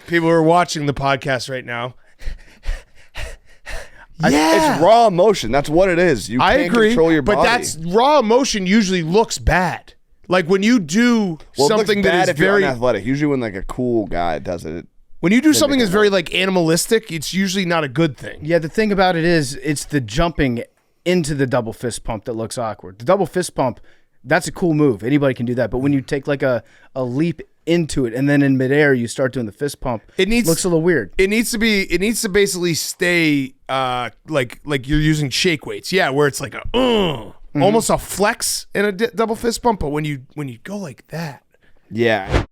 People are watching the podcast right now. It's raw emotion. That's what it is. You can't control your body. But that's raw emotion usually looks bad. Like when you do something that is very unathletic. Usually when like a cool guy does it. When you do something that's very like animalistic, it's usually not a good thing. Yeah, the thing about it is it's the jumping into the double fist pump that looks awkward. The double fist pump, that's a cool move. Anybody can do that. But when you take like a leap into it and then in midair you start doing the fist pump, it looks a little weird. It needs to basically stay like you're using shake weights. Yeah, where it's like a almost a flex in a double fist pump, but when you go like that. Yeah.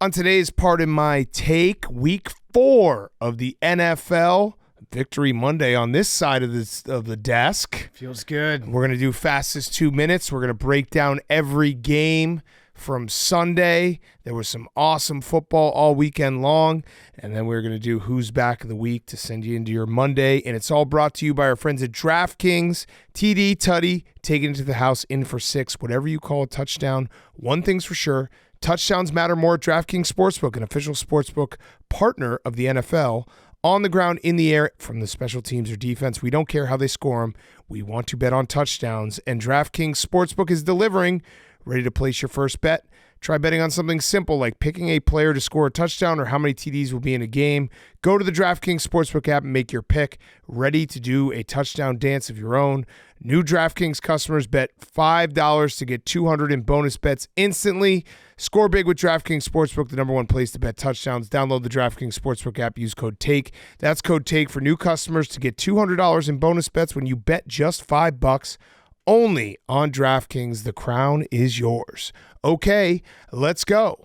On today's Pardon My Take, week 4 of the NFL. Victory Monday on this side of the desk. Feels good. We're going to do fastest 2 minutes. We're going to break down every game from Sunday. There was some awesome football all weekend long. And then we're going to do Who's Back of the Week to send you into your Monday. And it's all brought to you by our friends at DraftKings. TD, Tutty, take it into the house, in for 6, whatever you call a touchdown. One thing's for sure. Touchdowns matter more at DraftKings Sportsbook, an official sportsbook partner of the NFL. On the ground, in the air, from the special teams or defense, we don't care how they score them. We want to bet on touchdowns, and DraftKings Sportsbook is delivering. Ready to place your first bet? Try betting on something simple like picking a player to score a touchdown or how many TDs will be in a game. Go to the DraftKings Sportsbook app and make your pick. Ready to do a touchdown dance of your own. New DraftKings customers bet $5 to get $200 in bonus bets instantly. Score big with DraftKings Sportsbook, the #1 place to bet touchdowns. Download the DraftKings Sportsbook app. Use code TAKE. That's code TAKE for new customers to get $200 in bonus bets when you bet just $5. Only on DraftKings. The crown is yours. Okay, let's go.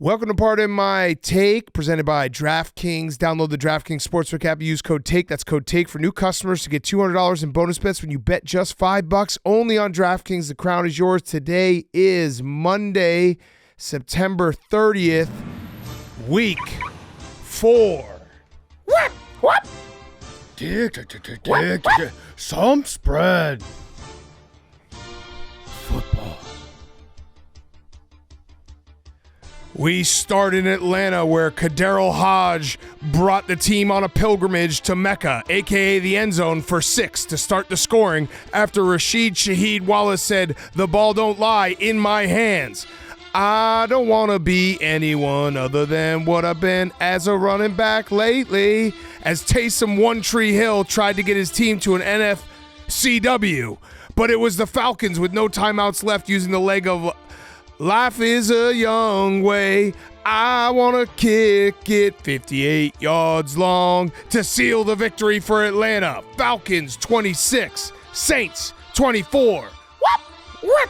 Welcome to Pardon My Take, presented by DraftKings. Download the DraftKings Sportsbook app. Use code TAKE. That's code TAKE for new customers to get $200 in bonus bets when you bet just $5. Only on DraftKings. The crown is yours. Today is Monday, September 30th, week 4. What? Some spread. Football. We start in Atlanta, where Kaderil Hodge brought the team on a pilgrimage to Mecca, a.k.a. the end zone, for 6 to start the scoring after Rashid Shaheed Wallace said, "The ball don't lie in my hands. I don't want to be anyone other than what I've been as a running back lately," as Taysom One Tree Hill tried to get his team to an NFCW. But it was the Falcons with no timeouts left, using the leg of "Life is a young way. I want to kick it 58 yards long" to seal the victory for Atlanta. Falcons 26, Saints 24. Whoop.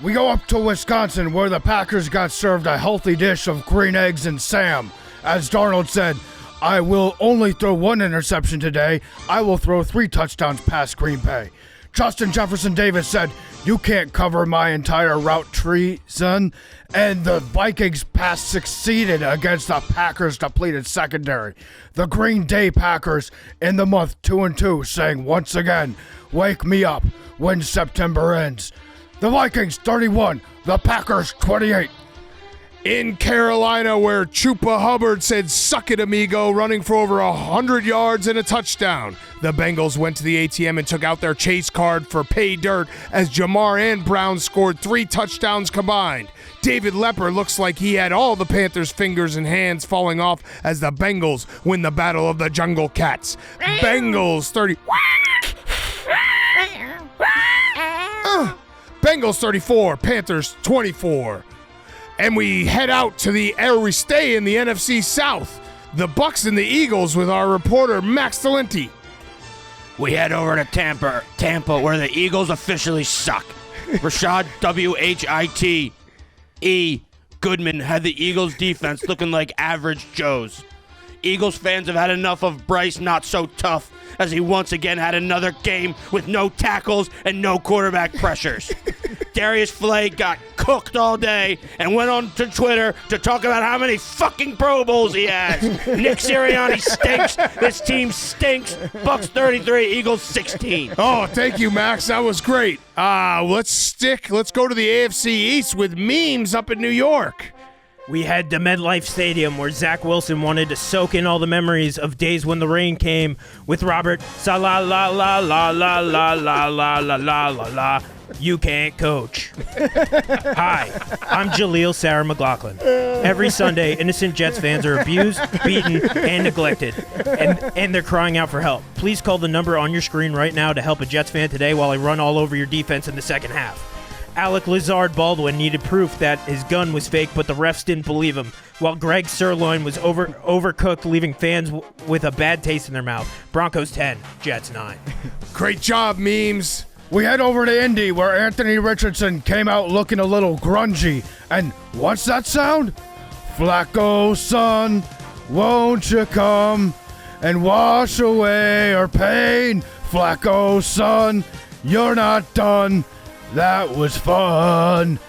We go up to Wisconsin, where the Packers got served a healthy dish of green eggs and Sam. As Darnold said, "I will only throw 1 interception today. I will throw 3 touchdowns past Green Bay." Justin Jefferson Davis said, "You can't cover my entire route tree, son." And the Vikings pass succeeded against the Packers' depleted secondary. The Green Day Packers in the month 2-2 saying once again, "Wake me up when September ends." The Vikings 31, the Packers 28. In Carolina, where Chupa Hubbard said, "Suck it, amigo," running for over 100 yards and a touchdown. The Bengals went to the ATM and took out their chase card for pay dirt, as Jamar and Brown scored 3 touchdowns combined. David Lepper looks like he had all the Panthers' fingers and hands falling off as the Bengals win the Battle of the Jungle Cats. Bengals 30. Bengals 34, Panthers 24. And we head out to we stay in the NFC South. The Bucs and the Eagles with our reporter, Max Talenti. We head over to Tampa, where the Eagles officially suck. Rashad, W-H-I-T-E, Goodman had the Eagles defense looking like average Joes. Eagles fans have had enough of Bryce not so tough, as he once again had another game with no tackles and no quarterback pressures. Darius Flay got cooked all day and went on to Twitter to talk about how many fucking Pro Bowls he has. Nick Sirianni stinks. This team stinks. Bucs 33, Eagles 16. Oh, thank you, Max. That was great. Let's go to the AFC East with memes up in New York. We head to MetLife Stadium, where Zach Wilson wanted to soak in all the memories of days when the rain came with Robert Sa-la-la-la-la-la-la-la-la-la-la-la. You can't coach. Hi, I'm Jaleel Sarah McLaughlin. Every Sunday, innocent Jets fans are abused, beaten, and neglected, and they're crying out for help. Please call the number on your screen right now to help a Jets fan today while I run all over your defense in the second half. Alec Lazard Baldwin needed proof that his gun was fake, but the refs didn't believe him, while Greg Sirloin was overcooked, leaving fans with a bad taste in their mouth. Broncos 10, Jets 9. Great job, memes. We head over to Indy, where Anthony Richardson came out looking a little grungy. And what's that sound? Flacco, son, won't you come and wash away our pain? Flacco, son, you're not done. That was fun.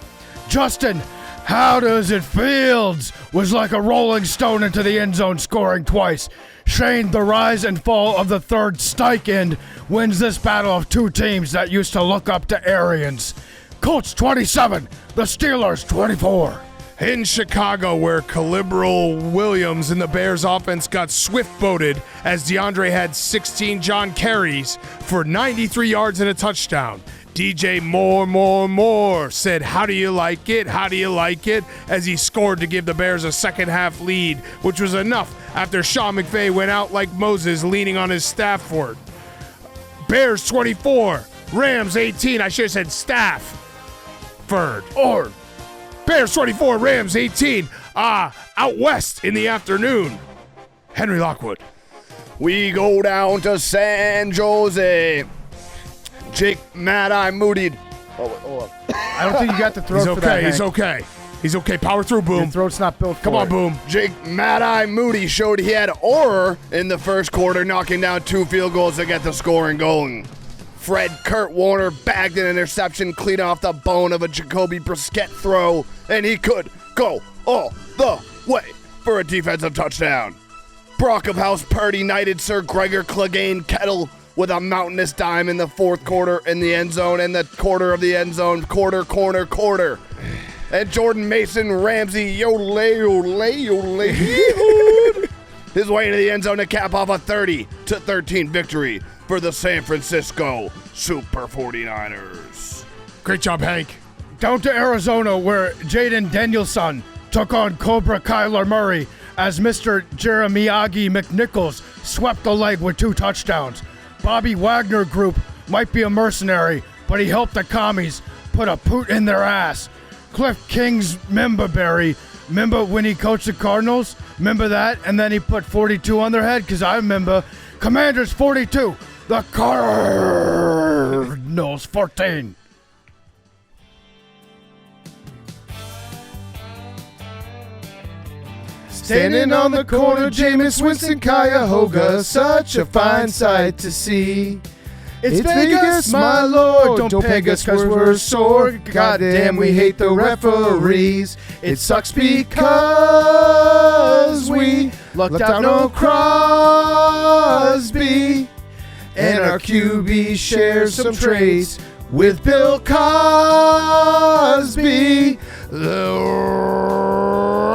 Justin, how does it Fields was like a rolling stone into the end zone, scoring twice. Shane, the rise and fall of the third Steichen, wins this battle of two teams that used to look up to Aryans. Colts 27, the Steelers 24. In Chicago, where Calibral Williams and the Bears offense got swift-boated as DeAndre had 16 John carries for 93 yards and a touchdown. DJ Moore said, "How do you like it? How do you like it?" as he scored to give the Bears a second-half lead, which was enough after Sean McVay went out like Moses leaning on his Stafford. Bears 24, Rams 18. I should have said Stafford. Or Bears 24, Rams 18. Out west in the afternoon. Henry Lockwood. We go down to San Jose. Jake Mad-Eye Moody. Oh, wait, hold on. I don't think you got the throat for that, He's Hank. okay. He's okay. Power through, Boom. Your throat's not built for Come on, it. Boom. Jake Mad-Eye Moody showed he had aura in the first quarter, knocking down 2 field goals to get the scoring going. Fred Kurt Warner bagged an interception clean off the bone of a Jacoby Brissett throw, and he could go all the way for a defensive touchdown. Brock of House Purdy knighted Sir Gregor Clegane Kettle with a mountainous dime in the fourth quarter in the end zone, and the quarter of the end zone, quarter. And Jordan Mason Ramsey, yole, his way into the end zone to cap off a 30-13 victory for the San Francisco Super 49ers. Great job, Hank. Down to Arizona, where Jayden Danielson took on Cobra Kyler Murray as Mr. Jeremiah McNichols swept the leg with 2 touchdowns. Bobby Wagner Group might be a mercenary, but he helped the commies put a poot in their ass. Cliff King's Memberberry, remember when he coached the Cardinals? Remember that? And then he put 42 on their head? Because I remember. Commanders 42, the Cardinals 14. Standing on the corner, Jameis Winston, Cuyahoga, such a fine sight to see. It's Vegas, my lord, don't peg us cause we're sore. Goddamn, we hate the referees. It sucks because we lucked out no Crosby. And our QB shares some traits with Bill Cosby. The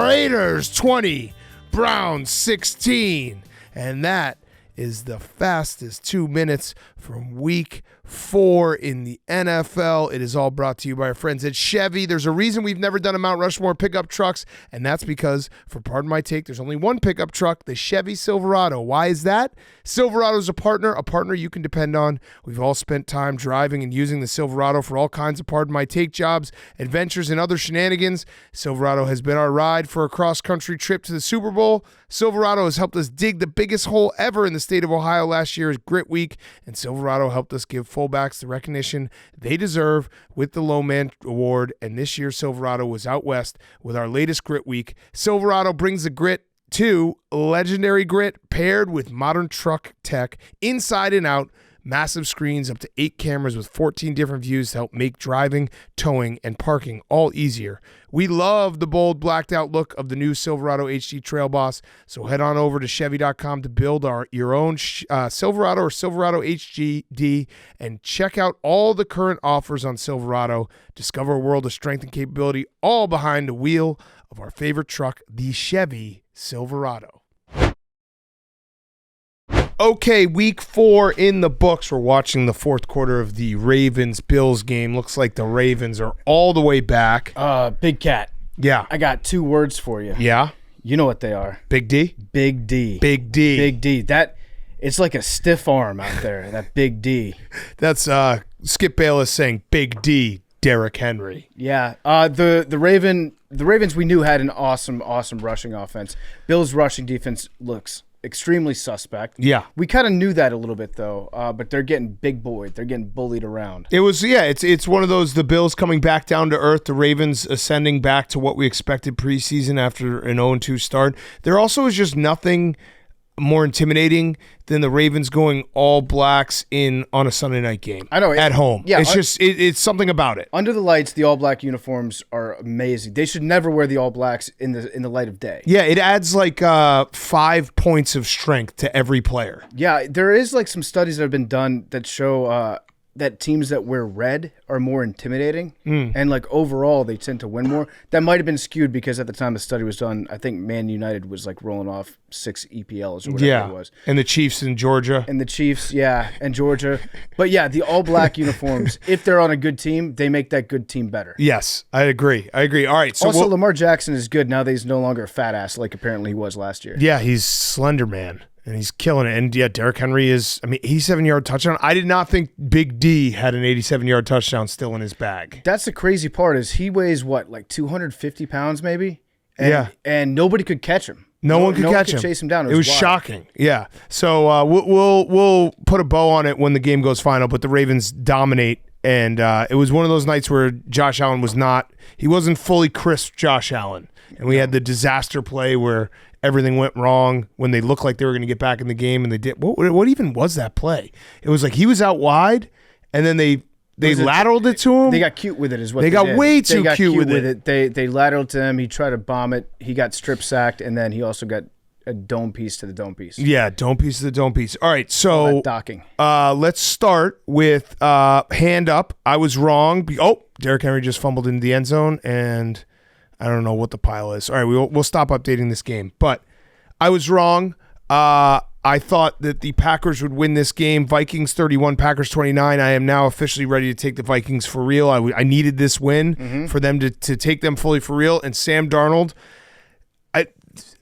Raiders 20, Browns 16. And that is the fastest 2 minutes from week 4 in the NFL. It is all brought to you by our friends at Chevy. There's a reason we've never done a Mount Rushmore pickup trucks, and that's because, for pardon my take, there's only one pickup truck, the Chevy Silverado. Why is that? Silverado's a partner you can depend on. We've all spent time driving and using the Silverado for all kinds of pardon my take jobs, adventures, and other shenanigans. Silverado has been our ride for a cross-country trip to the Super Bowl. Silverado has helped us dig the biggest hole ever in the state of Ohio last year's Grit Week, and Silverado helped us give fullbacks the recognition they deserve with the Low Man Award, and this year Silverado was out west with our latest Grit Week. Silverado brings the grit to legendary grit paired with modern truck tech inside and out. Massive screens, up to 8 cameras with 14 different views to help make driving, towing, and parking all easier. We love the bold, blacked-out look of the new Silverado HD Trail Boss, so head on over to Chevy.com to build your own Silverado or Silverado HD and check out all the current offers on Silverado. Discover a world of strength and capability all behind the wheel of our favorite truck, the Chevy Silverado. Okay, week 4 in the books. We're watching the fourth quarter of the Ravens-Bills game. Looks like the Ravens are all the way back. Big Cat. Yeah. I got 2 words for you. Yeah? You know what they are. Big D? Big D. Big D. Big D. It's like a stiff arm out there, that Big D. That's Skip Bayless saying Big D, Derrick Henry. Yeah. The Ravens we knew had an awesome rushing offense. Bills' rushing defense looks extremely suspect. Yeah. We kind of knew that a little bit, though, but they're getting big boyed. They're getting bullied around. It's one of those, the Bills coming back down to earth, the Ravens ascending back to what we expected preseason after an 0-2 start. There also is just nothing more intimidating than the Ravens going all blacks on a Sunday night game. I know. At home. Yeah. It's something about it. Under the lights, the all-black uniforms are amazing. They should never wear the all-blacks in the light of day. Yeah, it adds like 5 points of strength to every player. Yeah, there is like some studies that have been done that show that teams that wear red are more intimidating, and like overall they tend to win more. That might have been skewed because at the time the study was done, I think Man United was like rolling off 6 EPLs or whatever it was. And the Chiefs in Georgia. And the Chiefs, and Georgia. But yeah, the all-black uniforms, if they're on a good team, they make that good team better. Yes, I agree. All right. So also, Lamar Jackson is good now that he's no longer a fat ass like apparently he was last year. Yeah, he's Slender Man. And he's killing it. And yeah, Derrick Henry is, 87-yard touchdown. I did not think Big D had an 87-yard touchdown still in his bag. That's the crazy part is he weighs, like 250 pounds maybe? And nobody could catch him. No one could catch him. Chase him down. It was shocking. Yeah. So we'll put a bow on it when the game goes final, but the Ravens dominate. And it was one of those nights where Josh Allen wasn't fully crisp Josh Allen. And we had the disaster play where everything went wrong when they looked like they were going to get back in the game, and they did. What even was that play? It was like he was out wide, and then they lateraled it to him. They got cute with it, is what they got way too cute with it. They lateraled to him. He tried to bomb it. He got strip sacked, and then he also got a dome piece to the dome piece. Yeah, dome piece to the dome piece. All right, so docking. Let's start with hand up. I was wrong. Derrick Henry just fumbled into the end zone, and I don't know what the pile is. All right, we'll stop updating this game. But I was wrong. I thought that the Packers would win this game. Vikings 31, Packers 29. I am now officially ready to take the Vikings for real. I needed this win for them to take them fully for real. And Sam Darnold,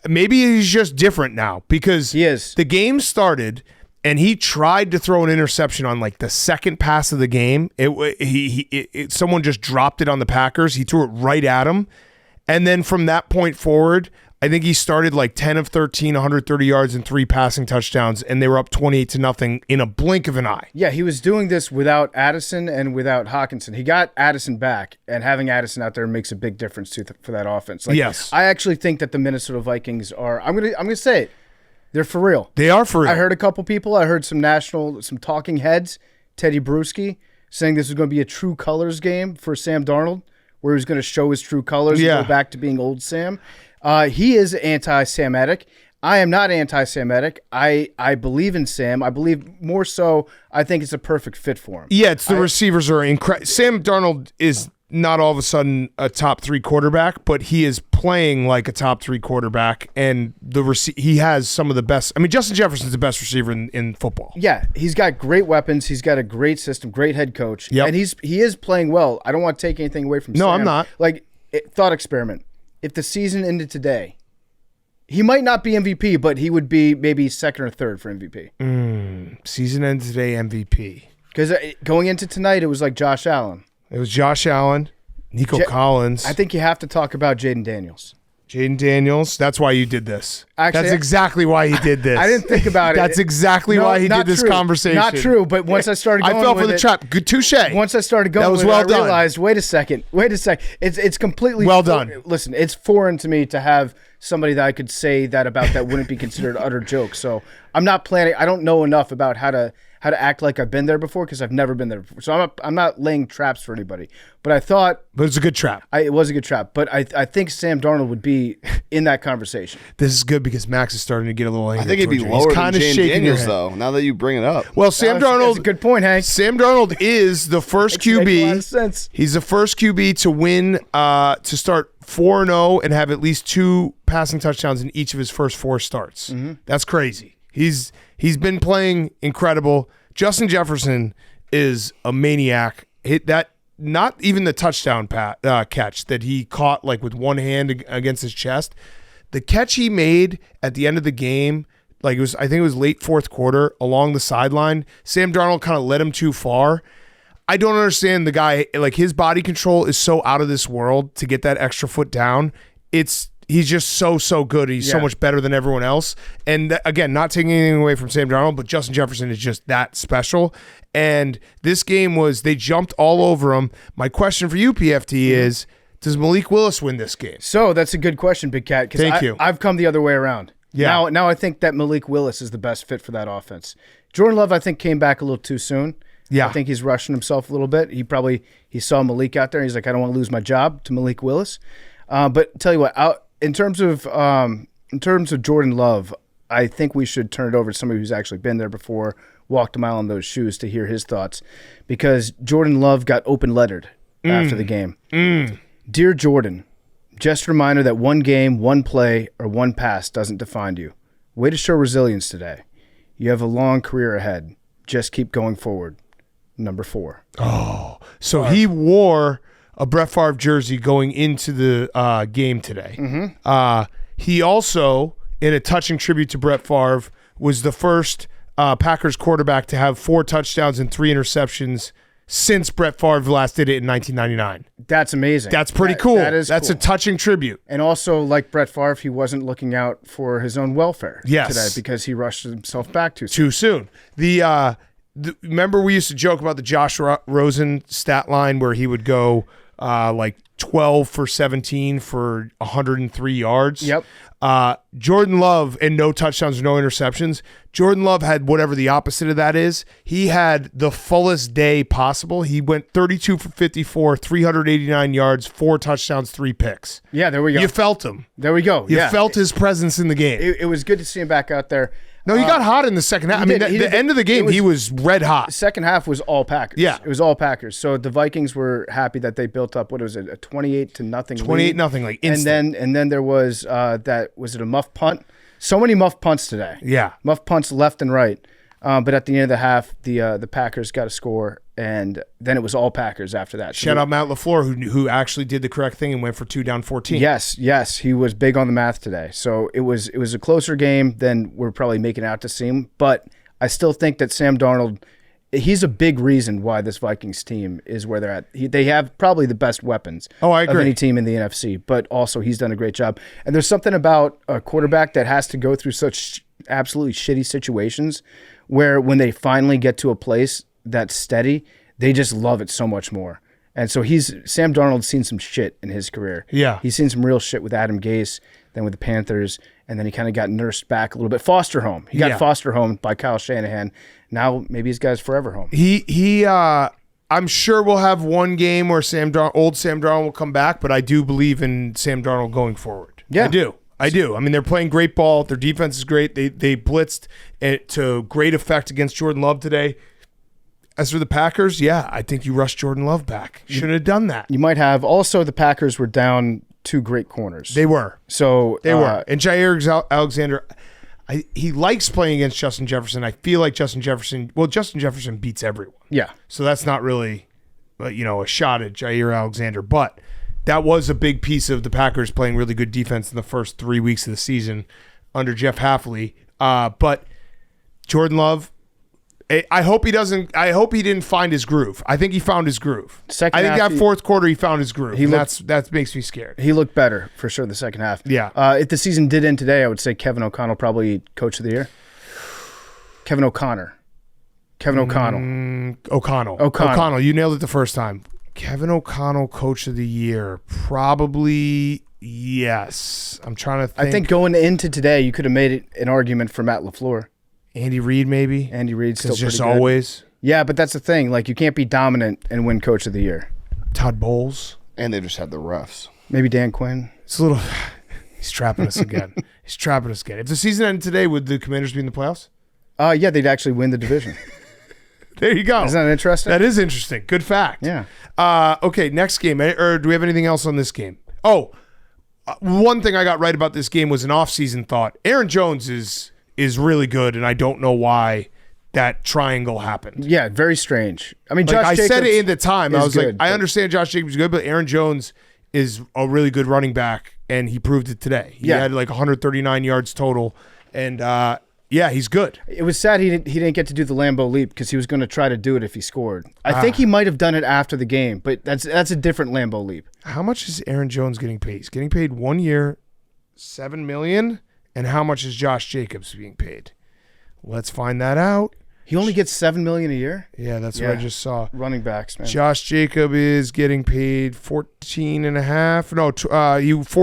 maybe he's just different now because he is. The game started and he tried to throw an interception on like the second pass of the game. Someone just dropped it on the Packers. He threw it right at him. And then from that point forward, I think he started like 10 of 13, 130 yards and 3 passing touchdowns, and they were up 28-0 in a blink of an eye. Yeah, he was doing this without Addison and without Hawkinson. He got Addison back, and having Addison out there makes a big difference for that offense. Yes. I actually think that the Minnesota Vikings are, I'm gonna say it, they're for real. They are for real. I heard a couple people, I heard some talking heads, Teddy Bruschi, saying this was going to be a true colors game for Sam Darnold, where he was going to show his true colors and go back to being old Sam. He is anti-Semitic. I am not anti-Semitic. I believe in Sam. I believe more so, I think it's a perfect fit for him. Yeah, it's the receivers are incredible. Sam Darnold is not all of a sudden a top 3 quarterback, but he is playing like a top 3 quarterback, and he has some of the best. Justin Jefferson's the best receiver in football. Yeah, he's got great weapons. He's got a great system, great head coach, and he is playing well. I don't want to take anything away from Sam. No, I'm not. Thought experiment. If the season ended today, he might not be MVP, but he would be maybe second or third for MVP. Season ends today, MVP. Because going into tonight, it was like Josh Allen. It was Josh Allen, Nico Collins. I think you have to talk about Jayden Daniels. Jayden Daniels. That's why you did this. Actually, That's exactly why he did this. I didn't think about it. That's exactly why he did this conversation. Not true, but once I started going I fell with for the it, trap. Good touche. Once I started going that was with well it, I done. realized, wait a second. It's completely well done. Listen, it's foreign to me to have somebody that I could say that about that wouldn't be considered utter joke. So I'm not planning. I don't know enough about how to act like I've been there before because I've never been there before. So I'm not laying traps for anybody. But I thought, but it's a good trap. It was a good trap. But I think Sam Darnold would be in that conversation. This is good because Max is starting to get a little angry. I think he'd be lower than Jane Daniels, though, now that you bring it up. Well, Sam Darnold. That's a good point, Hank. Sam Darnold is the first QB. Makes a lot of sense. He's the first QB to win, to start 4-0 and have at least 2 passing touchdowns in each of his first 4 starts. Mm-hmm. That's crazy. He's been playing incredible. Justin Jefferson is a maniac. Hit that. Not even the touchdown catch that he caught like with one hand against his chest. The catch he made at the end of the game, like I think it was late fourth quarter along the sideline. Sam Darnold kind of led him too far. I don't understand the guy. Like his body control is so out of this world to get that extra foot down. He's just so good. He's so much better than everyone else. And again, not taking anything away from Sam Darnold, but Justin Jefferson is just that special. And this game they jumped all over him. My question for you, PFT, is does Malik Willis win this game? So that's a good question, Big Cat. Thank you. I've come the other way around. Yeah. Now I think that Malik Willis is the best fit for that offense. Jordan Love, I think, came back a little too soon. Yeah. I think he's rushing himself a little bit. He saw Malik out there. He's like, I don't want to lose my job to Malik Willis. But tell you what, in terms of Jordan Love, I think we should turn it over to somebody who's actually been there before, walked a mile in those shoes to hear his thoughts, because Jordan Love got open lettered after the game. Dear Jordan, just a reminder that one game, one play, or one pass doesn't define you. Way to show resilience today. You have a long career ahead. Just keep going forward. Number 4. Oh, so he wore a Brett Favre jersey going into the game today. Mm-hmm. He also, in a touching tribute to Brett Favre, was the first Packers quarterback to have 4 touchdowns and 3 interceptions since Brett Favre last did it in 1999. That's amazing. That's pretty cool. That's cool. a touching tribute. And also, like Brett Favre, he wasn't looking out for his own welfare today because he rushed himself back too soon. Remember we used to joke about the Josh Rosen stat line where he would go like 12 for 17 for 103 yards. Yep. Jordan Love, and no touchdowns or no interceptions. Jordan Love had whatever the opposite of that is. He had the fullest day possible. He went 32 for 54, 389 yards, 4 touchdowns, 3 picks. Yeah, there we go. You felt him. There we go. You felt his presence in the game. It was good to see him back out there. No, he got hot in the second half. I mean, the end of the game, he was red hot. Second half was all Packers. Yeah. It was all Packers. So the Vikings were happy that they built up, what was it, a 28-0 lead. 28-0, like instant. And then there was was it a muff punt? So many muff punts today. Yeah. Muff punts left and right. But at the end of the half, the Packers got a score, and then it was all Packers after that. Shout out Matt LaFleur, who actually did the correct thing and went for 2 down 14. Yes, he was big on the math today. So it was a closer game than we're probably making out to seem. But I still think that Sam Darnold, he's a big reason why this Vikings team is where they're at. They have probably the best weapons I agree. of any team in the NFC. But also he's done a great job. And there's something about a quarterback that has to go through such absolutely shitty situations where when they finally get to a place that's steady, they just love it so much more. And so Sam Darnold's seen some shit in his career. Yeah. He's seen some real shit with Adam Gase, then with the Panthers, and then he kind of got nursed back a little bit. Foster home. He got foster home by Kyle Shanahan. Now maybe he's got his forever home. I'm sure we'll have one game where old Sam Darnold will come back, but I do believe in Sam Darnold going forward. Yeah. I do. I mean, they're playing great ball. Their defense is great. They blitzed to great effect against Jordan Love today. As for the Packers, I think you rushed Jordan Love back. Should have done that. You might have. Also, the Packers were down 2 great corners. They were. So they were. And Jair Alexander, he likes playing against Justin Jefferson. I feel like Justin Jefferson beats everyone. Yeah. So that's not really, a shot at Jair Alexander, but that was a big piece of the Packers playing really good defense in the first 3 weeks of the season under Jeff Hafley. But Jordan Love, I hope he doesn't. I hope he didn't find his groove. I think he found his groove. Second I think half, that fourth quarter he found his groove. That makes me scared. He looked better for sure the second half. Yeah. If the season did end today, I would say Kevin O'Connell probably coach of the year. Kevin O'Connell. O'Connell. You nailed it the first time. Kevin O'Connell, coach of the year. Probably yes. I'm trying to think. I think going into today, you could have made an argument for Matt LaFleur. Andy Reid, maybe. Andy Reid's still pretty just good. always. Yeah, but that's the thing. Like, you can't be dominant and win coach of the year. Todd Bowles. And they just had the refs. Maybe Dan Quinn. It's a little. He's trapping us again. If the season ended today, would the Commanders be in the playoffs? Yeah, they'd actually win the division. There you go. Isn't that interesting? That is interesting. Good fact. Yeah. Okay, next game. Or do we have anything else on this game? Oh, one thing I got right about this game was an off-season thought. Aaron Jones is really good, and I don't know why that triangle happened. Yeah, very strange. I mean, Like Josh Jacobs said it at the time. I was good, like, I understand Josh Jacobs is good, but Aaron Jones is a really good running back, and he proved it today. He had like 139 yards total, and he's good. It was sad he didn't get to do the Lambeau leap because he was going to try to do it if he scored. I think he might have done it after the game, but that's a different Lambeau leap. How much is Aaron Jones getting paid? He's getting paid 1 year, $7 million, and how much is Josh Jacobs being paid? Let's find that out. He only gets $7 million a year. Yeah, that's what I just saw. Running backs, man. Josh Jacob is getting paid 14 and a half. No, 4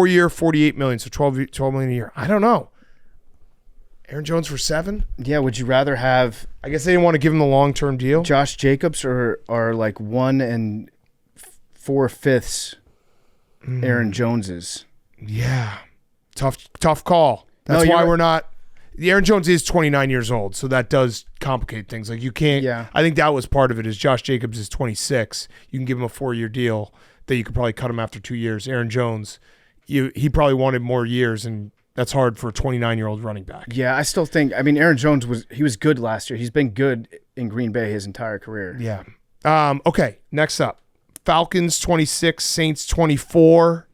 year, $48 million, so $12 million a year. I don't know. Aaron Jones for 7? Yeah, would you rather have I guess they didn't want to give him the long-term deal. Josh Jacobs or like 1 4/5 Aaron Jones's? Yeah. Tough call. That's why we're not. Aaron Jones is 29 years old, so that does complicate things. Like you can't. Yeah. I think that was part of it. Is Josh Jacobs is 26. You can give him a 4-year deal that you could probably cut him after 2 years. Aaron Jones, he probably wanted more years, and that's hard for a 29-year-old running back. Yeah, I still think. I mean, Aaron Jones was good last year. He's been good in Green Bay his entire career. Yeah. Okay. Next up, Falcons 26, Saints 24.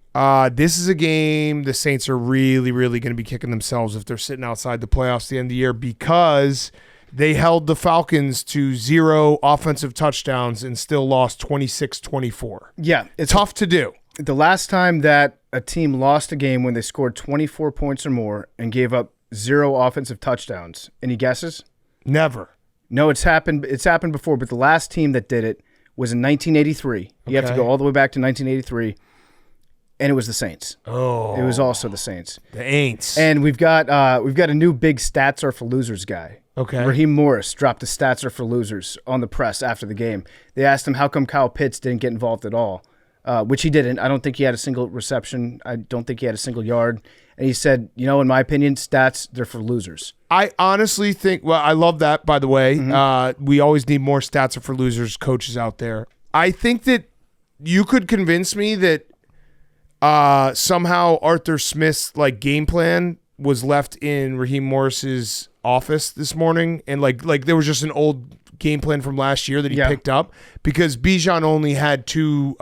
This is a game the Saints are really, really going to be kicking themselves if they're sitting outside the playoffs at the end of the year because they held the Falcons to 0 offensive touchdowns and still lost 26-24. Yeah, It's tough to do. The last time that a team lost a game when they scored 24 points or more and gave up 0 offensive touchdowns. Any guesses? Never. No, it's happened. It's happened before, but the last team that did it was in 1983. You have to go all the way back to 1983. And it was the Saints. Oh. It was also the Saints. The Aints. And we've got a new big stats are for losers guy. Okay. Raheem Morris dropped the stats are for losers on the press after the game. They asked him how come Kyle Pitts didn't get involved at all, which he didn't. I don't think he had a single reception. I don't think he had a single yard. And he said, in my opinion, stats, they're for losers. I honestly think, I love that, by the way. We always need more stats are for losers coaches out there. I think that you could convince me that somehow Arthur Smith's game plan was left in Raheem Morris's office this morning, and like there was just an old game plan from last year that he picked up because Bijan only had 2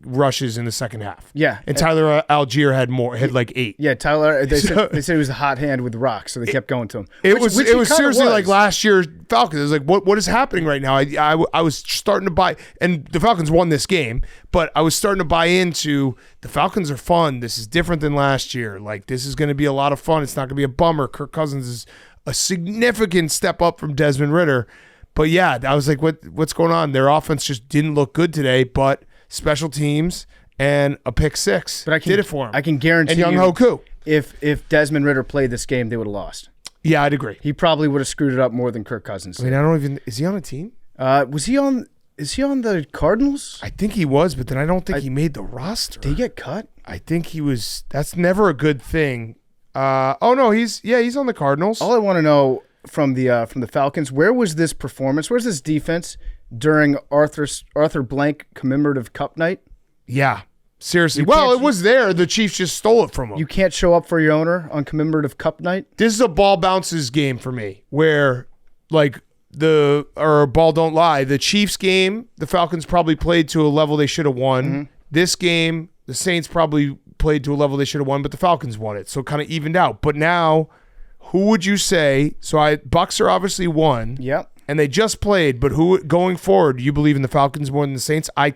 rushes in the second half. Yeah, and Tyler Algier had 8. Yeah, Tyler. They said it was a hot hand with rocks, so they kept going to him. It was seriously like last year's Falcons. It was like, what is happening right now? I was starting to buy, and the Falcons won this game, but I was starting to buy into the Falcons are fun. This is different than last year. Like this is going to be a lot of fun. It's not going to be a bummer. Kirk Cousins is a significant step up from Desmond Ridder. But yeah, I was like, what's going on? Their offense just didn't look good today, but special teams and a pick 6 did it for him. I can guarantee and Young Hoku. If Desmond Ridder played this game, they would have lost. Yeah, I'd agree. He probably would have screwed it up more than Kirk Cousins did. I mean, is he on a team? Is he on the Cardinals? I think he was, but then I don't think he made the roster. Did he get cut? I think he was. That's never a good thing. No, he's on the Cardinals. All I want to know from the Falcons, where was this performance? Where's this defense during Arthur Blank commemorative cup night? Yeah, seriously. Well, it was there. The Chiefs just stole it from him. You can't show up for your owner on commemorative cup night? This is a ball bounces game for me, where ball don't lie. The Chiefs game, the Falcons probably played to a level they should have won. Mm-hmm. This game, the Saints probably played to a level they should have won, but the Falcons won it, so it kind of evened out. But now, who would you say? So Bucs are obviously 1. Yep. and they just played, but who going forward, you believe in the Falcons more than the Saints? I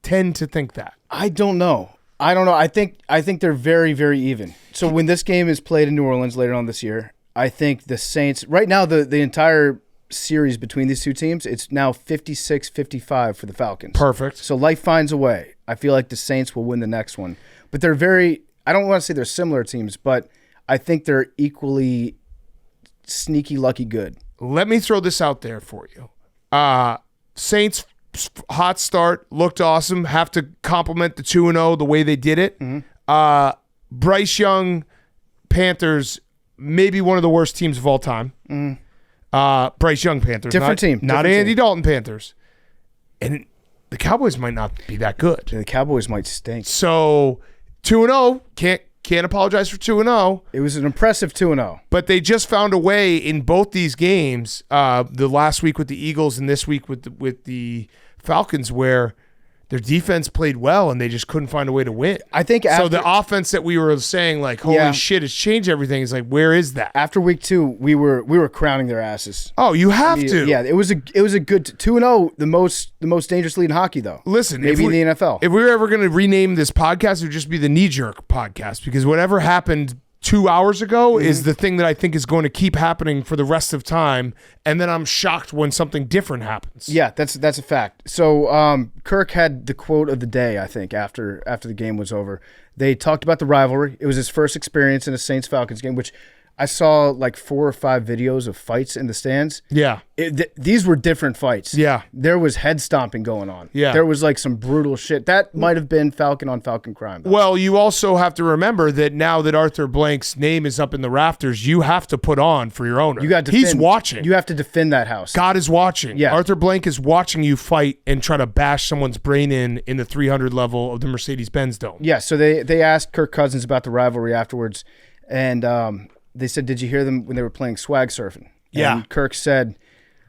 tend to think that. I don't know. I think they're very, very even. So when this game is played in New Orleans later on this year, I think the Saints, right now the entire series between these two teams, it's now 56-55 for the Falcons. Perfect. So life finds a way. I feel like the Saints will win the next one. But they're very, I don't want to say they're similar teams, but I think they're equally sneaky lucky good. Let me throw this out there for you. Saints hot start, looked awesome. Have to compliment the 2-0 the way they did it. Mm-hmm. Bryce Young, Panthers, maybe one of the worst teams of all time. Mm-hmm. Bryce Young Panthers. Different team. Not Different Andy team. Dalton Panthers. And the Cowboys might not be that good. The Cowboys might stink. So 2-0, can't apologize for 2-0. It was an impressive 2-0. But they just found a way in both these games, the last week with the Eagles and this week with the Falcons, where their defense played well and they just couldn't find a way to win. I think so the offense that we were saying, like, holy shit, it's changed everything. Is like, where is that? After week 2, we were crowning their asses. Oh, you have to. Yeah, it was a good 2-0, the most dangerous league in hockey, though. Listen, maybe in the NFL. If we were ever going to rename this podcast, it would just be the Knee Jerk Podcast, because whatever happened 2 hours ago is the thing that I think is going to keep happening for the rest of time, and then I'm shocked when something different happens. Yeah, that's a fact. So Kirk had the quote of the day, I think, after the game was over. They talked about the rivalry. It was his first experience in a Saints-Falcons game, which I saw like 4 or 5 videos of fights in the stands. Yeah. These were different fights. Yeah. There was head stomping going on. Yeah. There was like some brutal shit. That might have been Falcon on Falcon crime, though. Well, you also have to remember that now that Arthur Blank's name is up in the rafters, you have to put on for your owner. You got to He's watching. You have to defend that house. God is watching. Yeah. Arthur Blank is watching you fight and try to bash someone's brain in the 300 level of the Mercedes-Benz Dome. Yeah, so they asked Kirk Cousins about the rivalry afterwards, and they said, did you hear them when they were playing swag surfing? Yeah. And Kirk said,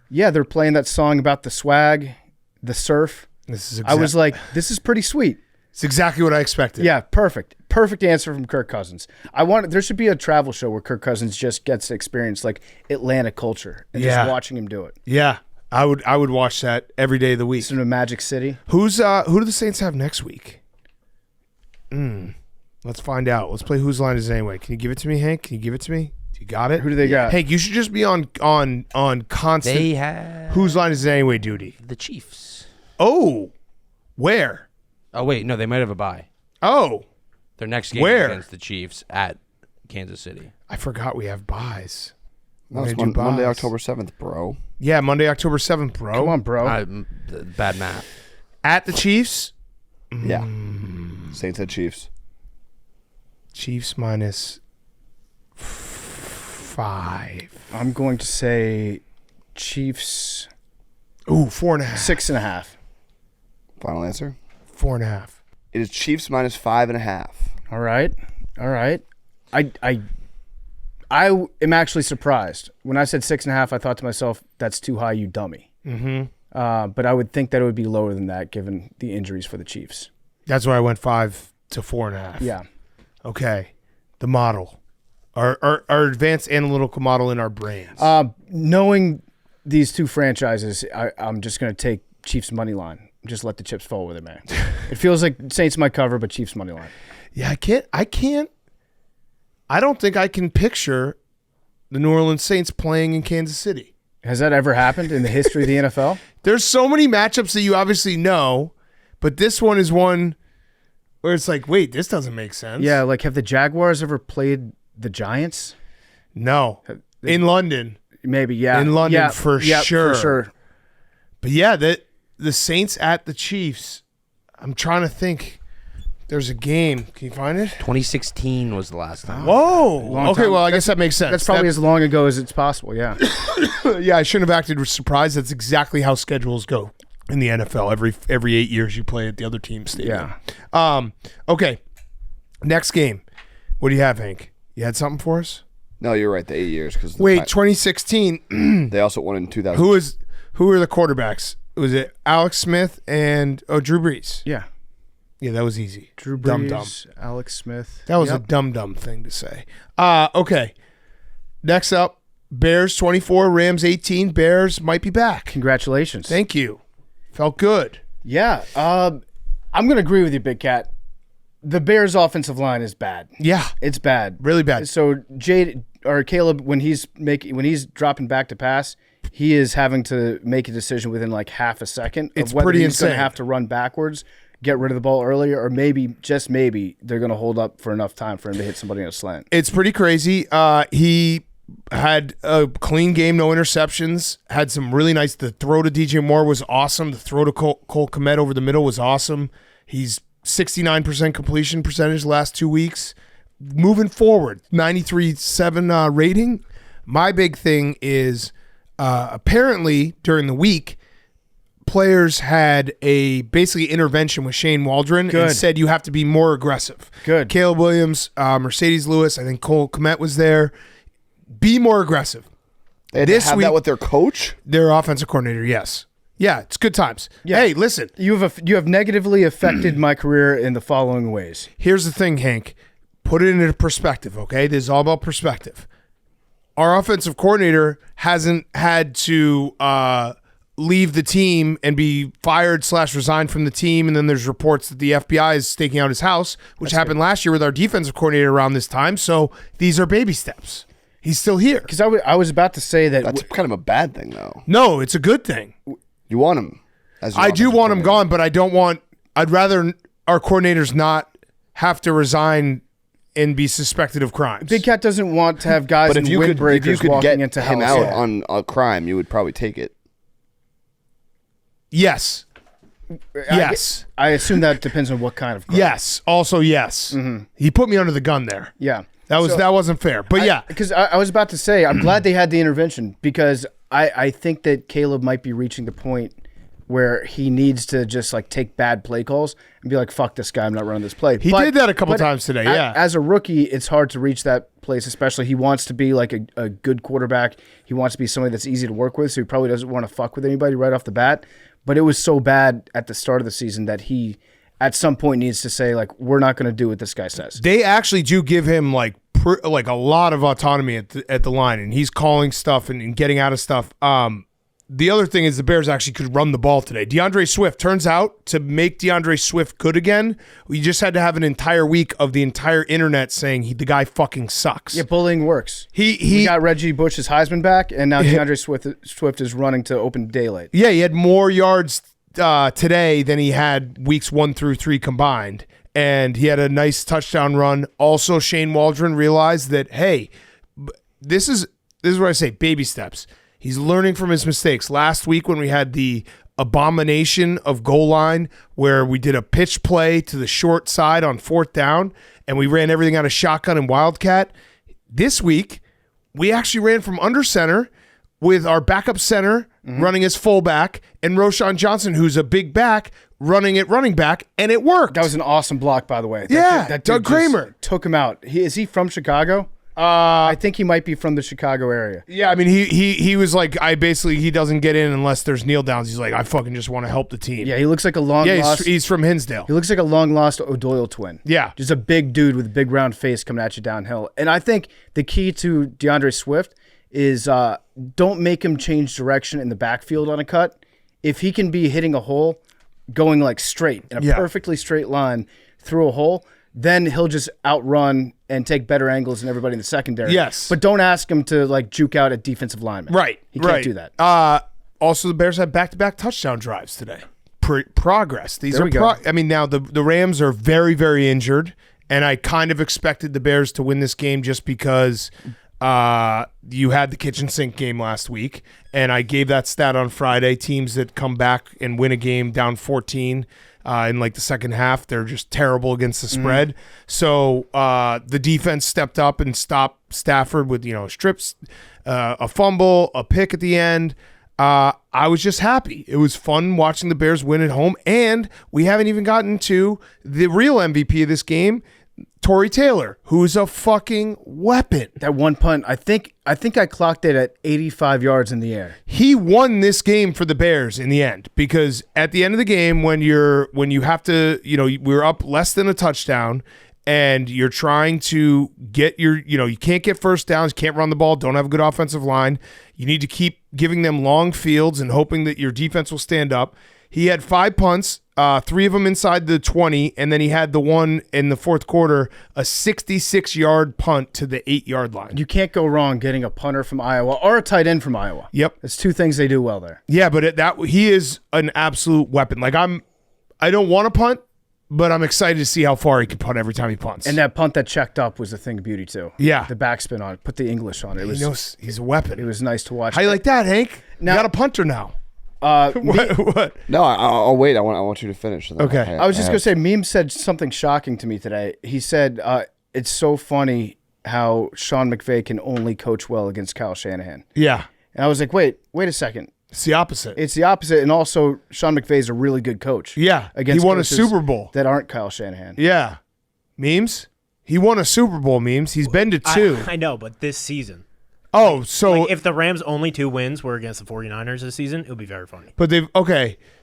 yeah, they're playing that song about the swag, the surf. I was like, this is pretty sweet. It's exactly what I expected. Yeah, perfect. Perfect answer from Kirk Cousins. There should be a travel show where Kirk Cousins just gets to experience like Atlanta culture and just watching him do it. Yeah. I would watch that every day of the week. Listen to Magic City. Who do the Saints have next week? Let's find out. Let's play Whose Line Is It Anyway. Can you give it to me, Hank? Can you give it to me? You got it? Who do they got? Hank, you should just be on constant They have Whose Line Is It Anyway duty. the Chiefs. Oh. Where? Oh, wait. No, they might have a bye. Oh. Their next game Where? is against the Chiefs at Kansas City. I forgot we have buys. No, it's We're gonna do Monday, buys. October 7th, bro. Yeah, Monday, October 7th, bro. Come on, bro. Bad math. At the Chiefs. Yeah. Saints at Chiefs. Chiefs minus 5. I'm going to say Chiefs Ooh, 4.5. 6.5. Final answer? 4.5. It is Chiefs minus 5.5. All right. I am actually surprised. When I said 6.5, I thought to myself, that's too high, you dummy. Mm-hmm. But I would think that it would be lower than that given the injuries for the Chiefs. That's why I went 5 to 4.5. Yeah. Okay. The model. Our advanced analytical model in our brains. Knowing these two franchises, I'm just going to take Chiefs money line. Just let the chips fall with it, man. It feels like Saints might cover, but Chiefs money line. Yeah, I don't think I can picture the New Orleans Saints playing in Kansas City. Has that ever happened in the history of the NFL? There's so many matchups that you obviously know, but this one is one where it's like, wait, this doesn't make sense. Yeah, like have the Jaguars ever played the Giants? No. In London. Maybe, yeah. In London, yeah, for yeah, sure. For sure. But yeah, the Saints at the Chiefs. I'm trying to think. There's a game. Can you find it? 2016 was the last time. Whoa. Long Okay, time. well, I guess that makes sense. That's probably as long ago as it's possible, yeah. Yeah, I shouldn't have acted surprised. That's exactly how schedules go in the NFL. Every 8 years you play at the other team's stadium. Yeah. Okay. Next game. What do you have, Hank? You had something for us? No, you're right. The 8 years. Cause Wait, 2016. they also won in 2000. Who were the quarterbacks? Was it Alex Smith and Drew Brees? Yeah. Yeah, that was easy. Drew Brees, Dumb. Alex Smith. That was a dumb thing to say. Okay. Next up, Bears 24, Rams 18. Bears might be back. Congratulations. Thank you. Felt good. Yeah. I'm going to agree with you, Big Cat. The Bears' offensive line is bad. Yeah. It's bad. Really bad. So Caleb, when he's dropping back to pass, he is having to make a decision within like half a second. It's of whether pretty he's insane. going to have to run backwards, get rid of the ball earlier, or maybe, just maybe, they're going to hold up for enough time for him to hit somebody in a slant. It's pretty crazy. He had a clean game, no interceptions, had some really nice, the throw to DJ Moore was awesome. The throw to Cole Kmet over the middle was awesome. He's 69% completion percentage the last 2 weeks. Moving forward, 93.7 rating. My big thing is apparently during the week, players had a basically intervention with Shane Waldron and said you have to be more aggressive. Good. Caleb Williams, Mercedes Lewis, I think Cole Kmet was there. Be more aggressive. They had to have that with their coach? Their offensive coordinator, yes. Yeah, it's good times. Yeah. Hey, listen. You have negatively affected my career in the following ways. Here's the thing, Hank. Put it into perspective, okay? This is all about perspective. Our offensive coordinator hasn't had to leave the team and be fired / resigned from the team, and then there's reports that the FBI is staking out his house, which happened last year with our defensive coordinator around this time. So these are baby steps. He's still here. Because I was about to say that That's kind of a bad thing, though. No, it's a good thing. You want him. I do want him gone, but I'd rather our coordinators not have to resign and be suspected of crimes. Big Cat doesn't want to have guys in windbreakers walking into him house. out on a crime, you would probably take it. Yes. Yes. I assume that depends on what kind of crime. Yes. Also, yes. Mm-hmm. He put me under the gun there. Yeah. That wasn't fair. But yeah. Because I was about to say, I'm glad they had the intervention because I think that Caleb might be reaching the point where he needs to just like take bad play calls and be like, fuck this guy, I'm not running this play. He did that a couple times today, yeah. As a rookie, it's hard to reach that place, especially he wants to be like a good quarterback. He wants to be somebody that's easy to work with, so he probably doesn't want to fuck with anybody right off the bat. But it was so bad at the start of the season that he, at some point, needs to say, like, we're not going to do what this guy says. They actually do give him, like a lot of autonomy at the line, and he's calling stuff and getting out of stuff. The other thing is the Bears actually could run the ball today. DeAndre Swift, turns out to make DeAndre Swift good again, we just had to have an entire week of the entire internet saying the guy fucking sucks. Yeah, bullying works. He got Reggie Bush's Heisman back, and now DeAndre Swift is running to open daylight. Yeah, he had more yards today than he had weeks 1 through 3 combined, and he had a nice touchdown run. Also, Shane Waldron realized that, hey, this is what I say, baby steps. He's learning from his mistakes. Last week when we had the abomination of goal line where we did a pitch play to the short side on 4th down and we ran everything out of shotgun and wildcat, this week we actually ran from under center with our backup center running as fullback and Roschon Johnson, who's a big back, running at running back, and it worked. That was an awesome block, by the way. That Doug Kramer took him out. Is he from Chicago? I think he might be from the Chicago area. Yeah, I mean, he was like, he doesn't get in unless there's kneel downs. He's like, I fucking just want to help the team. Yeah, he looks like a lost. He's from Hinsdale. He looks like a long lost O'Doyle twin. Yeah, just a big dude with a big round face coming at you downhill. And I think the key to DeAndre Swift is don't make him change direction in the backfield on a cut. If he can be hitting a hole, going like straight in a perfectly straight line through a hole, then he'll just outrun and take better angles than everybody in the secondary. Yes. But don't ask him to like juke out at defensive linemen. Right. He can't do that. Also, the Bears had back-to-back touchdown drives today. Progress. These there are I mean, now the Rams are very, very injured, and I kind of expected the Bears to win this game just because you had the kitchen sink game last week, and I gave that stat on Friday. Teams that come back and win a game down 14 in like the second half, they're just terrible against the spread. So the defense stepped up and stopped Stafford with strips, a fumble, a pick at the end. I was just happy. It was fun watching the Bears win at home, and we haven't even gotten to the real MVP of this game, Torrey Taylor, who's a fucking weapon. That one punt, I think I clocked it at 85 yards in the air. He won this game for the Bears in the end, because at the end of the game, when you have to, we were up less than a touchdown, and you're trying to get you can't get first downs, can't run the ball, don't have a good offensive line. You need to keep giving them long fields and hoping that your defense will stand up. He had 5 punts, 3 of them inside the 20, and then he had the one in the fourth quarter, a 66-yard punt to the 8-yard line. You can't go wrong getting a punter from Iowa or a tight end from Iowa. Yep. It's 2 things they do well there. Yeah, but he is an absolute weapon. Like I don't want to punt, but I'm excited to see how far he can punt every time he punts. And that punt that checked up was a thing of beauty too. Yeah. The backspin on it. Put the English on it. He knows he's a weapon. It was nice to watch. How you like that, Hank? Now- You got a punter now. What? No, I'll wait. I want you to finish. Okay. I was just going to say, Meme said something shocking to me today. He said, it's so funny how Sean McVay can only coach well against Kyle Shanahan. Yeah. And I was like, wait a second. It's the opposite. It's the opposite. And also, Sean McVay is a really good coach. Yeah. Against he won a coaches Super Bowl. that aren't Kyle Shanahan. Yeah. Memes? He won a Super Bowl, Memes. He's been to 2. I know, but this season. Oh, so Like, if the Rams' only 2 wins were against the 49ers this season, it would be very funny. but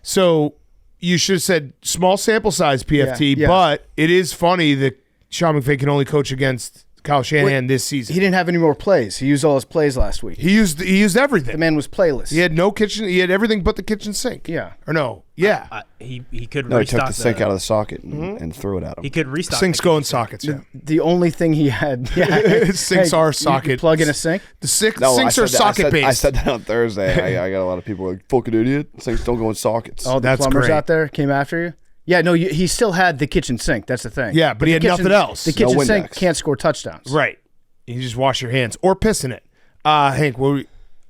so you should have said small sample size PFT, Yeah. but it is funny that Sean McVay can only coach against Kyle Shanahan this season. He didn't have any more plays. He used all his plays last week. He used everything. The man was playless. He had no kitchen. He had everything but the kitchen sink. Yeah. Or no. Yeah. He could No, he restock took the sink out of the socket and threw it at him. He could restock. Sinks the go in kitchen sockets. Yeah. The only thing he had. Yeah. Sinks Hey, are you socket. plug in a sink? The sinks No, are socket based. I said that on Thursday. I got a lot of people like, fucking idiot. Sinks don't go in sockets. All the That's plumbers great. out there came after you? Yeah, no, he still had the kitchen sink. That's the thing. Yeah, but he the had kitchen- nothing else. The kitchen No sink Windex. can't score touchdowns. Right. You just wash your hands or piss in it. Hank,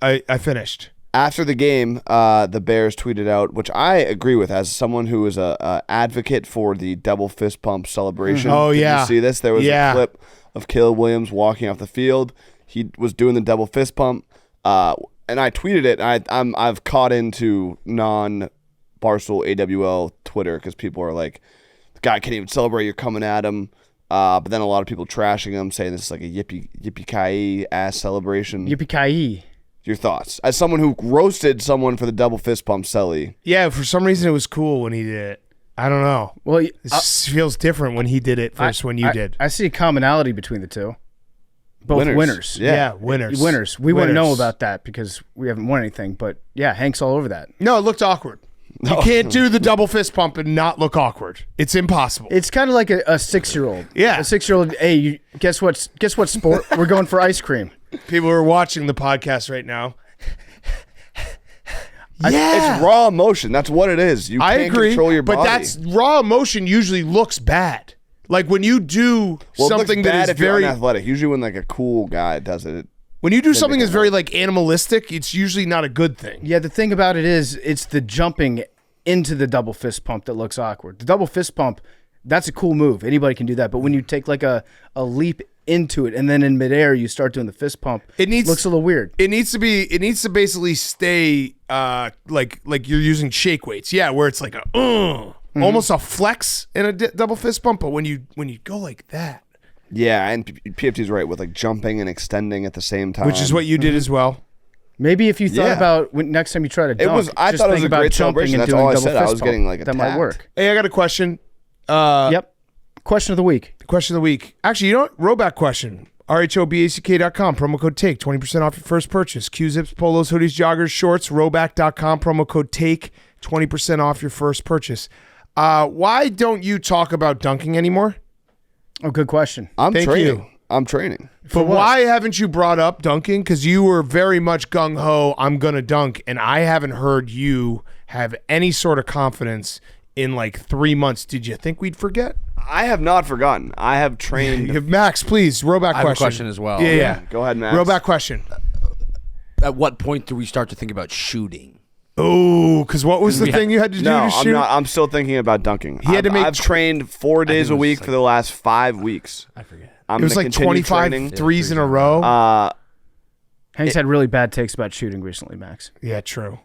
I finished. After the game, the Bears tweeted out, which I agree with as someone who is a advocate for the double fist pump celebration. Oh, Did yeah. you see this? There was Yeah. a clip of Caleb Williams walking off the field. He was doing the double fist pump, and I tweeted it. I've caught into non-Barstool AWL Twitter because people are like, the guy can't even celebrate, you're coming at him. But then a lot of people trashing him, saying this is like a yippee-ki-yay ass celebration. Yippee-ki-yay. Your thoughts? As someone who roasted someone for the double fist pump celly. Yeah, for some reason it was cool when he did it. I don't know. Well, It feels different when he did it versus when you did. I see a commonality between the two. Both Winners. winners. Yeah, winners. Winners. We wouldn't know Winners. about that because we haven't won anything. But yeah, Hank's all over that. No, it looked awkward. You can't do the double fist pump and not look awkward. It's impossible. It's kind of like a 6-year-old. Yeah. A 6-year-old. Hey, guess what sport? We're going for ice cream. People are watching the podcast right now. It's raw emotion. That's what it is. You I can't agree, control your body. but that's raw emotion usually looks bad. Like when you do well, something it looks that bad is if you're very unathletic. Usually when like a cool guy does it. when you do something that's very like animalistic, it's usually not a good thing. Yeah, the thing about it is it's the jumping into the double fist pump that looks awkward. The double fist pump, that's a cool move. Anybody can do that. But when you take like a leap into it and then in midair you start doing the fist pump, It needs looks a little weird. It needs to basically stay like you're using shake weights. Yeah, where it's like a almost a flex in a double fist pump, but when you go like that, Yeah, and PFT's right with like jumping and extending at the same time. which is what you did as well. Maybe if you thought Yeah. about when next time you try to dunk, I just thought it was think a about great jumping celebration. and That's doing all I double said. I fist was pump. getting, like, that might attacked. work. Hey, I got a question. Yep. Question of the week. Question of the week. Actually, you know what? Roback question. RHOBACK.com. Promo code TAKE. 20% off your first purchase. Q-zips, polos, hoodies, joggers, shorts. Roback.com. Promo code TAKE. 20% off your first purchase. Why don't you talk about dunking anymore? Oh, good question. I'm Thank training. you. I'm training. But why haven't you brought up dunking? Because you were very much gung-ho, I'm going to dunk, and I haven't heard you have any sort of confidence in like 3 months. Did you think we'd forget? I have not forgotten. I have trained. Max, please, roback question. I have a question as well. Yeah. Go ahead, Max. Roback question. At what point do we start to think about shooting? Oh, because what was the thing you had to do No, to I'm shoot? not. I'm still thinking about dunking. He had to make I've trained 4 days it a was week like- for the last 5 weeks. I forget. I'm It was gonna like continue 25 training. threes in a row. Hank's had really bad takes about shooting recently, Max. Yeah, true.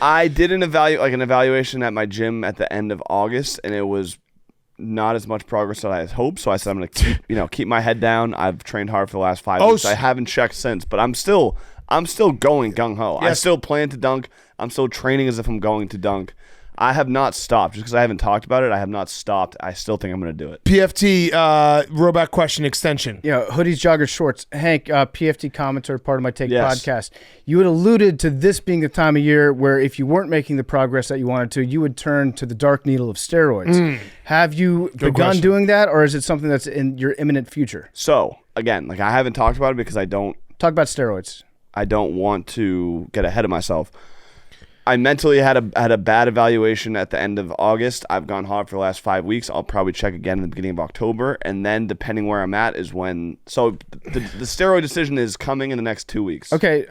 I did an evaluation at my gym at the end of August, and it was not as much progress that I had hoped. So I said I'm going to keep my head down. I've trained hard for the last 5 weeks. I haven't checked since, but I'm still going gung ho. I Yes. still plan to dunk. I'm still training as if I'm going to dunk. I have not stopped. Just because I haven't talked about it, I have not stopped. I still think I'm going to do it. PFT Roback question extension. Yeah, hoodies, joggers, shorts. Hank, PFT commenter, part of my Take Yes. podcast. You had alluded to this being the time of year where if you weren't making the progress that you wanted to, you would turn to the dark needle of steroids. Have you begun question. doing that, or is it something that's in your imminent future? So, again, like I haven't talked about it because I don't Talk about steroids. want to get ahead of myself. I mentally had a bad evaluation at the end of August. I've gone hard for the last 5 weeks. I'll probably check again in the beginning of October, and then depending where I'm at is when. So the steroid decision is coming in the next 2 weeks. Okay,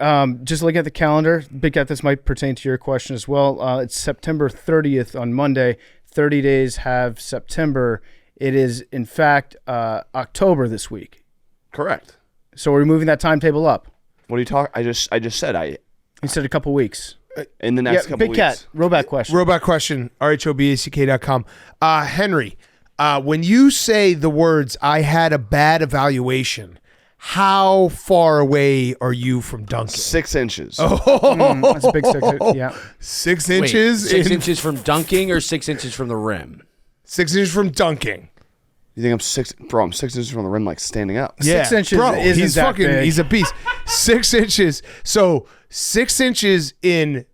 just looking at the calendar, Big Cat, this might pertain to your question as well. It's September 30th on Monday. 30 days have September. It is, in fact, October this week. Correct. So we're moving that timetable up. What are you talking? I just said You said a couple weeks. in the next couple Big weeks. Cat, rollback question. Roback question, RHOBACK.com. Henry, when you say the words, I had a bad evaluation, how far away are you from dunking? 6 inches. That's a big six. Yeah. 6 Wait, inches? 6 inches from dunking or 6 inches from the rim? 6 inches from dunking. You think I'm 6? Bro, I'm 6 inches from the rim, like standing up. Yeah, 6 inches bro, isn't he's that fucking, big. he's a beast. 6 inches. So 6 inches in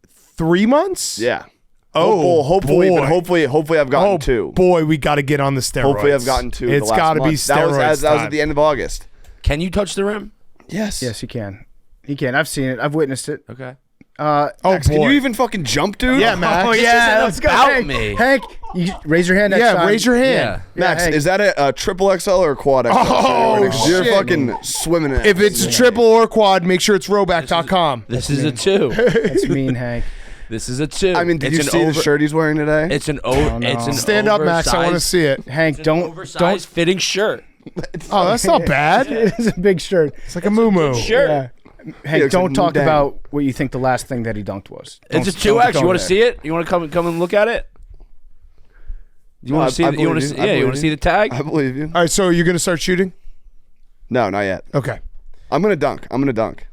3 months? Yeah. Oh, hopefully, boy. but hopefully I've gotten Oh, 2. boy, we got to get on the steroids. Hopefully I've gotten 2. It's got to be steroids. That was at the end of August. Can you touch the rim? Yes. Yes, he can. He can. I've seen it. I've witnessed it. Okay. Max, boy. can you even fucking jump, dude? Yeah, Max. Oh, This yeah. isn't Let's go. about Hank, me. Hank, you raise your hand next Yeah, time. raise your hand. Yeah. Max, Hank. is that a triple XL or a quad XL? Oh, You're shit. fucking swimming in it. If it's a triple or quad, make sure it's roback.com. This is a 2. That's mean, Hank. This is a 2. I mean, did you It's see an the shirt he's wearing today? It's an over. no. It's an Stand up, Max. I want to see it. Hank, It's an don't oversized fitting shirt. Oh, that's not bad. It is a big shirt. It's like a moo-moo. Shirt. Yeah. Hank, looks don't like talk Moon about what you think the last thing that he dunked was. It's a Don't 2X. go You want there. to see it? You want to come and look at it? You want to see? I You want believe to? you. I Yeah. You believe want to see you. the tag? I believe you. All right, so you're going to start shooting? No, not yet. Okay. I'm going to dunk.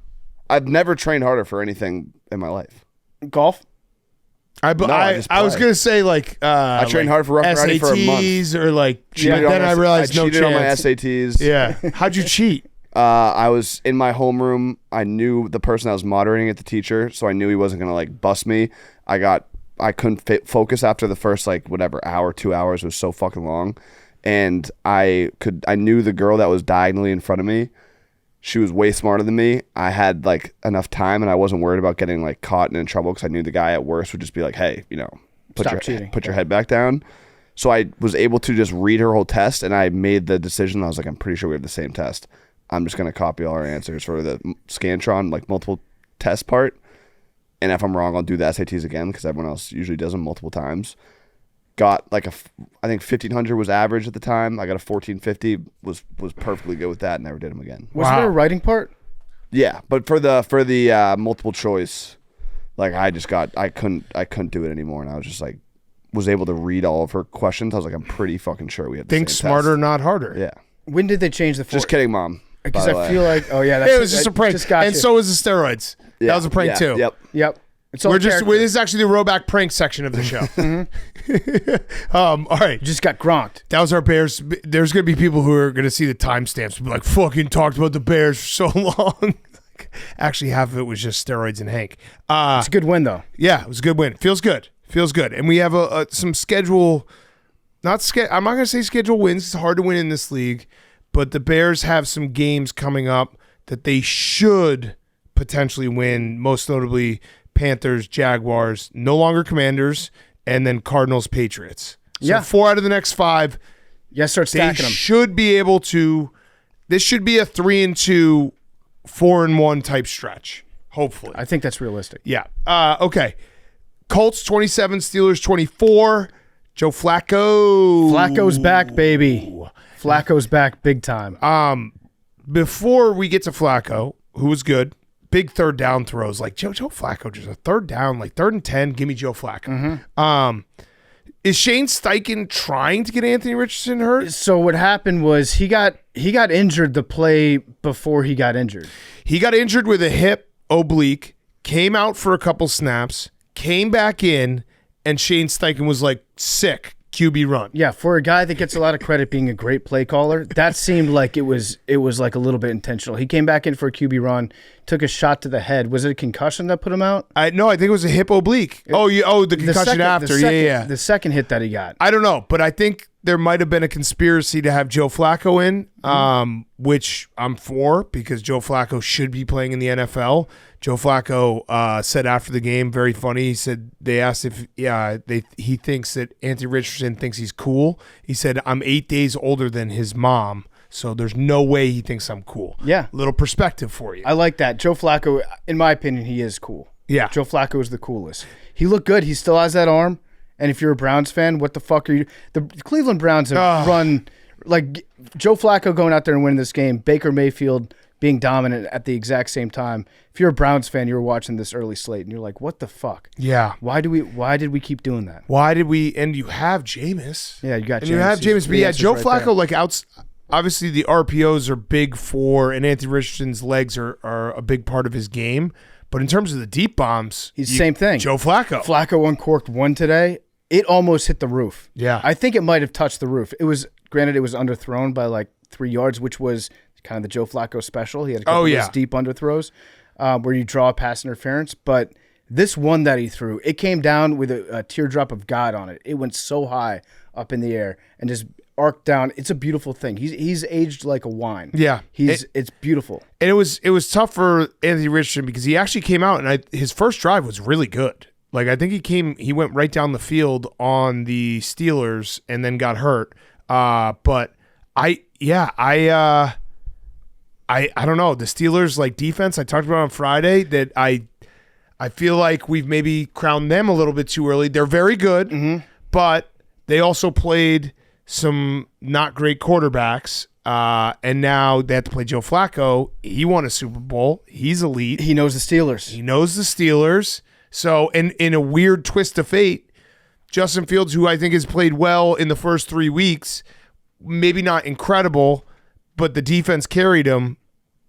I've never trained harder for anything in my life. Golf? I just I was play. going to say like I trained hard for Rough Riding for a month. SATs or like, Cheated on then my- I realized no cheated on my chance. SATs. Yeah. How'd you cheat? I was in my homeroom. I knew the person that was moderating it, the teacher, so I knew he wasn't gonna like bust me. I couldn't focus after the first like whatever hour, 2 hours was so fucking long, and I knew the girl that was diagonally in front of me. She was way smarter than me. I had like enough time, and I wasn't worried about getting like caught and in trouble because I knew the guy at worst would just be like, "Hey, Stop cheating. put your head back down." So I was able to just read her whole test, and I made the decision. I was like, "I'm pretty sure we have the same test. I'm just going to copy all our answers for the Scantron, like multiple test part. And if I'm wrong, I'll do the SATs again because everyone else usually does them multiple times." Got like I think 1500 was average at the time. I got a 1450, was perfectly good with that. Never did them again. Was there a writing part? Yeah, but for the multiple choice, like I couldn't do it anymore, and I was just like was able to read all of her questions. I was like, I'm pretty fucking sure we had the Think same smarter, test. not harder. Yeah, When did they change the just kidding, Mom. Because by the I way. feel like, oh yeah, that's It was just I a prank. Just got And you. so was the steroids. Yeah, That was a prank yeah, too. Yep. Yep. It's all character. This is actually the Roback prank section of the show. All right. You just got gronked. That was our Bears. There's going to be people who are going to see the timestamps and be like, fucking talked about the Bears for so long. Actually, half of it was just steroids and Hank. It's a good win though. Yeah, it was a good win. Feels good. And we have some schedule. I'm not going to say schedule wins. It's hard to win in this league. But the Bears have some games coming up that they should potentially win, most notably Panthers, Jaguars, no longer Commanders, and then Cardinals, Patriots. So Yeah. 4 out of the next 5. Yeah, start They stacking them. should be able to. This should be a 3-2, 4-1 type stretch, hopefully. I think that's realistic. Yeah. Okay. Colts 27, Steelers 24. Joe Flacco. Flacco's back, baby. Flacco's back big time. Before we get to Flacco, who was good, big third down throws. Like Joe Flacco, just a third down, like 3rd and 10, give me Joe Flacco. Is Shane Steichen trying to get Anthony Richardson hurt? So what happened was he got injured the play before he got injured. He got injured with a hip oblique, came out for a couple snaps, came back in, and Shane Steichen was like, sick. QB run. Yeah, for a guy that gets a lot of credit being a great play caller, that seemed like it was like a little bit intentional. He came back in for a QB run, took a shot to the head. Was it a concussion that put him out? No, I think it was a hip oblique. The concussion after. Yeah. The second hit that he got. I don't know, but I think there might have been a conspiracy to have Joe Flacco in, which I'm for because Joe Flacco should be playing in the NFL. Joe Flacco said after the game, very funny. He said they asked if he thinks that Anthony Richardson thinks he's cool. He said, I'm 8 days older than his mom, so there's no way he thinks I'm cool. Yeah. Little perspective for you. I like that. Joe Flacco, in my opinion, he is cool. Yeah. Joe Flacco is the coolest. He looked good. He still has that arm. And if you're a Browns fan, what the fuck are you? The Cleveland Browns have run like Joe Flacco going out there and winning this game. Baker Mayfield being dominant at the exact same time. If you're a Browns fan, you're watching this early slate and you're like, what the fuck? Yeah. Why did we keep doing that? Why did we? And you have Jameis. Yeah, you got and Jameis. you have Jameis. But yeah, Joe right Flacco, there. like obviously the RPOs are big for, and Anthony Richardson's legs are a big part of his game. But in terms of the deep bombs, he's same thing. Joe Flacco. Flacco uncorked one today. It almost hit the roof. Yeah. I think it might have touched the roof. It was underthrown by like 3 yards, which was kind of the Joe Flacco special. He had a couple of those deep underthrows where you draw pass interference. But this one that he threw, it came down with a teardrop of God on it. It went so high up in the air and just arced down. It's a beautiful thing. He's aged like a wine. Yeah. It's beautiful. And it was tough for Anthony Richardson because he actually came out and his first drive was really good. Like I think he went right down the field on the Steelers and then got hurt. But I don't know. The Steelers like defense I talked about on Friday that I feel like we've maybe crowned them a little bit too early. They're very good, but they also played some not great quarterbacks. And now they have to play Joe Flacco. He won a Super Bowl. He's elite. He knows the Steelers. So in a weird twist of fate, Justin Fields, who I think has played well in the first 3 weeks, maybe not incredible, but the defense carried him.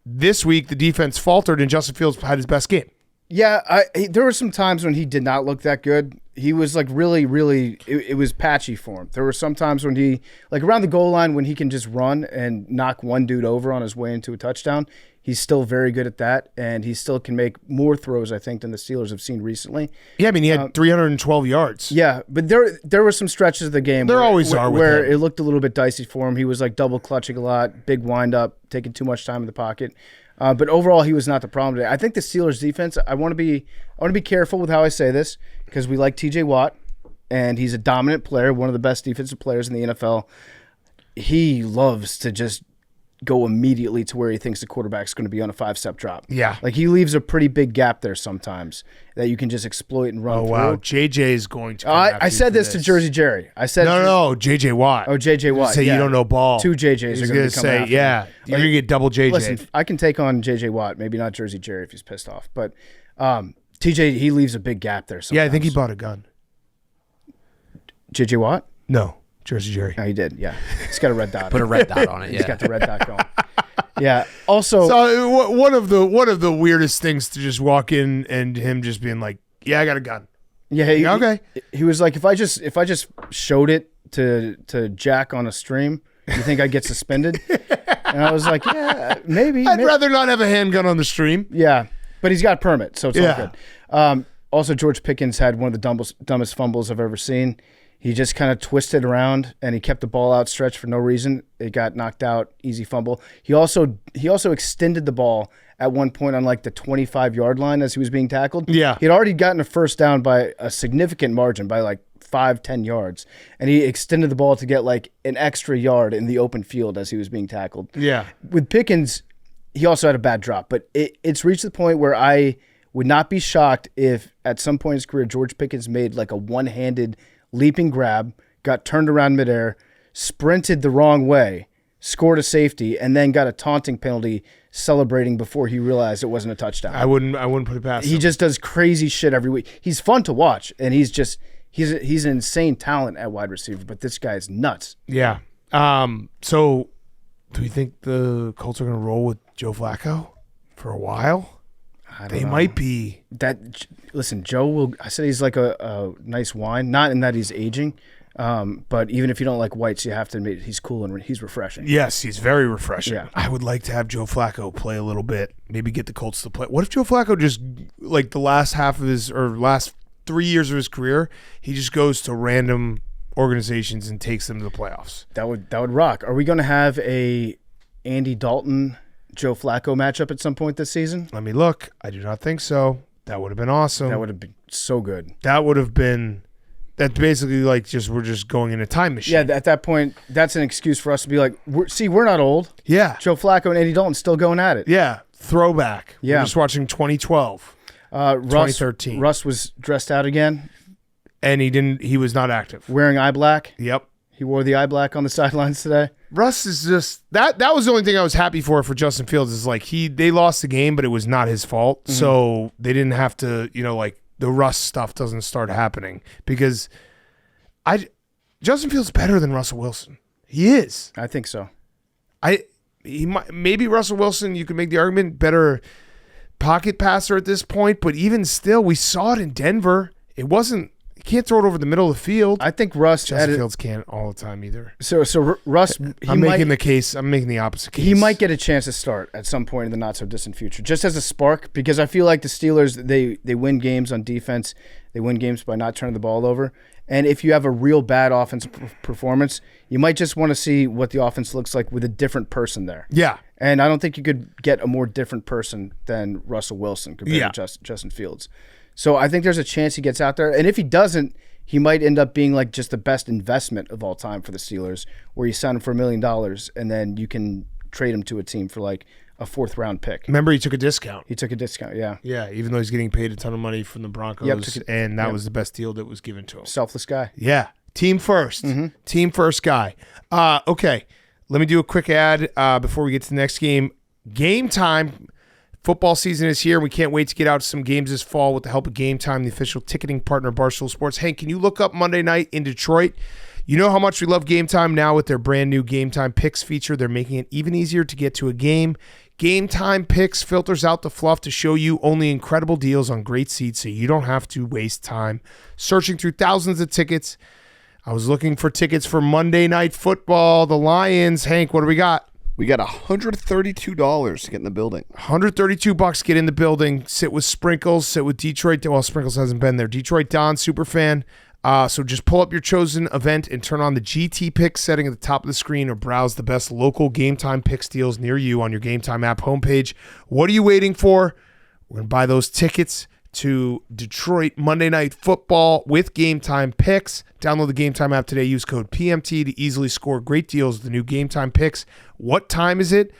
This week, the defense faltered, and Justin Fields had his best game. Yeah, there were some times when he did not look that good. He was like really, it was patchy for him. There were some times when he, like around the goal line, when he can just run and knock one dude over on his way into a touchdown. He's still very good at that, and he still can make more throws, I think, than the Steelers have seen recently. Yeah, I mean, he had 312 yards. Yeah, but there were some stretches of the game where it looked a little bit dicey for him. He was like double clutching a lot, big wind up, taking too much time in the pocket. But overall, he was not the problem today. I think the Steelers defense, I want to be careful with how I say this because we like TJ Watt, and he's a dominant player, one of the best defensive players in the NFL. He loves to just go immediately to where he thinks the quarterback's going to be on a 5-step drop. Yeah. Like he leaves a pretty big gap there sometimes that you can just exploit and run through. Wow. JJ is going to I said this to Jersey Jerry. I said No, JJ Watt. Oh, JJ Watt. Say you don't know ball. 2 JJs He's are going to come say, after yeah, him. you're going to get double JJ. Listen, I can take on JJ Watt, maybe not Jersey Jerry if he's pissed off, but TJ, he leaves a big gap there sometimes. Yeah, I think he bought a gun. JJ Watt? No, Jersey Jerry. No, he did, yeah. He's got a red dot. Put a red dot on it. He's got the red dot going. Yeah. Also, so one of the weirdest things to just walk in and him just being like, "Yeah, I got a gun." Yeah. Okay. He was like, if I just showed it to Jack on a stream, you think I'd get suspended? And I was like, yeah, maybe. I'd rather not have a handgun on the stream. Yeah, but he's got a permit, so it's all good. Also, George Pickens had one of the dumbest fumbles I've ever seen. He just kind of twisted around and he kept the ball outstretched for no reason. It got knocked out, easy fumble. He also extended the ball at one point on like the 25-yard line as he was being tackled. Yeah. He'd already gotten a first down by a significant margin, by like 5-10 yards. And he extended the ball to get like an extra yard in the open field as he was being tackled. Yeah. With Pickens, he also had a bad drop, but it's reached the point where I would not be shocked if at some point in his career George Pickens made like a one-handed leaping grab, got turned around midair, sprinted the wrong way, scored a safety, and then got a taunting penalty celebrating before he realized it wasn't a touchdown. I wouldn't put it past him. He just does crazy shit every week. He's fun to watch, and he's an insane talent at wide receiver, but this guy is nuts. Yeah. So do we think the Colts are going to roll with Joe Flacco for a while? They might be. Listen, Joe will. I said he's like a nice wine, not in that he's aging, but even if you don't like whites, you have to admit he's cool and he's refreshing. Yes, he's very refreshing. Yeah. I would like to have Joe Flacco play a little bit. Maybe get the Colts to play. What if Joe Flacco just like the last 3 years of his career, he just goes to random organizations and takes them to the playoffs? That would rock. Are we going to have a Andy Dalton, Joe Flacco matchup at some point this season? Let me look. I do not think so. That would have been awesome. That would have been so good. That would have been. That's basically like we're just going in a time machine. Yeah, at that point, that's an excuse for us to be like, we're not old. Yeah. Joe Flacco and Andy Dalton still going at it. Yeah. Throwback. Yeah. We're just watching 2012. 2013. Russ was dressed out again. And he was not active. Wearing eye black. Yep. He wore the eye black on the sidelines today. Russ is just that was the only thing I was happy for Justin Fields is like they lost the game, but it was not his fault. Mm-hmm. So they didn't have to, like the Russ stuff doesn't start happening because Justin Fields is better than Russell Wilson. He is. I think so. Maybe Russell Wilson, you could make the argument better pocket passer at this point, but even still, we saw it in Denver. It wasn't. You can't throw it over the middle of the field. I think Russ. Justin Fields can't all the time either. So Russ. I'm making the opposite case. He might get a chance to start at some point in the not so distant future, just as a spark, because I feel like the Steelers they win games on defense. They win games by not turning the ball over. And if you have a real bad offensive performance, you might just want to see what the offense looks like with a different person there. Yeah. And I don't think you could get a more different person than Russell Wilson compared to Justin Fields. So I think there's a chance he gets out there. And if he doesn't, he might end up being like just the best investment of all time for the Steelers, where you sign him for $1 million and then you can trade him to a team for like a 4th-round pick. Remember, he took a discount. Yeah. Yeah, even though he's getting paid a ton of money from the Broncos, and that was the best deal that was given to him. Selfless guy. Yeah, team first. Mm-hmm. Team first guy. Okay, let me do a quick ad before we get to the next game. Game Time. Football season is here. We can't wait to get out some games this fall with the help of Game Time, the official ticketing partner of Barstool Sports. Hank, can you look up Monday night in Detroit? You know how much we love Game Time now with their brand new Game Time Picks feature. They're making it even easier to get to a game. Game Time Picks filters out the fluff to show you only incredible deals on great seats so you don't have to waste time searching through thousands of tickets. I was looking for tickets for Monday Night Football. The Lions. Hank, what do we got? We got $132 to get in the building. $132, get in the building. Sit with Sprinkles. Sit with Detroit. Well, Sprinkles hasn't been there. Detroit Don, super fan. So just pull up your chosen event and turn on the GT Picks setting at the top of the screen or browse the best local Game Time Picks deals near you on your Game Time app homepage. What are you waiting for? We're going to buy those tickets to Detroit Monday Night Football with Game Time Picks. Download the Game Time app today. Use code PMT to easily score great deals with the new Game Time Picks. What time is it?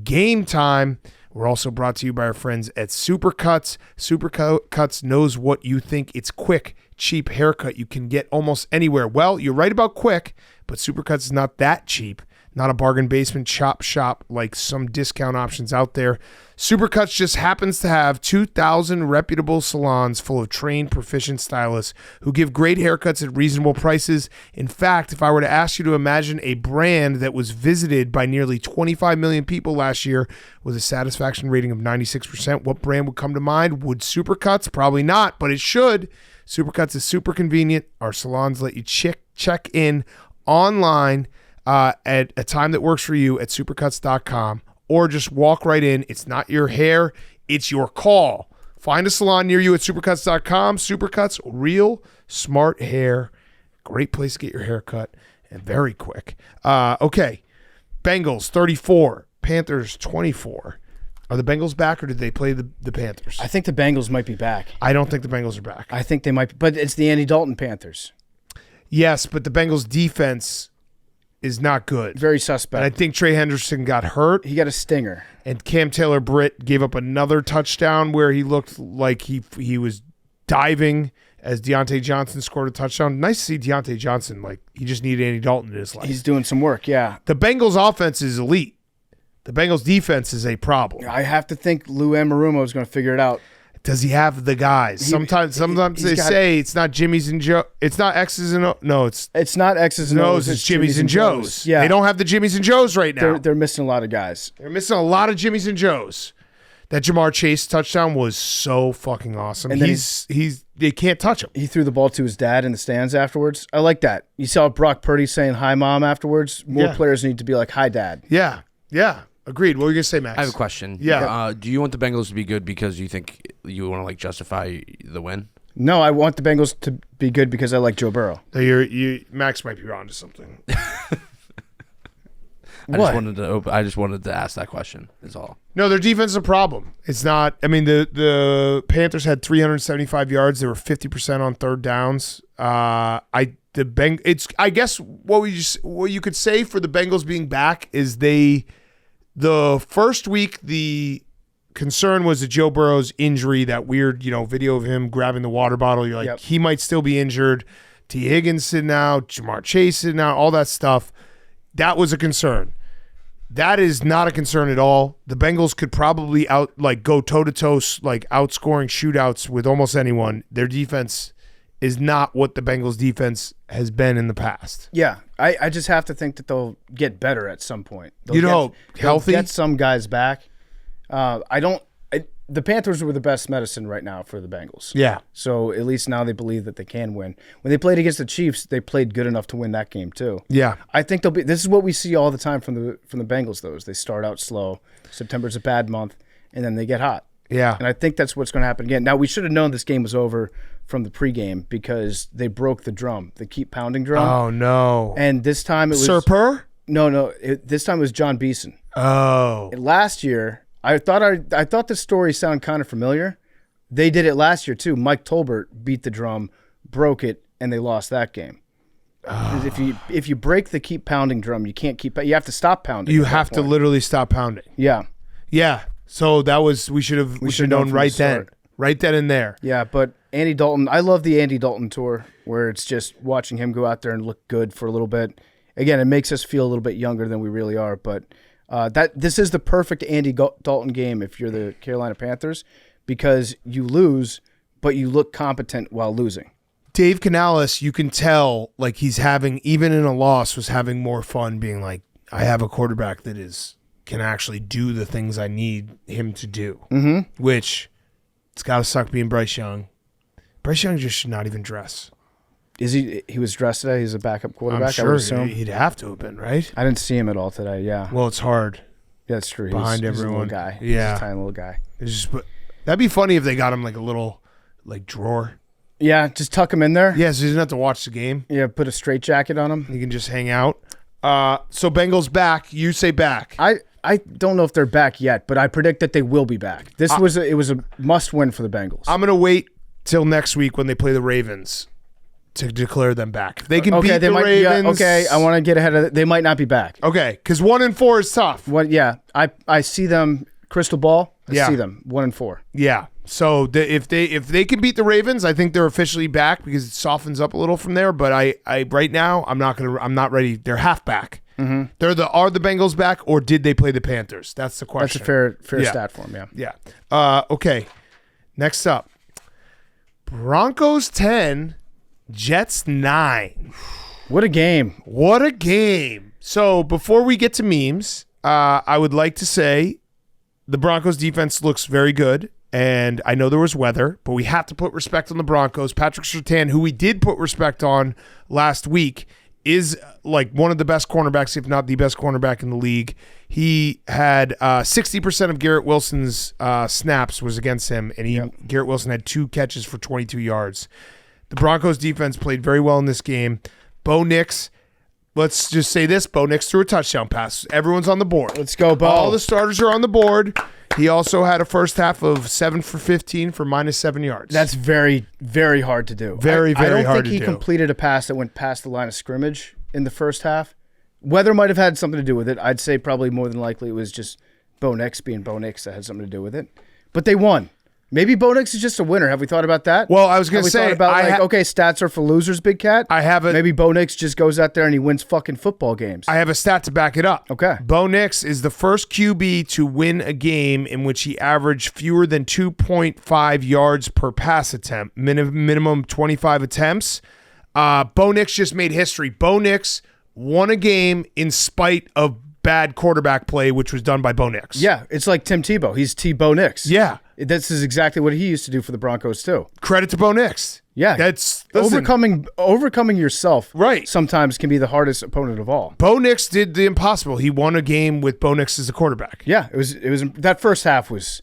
Game time. We're also brought to you by our friends at Supercuts. Supercuts knows what you think. It's quick, cheap haircut you can get almost anywhere. Well, you're right about quick, but Supercuts is not that cheap. Not a bargain basement chop shop like some discount options out there. Supercuts just happens to have 2,000 reputable salons full of trained, proficient stylists who give great haircuts at reasonable prices. In fact, if I were to ask you to imagine a brand that was visited by nearly 25 million people last year with a satisfaction rating of 96%, what brand would come to mind? Would Supercuts? Probably not, but it should. Supercuts is super convenient. Our salons let you check in online at a time that works for you at supercuts.com, or just walk right in. It's not your hair, it's your call. Find a salon near you at supercuts.com. Supercuts, real smart hair. Great place to get your hair cut, and very quick. Okay, Bengals 34, Panthers 24. Are the Bengals back, or did they play the Panthers? I think the Bengals might be back. I don't think the Bengals are back. I think they might be, but it's the Andy Dalton Panthers. Yes, but the Bengals defense is not good. Very suspect. And I think Trey Henderson got hurt. He got a stinger. And Cam Taylor-Britt gave up another touchdown where he looked like he was diving as Deontay Johnson scored a touchdown. Nice to see Deontay Johnson. Like, he just needed Andy Dalton in his life. He's doing some work, yeah. The Bengals offense is elite. The Bengals defense is a problem. I have to think Lou Anarumo is going to figure it out. Does he have the guys? Sometimes they say it's not Jimmy's and Joe. It's not X's and O's. No, it's not X's and O's. It's Jimmy's and Joe's. Yeah, they don't have the Jimmy's and Joe's right now. They're missing a lot of guys. They're missing a lot of Jimmy's and Joe's. That Jamar Chase touchdown was so fucking awesome. And then they can't touch him. He threw the ball to his dad in the stands afterwards. I like that. You saw Brock Purdy saying hi, Mom, afterwards. More players need to be like, hi, Dad. Yeah. Agreed. What were you going to say, Max? I have a question. Yeah. Do you want the Bengals to be good because you think you want to like justify the win? No, I want the Bengals to be good because I like Joe Burrow. Max might be on to something. I just wanted to ask that question. Is all. No, their defense is a problem. It's not. I mean, the Panthers had 375 yards. They were 50% on third downs. I guess what you could say for the Bengals being back is the first week the concern was that Joe Burrow's injury, that weird video of him grabbing the water bottle. You're like, he might still be injured. T. Higgins sitting out, Jamar Chase sitting out, all that stuff. That was a concern. That is not a concern at all. The Bengals could probably go toe-to-toe, like outscoring shootouts with almost anyone. Their defense is not what the Bengals defense has been in the past. Yeah, I just have to think that they'll get better at some point. Healthy? They'll get some guys back. The Panthers were the best medicine right now for the Bengals. Yeah. So at least now they believe that they can win. When they played against the Chiefs, they played good enough to win that game too. Yeah. I think they'll be. This is what we see all the time from the Bengals. Though, is they start out slow. September's a bad month, and then they get hot. Yeah. And I think that's what's going to happen again. Now we should have known this game was over from the pregame because they broke the drum, the keep pounding drum. Oh no! And this time it was Sir Purr. No. This time it was John Beeson. Oh. And last year. I thought the story sounded kind of familiar. They did it last year too. Mike Tolbert beat the drum, broke it, and they lost that game. If you break the keep pounding drum, you can't keep. You have to stop pounding. You have to literally stop pounding. Yeah. Yeah. So that was we should have known right then, right then and there. Yeah, but Andy Dalton, I love the Andy Dalton tour where it's just watching him go out there and look good for a little bit. Again, it makes us feel a little bit younger than we really are, but. This is the perfect Andy Dalton game if you're the Carolina Panthers because you lose, but you look competent while losing. Dave Canales, you can tell like he's having, even in a loss, was having more fun being like, I have a quarterback that can actually do the things I need him to do, which it's got to suck being Bryce Young. Bryce Young just should not even dress. Is he was dressed today? He's a backup quarterback. I'm sure I would assume. He'd have to have been, right? I didn't see him at all today. Yeah. Well, it's hard. Yeah, that's true. Behind he's everyone, a little guy. Yeah, he's a tiny little guy. That'd be funny if they got him like a little drawer. Yeah, just tuck him in there. Yeah, so he doesn't have to watch the game. Yeah, put a straight jacket on him. He can just hang out. So Bengals back. You say back. I don't know if they're back yet, but I predict that they will be back. It was a must win for the Bengals. I'm gonna wait till next week when they play the Ravens to declare them back. If they can beat the Ravens. Yeah, I want to get ahead of it. They might not be back. Okay, because 1-4 is tough. Yeah, I see them. Crystal ball. I see them 1-4. Yeah. So if they can beat the Ravens, I think they're officially back because it softens up a little from there. But I right now I'm not ready. They're half back. Mm-hmm. Are the Bengals back or did they play the Panthers? That's the question. That's a fair stat for them. Yeah. Yeah. Okay. Next up, Broncos 10. Jets 9. What a game. What a game. So before we get to memes, I would like to say the Broncos defense looks very good. And I know there was weather, but we have to put respect on the Broncos. Patrick Surtain, who we did put respect on last week, is like one of the best cornerbacks, if not the best cornerback in the league. He had 60% of Garrett Wilson's snaps was against him, and Garrett Wilson had 2 catches for 22 yards. The Broncos defense played very well in this game. Bo Nix, let's just say this, Bo Nix threw a touchdown pass. Everyone's on the board. Let's go, Bo. All the starters are on the board. He also had a first half of 7 for 15 for -7 yards. That's very, very hard to do. Very hard to do. I don't think he completed a pass that went past the line of scrimmage in the first half. Weather might have had something to do with it. I'd say probably more than likely it was just Bo Nix being Bo Nix that had something to do with it. But they won. Maybe Bo Nix is just a winner. Have we thought about that? Well, I was going to say, stats are for losers, big cat. I have it. Maybe Bo Nix just goes out there and he wins fucking football games. I have a stat to back it up. Okay. Bo Nix is the first QB to win a game in which he averaged fewer than 2.5 yards per pass attempt, minimum 25 attempts. Bo Nix just made history. Bo Nix won a game in spite of bad quarterback play, which was done by Bo Nix. Yeah, it's like Tim Tebow. He's Tebow Nix. Yeah. This is exactly what he used to do for the Broncos too. Credit to Bo Nix. Yeah, That's overcoming yourself. Right. Sometimes can be the hardest opponent of all. Bo Nix did the impossible. He won a game with Bo Nix as the quarterback. Yeah, it was that first half was.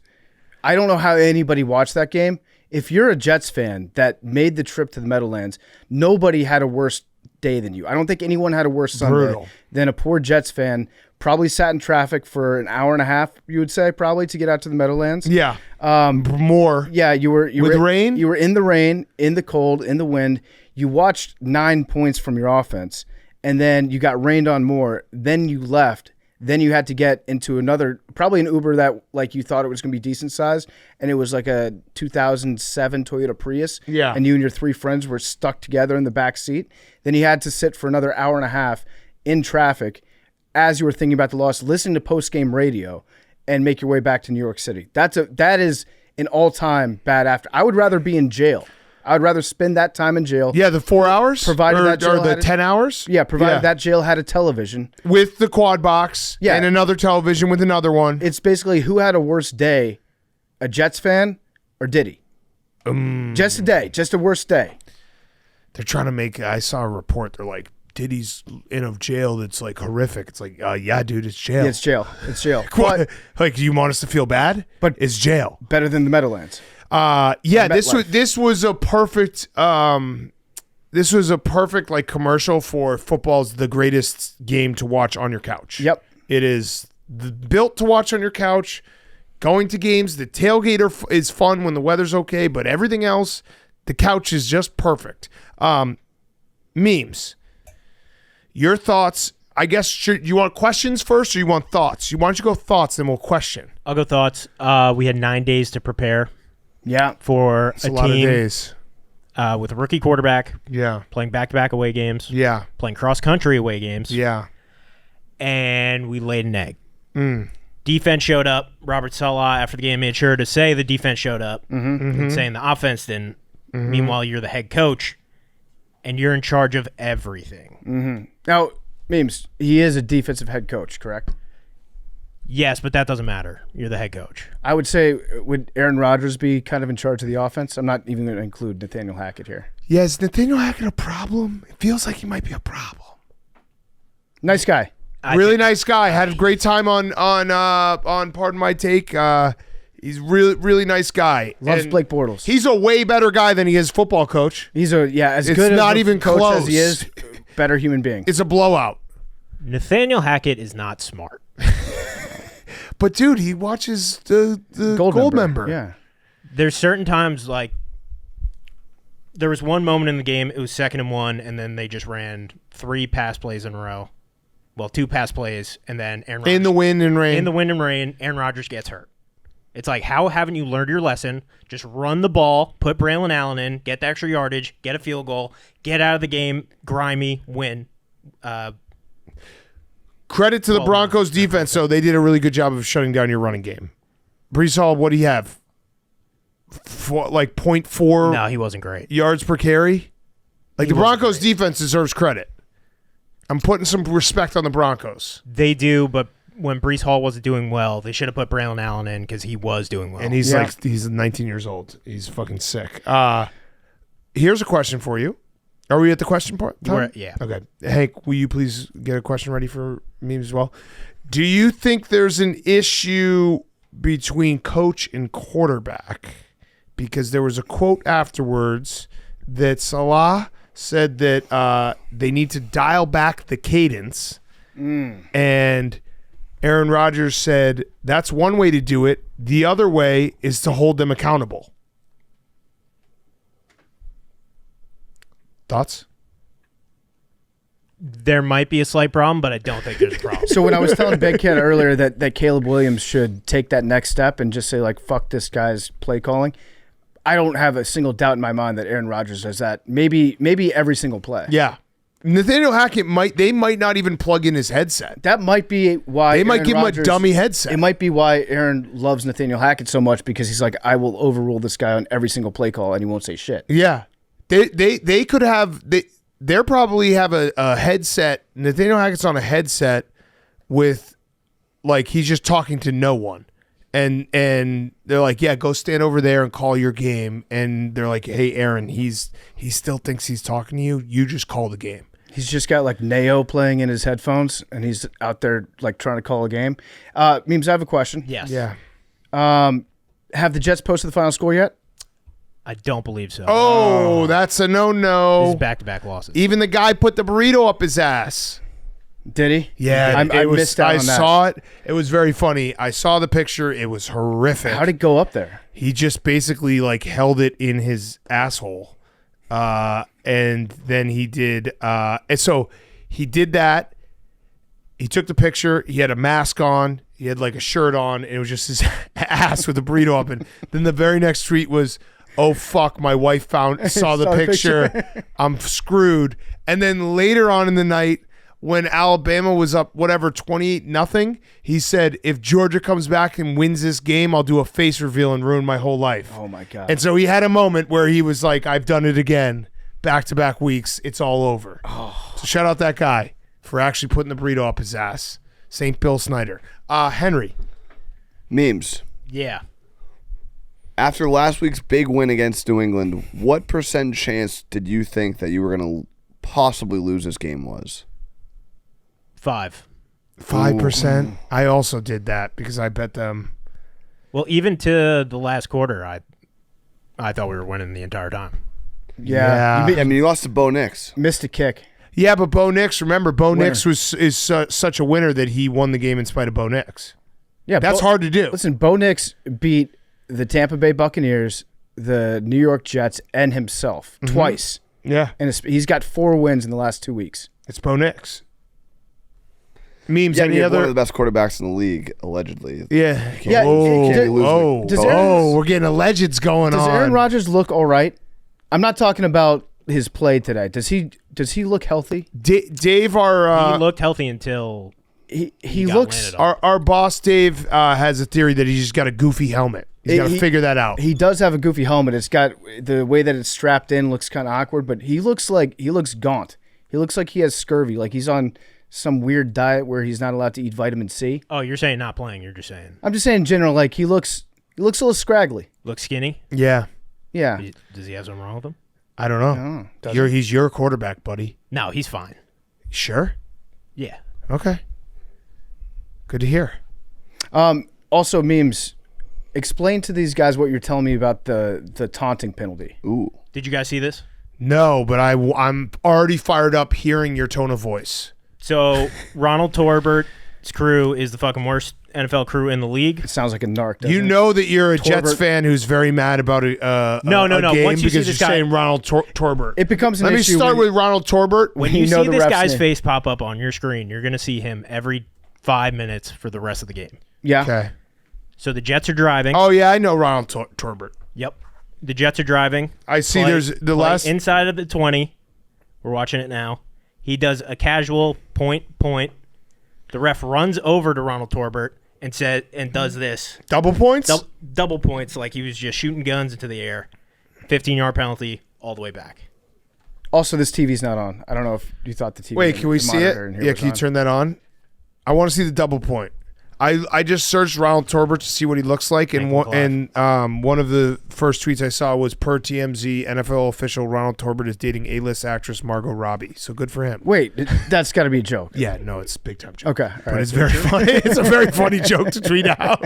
I don't know how anybody watched that game. If you're a Jets fan that made the trip to the Meadowlands, nobody had a worse day than you. I don't think anyone had a worse Sunday than a poor Jets fan. Probably sat in traffic for an hour and a half, you would say, probably to get out to the Meadowlands. Yeah. More. Yeah, you were with rain? You were in the rain, in the cold, in the wind. You watched 9 points from your offense, and then you got rained on more. Then you left. Then you had to get into another, probably an Uber that like you thought it was going to be decent size, and it was like a 2007 Toyota Prius. Yeah. And you and your 3 friends were stuck together in the back seat. Then you had to sit for another hour and a half in traffic as you were thinking about the loss, listening to post-game radio, and make your way back to New York City. That is an all-time bad after. I would rather be in jail. I would rather spend that time in jail. Yeah, the 4 hours? Provided that jail or the had 10 hours? Yeah, provided that jail had a television. With the quad box and another television with another one. It's basically who had a worse day, a Jets fan or Diddy? Just a day, just a worse day. They're trying to make, I saw a report, they're like, Diddy's in a jail that's like horrific. It's like, yeah, dude, it's jail. Yeah, it's jail. It's jail. Like, do you want us to feel bad? But it's jail. Better than the Meadowlands. Yeah, this was a perfect like commercial for football's the greatest game to watch on your couch. Yep. It is built to watch on your couch. Going to games, the tailgater is fun when the weather's okay, but everything else, the couch is just perfect. Memes. Your thoughts, I guess, you want questions first or you want thoughts? Why don't you go thoughts, then we'll question. I'll go thoughts. We had 9 days to prepare. Yeah. For a lot team of days. With a rookie quarterback. Yeah. Playing back-to-back away games. Yeah. Playing cross-country away games. Yeah. And we laid an egg. Defense showed up. Robert Saleh, after the game, made sure to say the defense showed up. Saying the offense didn't. Meanwhile, you're the head coach, and you're in charge of everything. Now, Memes, he is a defensive head coach, correct? Yes, but that doesn't matter. You're the head coach. I would say, would Aaron Rodgers be kind of in charge of the offense? I'm not even going to include Nathaniel Hackett here. Yeah, is Nathaniel Hackett a problem? It feels like he might be a problem. Nice guy. Really nice guy. Had a great time on Pardon My Take. He's really nice guy. Loves and Blake Bortles. He's a way better guy than he is football coach. He's as it's good not of even a coach close. as he is. Better human being. It's a blowout. Nathaniel Hackett is not smart. But dude, he watches the gold member. Yeah. There's certain times, like, there was one moment in the game, it was 2nd and 1, and then they just ran 3 pass plays in a row. Well, 2 pass plays, and then Aaron Rodgers. In the wind and rain. In the wind and rain, Aaron Rodgers gets hurt. It's like, how haven't you learned your lesson? Just run the ball, put Braylon Allen in, get the extra yardage, get a field goal, get out of the game, grimy, win. Credit to the Broncos defense, though. They did a really good job of shutting down your running game. Brees Hall, what do you have? 0.4 No, he wasn't great. yards per carry? The Broncos defense deserves credit. I'm putting some respect on the Broncos. They do, but when Brees Hall wasn't doing well, they should have put Braylon Allen in because he was doing well. And he's he's 19 years old. He's fucking sick. Here's a question for you. Are we at the question part? Yeah. Okay. Hank, will you please get a question ready for me as well? Do you think there's an issue between coach and quarterback? Because there was a quote afterwards that Salah said that they need to dial back the cadence. And Aaron Rodgers said that's one way to do it. The other way is to hold them accountable. Thoughts? There might be a slight problem, but I don't think there's a problem. So when I was telling Big Kid earlier that Caleb Williams should take that next step and just say, like, fuck this guy's play calling, I don't have a single doubt in my mind that Aaron Rodgers does that. Maybe every single play. Yeah. Nathaniel Hackett might not even plug in his headset. That might be why they might Aaron give Rodgers, him a dummy headset. It might be why Aaron loves Nathaniel Hackett so much, because he's like, I will overrule this guy on every single play call and he won't say shit. Yeah. They could have they probably have a headset. Nathaniel Hackett's on a headset with, like, he's just talking to no one. And they're like, yeah, go stand over there and call your game. And they're like, hey, Aaron, he still thinks he's talking to you. You just call the game. He's just got like Neo playing in his headphones, and he's out there like trying to call a game. Memes, I have a question. Yes. Yeah. Have the Jets posted the final score yet? I don't believe so. Oh, that's a no-no. This is back-to-back losses. Even the guy put the burrito up his ass. Did he? Yeah, I missed out on that. I saw it. It was very funny. I saw the picture. It was horrific. How'd it go up there? He just basically like held it in his asshole. And then he did and so he did that. He took the picture. He had a mask on. He had like a shirt on. And it was just his ass with the burrito up. And then the very next tweet was, oh fuck, my wife saw the picture. I'm screwed. And then later on in the night, when Alabama was up, 28-0, he said, if Georgia comes back and wins this game, I'll do a face reveal and ruin my whole life. Oh, my God. And so he had a moment where he was like, I've done it again. Back-to-back weeks. It's all over. Oh. So shout out that guy for actually putting the burrito up his ass. St. Bill Snyder. Henry. Memes. Yeah. After last week's big win against New England, what % chance did you think that you were going to possibly lose this game was? 5. 5%. I also did that because I bet them. Well, even to the last quarter, I thought we were winning the entire time. Yeah. I mean, you lost to Bo Nix. Missed a kick. Yeah, but Bo Nix, remember, Bo Nix is such a winner that he won the game in spite of Bo Nix. Yeah, That's hard to do. Listen, Bo Nix beat the Tampa Bay Buccaneers, the New York Jets, and himself twice. Yeah. And he's got 4 wins in the last 2 weeks. It's Bo Nix. Memes, Yeah, any one other? of the best quarterbacks in the league, allegedly. Yeah. Yeah, Oh, can't be losing Does Bo Aaron- we're getting allegeds going Does on. Aaron Rodgers look all right? I'm not talking about his play today. Does he look healthy? Dave, He our looked healthy until He got looks. landed on. our boss Dave has a theory that he's just got a goofy helmet. He's got to figure that out. He does have a goofy helmet. It's got the way that it's strapped in looks kind of awkward, but he looks gaunt. He looks like he has scurvy, like he's on some weird diet where he's not allowed to eat vitamin C. Oh, you're saying not playing. You're just saying. I'm just saying in general, like he looks a little scraggly. Look skinny. Yeah. Yeah. Does he have something wrong with him? I don't know. doesn't. He's your quarterback, buddy. No, he's fine. Sure? Yeah. Okay. Good to hear. Also, memes. Explain to these guys what you're telling me about the taunting penalty. Ooh. Did you guys see this? No, but I'm already fired up hearing your tone of voice. So Ronald Torbert's crew is the fucking worst NFL crew in the league. It sounds like a narc. doesn't You it? know that you're a Jets Torbert. fan who's very mad about a No. game Once you see because this you're guy- saying Ronald It Torbert. becomes an Let me issue. start with Ronald Torbert. When You you know see the this ref's guy's name. face pop up on your screen, you're going to see him every 5 minutes for the rest of the game. Yeah. Okay. So the Jets are driving. Oh yeah, I know Ronald Torbert. Yep. The Jets are driving. I see. Play- There's the play last. inside of the 20. We're watching it now. He does a casual point. The ref runs over to Ronald Torbert and does this. Double points. Double points like he was just shooting guns into the air. 15-yard penalty all the way back. Also, this TV's not on. I don't know if you thought the TV. Wait, can we the see it? monitor in here Yeah, was can you on. turn that on? I want to see the double point. I just searched Ronald Torbert to see what he looks like, and one of the first tweets I saw was per TMZ NFL official Ronald Torbert is dating A-list actress Margot Robbie. So good for him. Wait, that's got to be a joke. Yeah, no, it's a big time joke. Okay, all but right. it's very funny. It's a very funny joke to tweet out.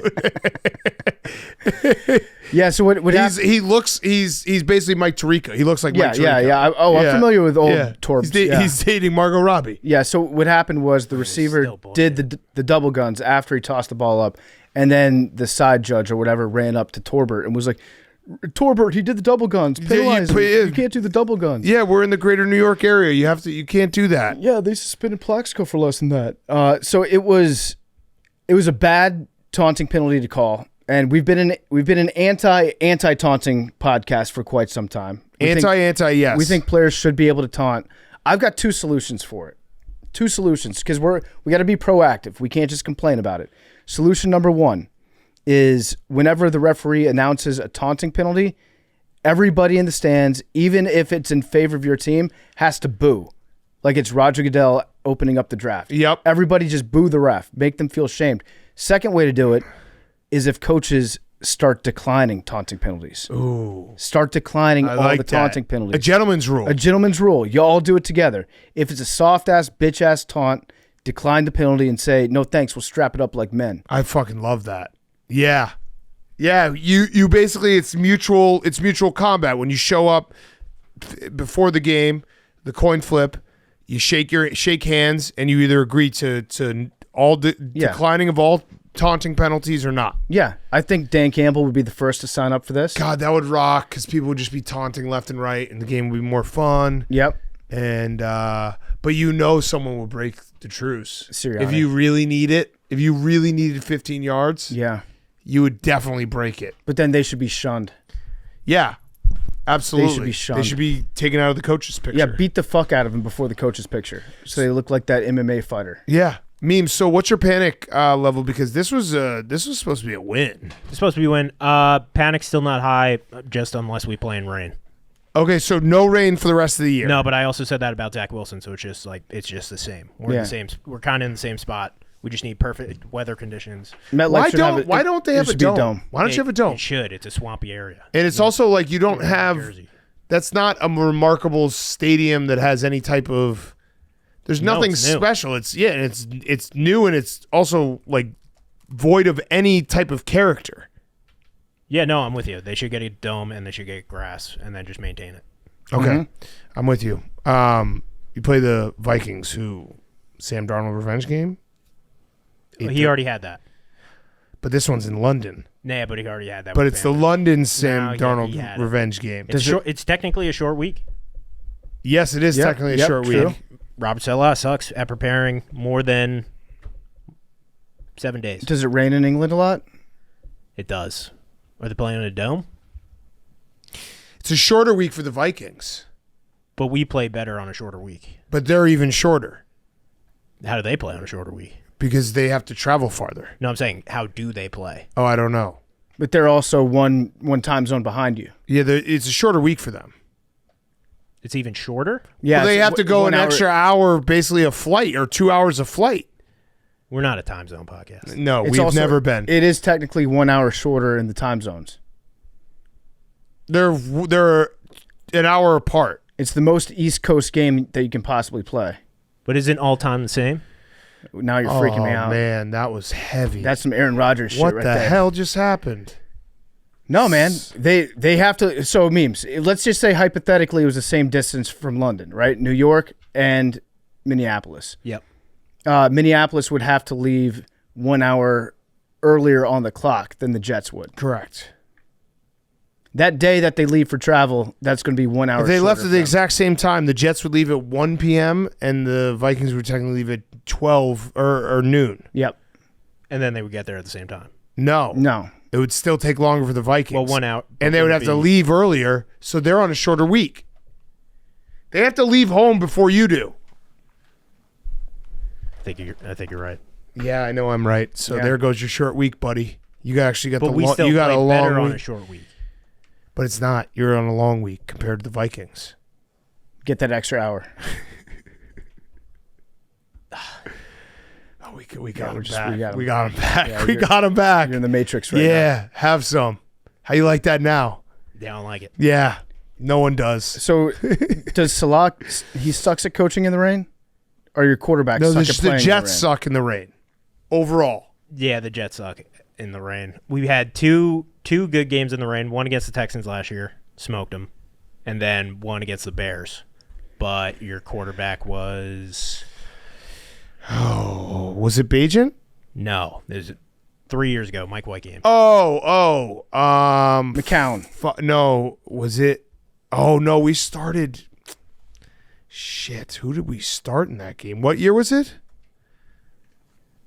Yeah. So what happened? He's basically Mike Tirico. He looks like Yeah, Mike Tirico. yeah. I'm familiar with old Yeah. Torbs. He's dating Margot Robbie. Yeah, so what happened was the receiver still bullshit. did the double guns after he tossed the ball up, and then the side judge or whatever ran up to Torbert and was like, Torbert, he did the double guns. Penalize him. You can't do the double guns. Yeah, we're in the greater New York area. You can't do that. Yeah, they suspended Plaxico for less than that. So it was a bad taunting penalty to call, and we've been an anti taunting podcast for quite some time. Anti, yes. We think players should be able to taunt. I've got 2 solutions for it. 2 solutions, because we got to be proactive. We can't just complain about it. Solution number 1 is whenever the referee announces a taunting penalty, everybody in the stands, even if it's in favor of your team, has to boo. Like it's Roger Goodell opening up the draft. Yep. Everybody just boo the ref. Make them feel shamed. Second way to do it is if coaches start declining taunting penalties. Ooh. Start declining I all like the taunting that. penalties. A gentleman's rule. A gentleman's rule. You all do it together. If it's a soft-ass, bitch-ass taunt, decline the penalty and say, no thanks, we'll strap it up like men. I fucking love that. Yeah. Yeah, you basically it's mutual combat. When you show up before the game, the coin flip, you shake hands and you either agree to all declining of all taunting penalties or not. Yeah, I think Dan Campbell would be the first to sign up for this. God, that would rock because people would just be taunting left and right and the game would be more fun. Yep. And but someone will break the truce. Sirianni. If you really need it, if you really needed 15 yards, Yeah. you would definitely break it. But then they should be shunned. Yeah, absolutely. They should be shunned. They should be taken out of the coach's picture. Yeah, beat the fuck out of them before the coach's picture so they look like that MMA fighter. Yeah. Memes. So what's your panic level? Because this was supposed to be a win. It's supposed to be win. Panic's still not high, just unless we play in rain. Okay, so no rain for the rest of the year. No, but I also said that about Zach Wilson, so it's just the same. We're in the same. We're kind of in the same spot. We just need perfect weather conditions. Why don't they have a dome? Why don't you have a dome? It should. It's a swampy area. And it's also like you don't have. Jersey. That's not a remarkable stadium that has any type of. There's nothing it's new. special. It's new and it's also like void of any type of character. Yeah, no, I'm with you. They should get a dome and they should get grass and then just maintain it. Okay, I'm with you. You play the Vikings, who Sam Darnold revenge game. He already had that. But this one's in London. Nah, but he already had that. But with it's the Panthers. London Sam No, he Darnold had it. revenge game. It's technically a short week. Yes, it is Yep, technically a yep, short true. week. Robert Saleh sucks at preparing more than 7 days. Does it rain in England a lot? It does. Are they playing in a dome? It's a shorter week for the Vikings, But we play better on a shorter week. but they're even shorter How do they play on a shorter week? because they have to travel farther. No, I'm saying, how do they play? Oh, I don't know. But they're also one time zone behind you. Yeah, it's a shorter week for them. It's even shorter? Yeah, Well, they it's have to go an extra hour, basically a flight or 2 hours of flight. We're not a time zone podcast. No, It's we've also- never been. It is technically 1 hour shorter in the time zones. They're an hour apart. It's the most East Coast game that you can possibly play. But isn't all time the same? Now you're freaking me out. Oh man, that was heavy. That's some Aaron Rodgers shit what right the there. hell just happened? No, man. They have to. So memes. Let's just say hypothetically it was the same distance from London, right? New York and Minneapolis. Yep. Minneapolis would have to leave 1 hour earlier on the clock than the Jets would. Correct. That day that they leave for travel, that's going to be 1 hour. If they left shorter at for the them. exact same time, the Jets would leave at 1 p.m. and the Vikings would technically leave at 12 or noon. Yep. And then they would get there at the same time. No. No. It would still take longer for the Vikings. Well, 1 hour. And they would have to leave earlier, so they're on a shorter week. They have to leave home before you do. I think you're right. Yeah, I know I'm right. So Yeah. there goes your short week, buddy. You actually got But we still you got play a better long on week. a short week. But it's not. You're on a long week compared to the Vikings. Get that extra hour. Oh, we got him just- back. we got him. We got him back. Yeah, we you're- got him back. You're in the Matrix right now. Yeah, have some. How you like that now? They don't like it. Yeah, no one does. So does Salah, he sucks at coaching in the rain? Or your quarterback No, suck at the playing Jets in the rain? suck in the rain. Overall. Yeah, the Jets suck in the rain. We had two good games in the rain. One against the Texans last year, smoked them, and then one against the Bears. But your quarterback was Was it Bajent? no. There's 3 years ago, Mike White game. McCown. No, was it? Oh no, we started. Shit, who did we start in that game? What year was it?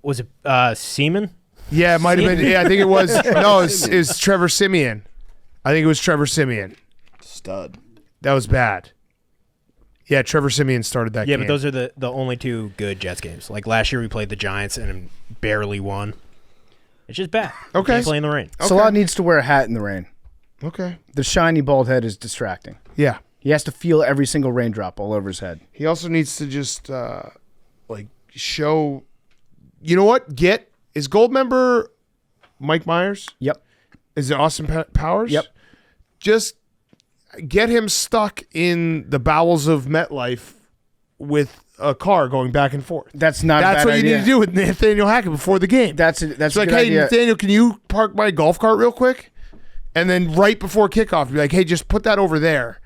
Was it Seaman? Yeah, it might have been. Yeah, I think it was. No, it's Trevor Siemian. I think it was Trevor Siemian. Stud. That was bad. Yeah, Trevor Siemian started that Yeah, game. but those are the only two good Jets games. Like last year, we played the Giants and barely won. It's just bad. You Okay. can't play in the rain. Salah needs to wear a hat in the rain. Okay. The shiny bald head is distracting. Yeah. He has to feel every single raindrop all over his head. He also needs to just show. You know what? Is gold member Mike Myers? Yep. Is it Austin Powers? Yep. Just get him stuck in the bowels of MetLife with a car going back and forth. That's not. That's a bad what you idea. need to do with Nathaniel Hackett before the game. That's It's a like, good hey, idea. Nathaniel, can you park my golf cart real quick? And then right before kickoff, be like, hey, just put that over there,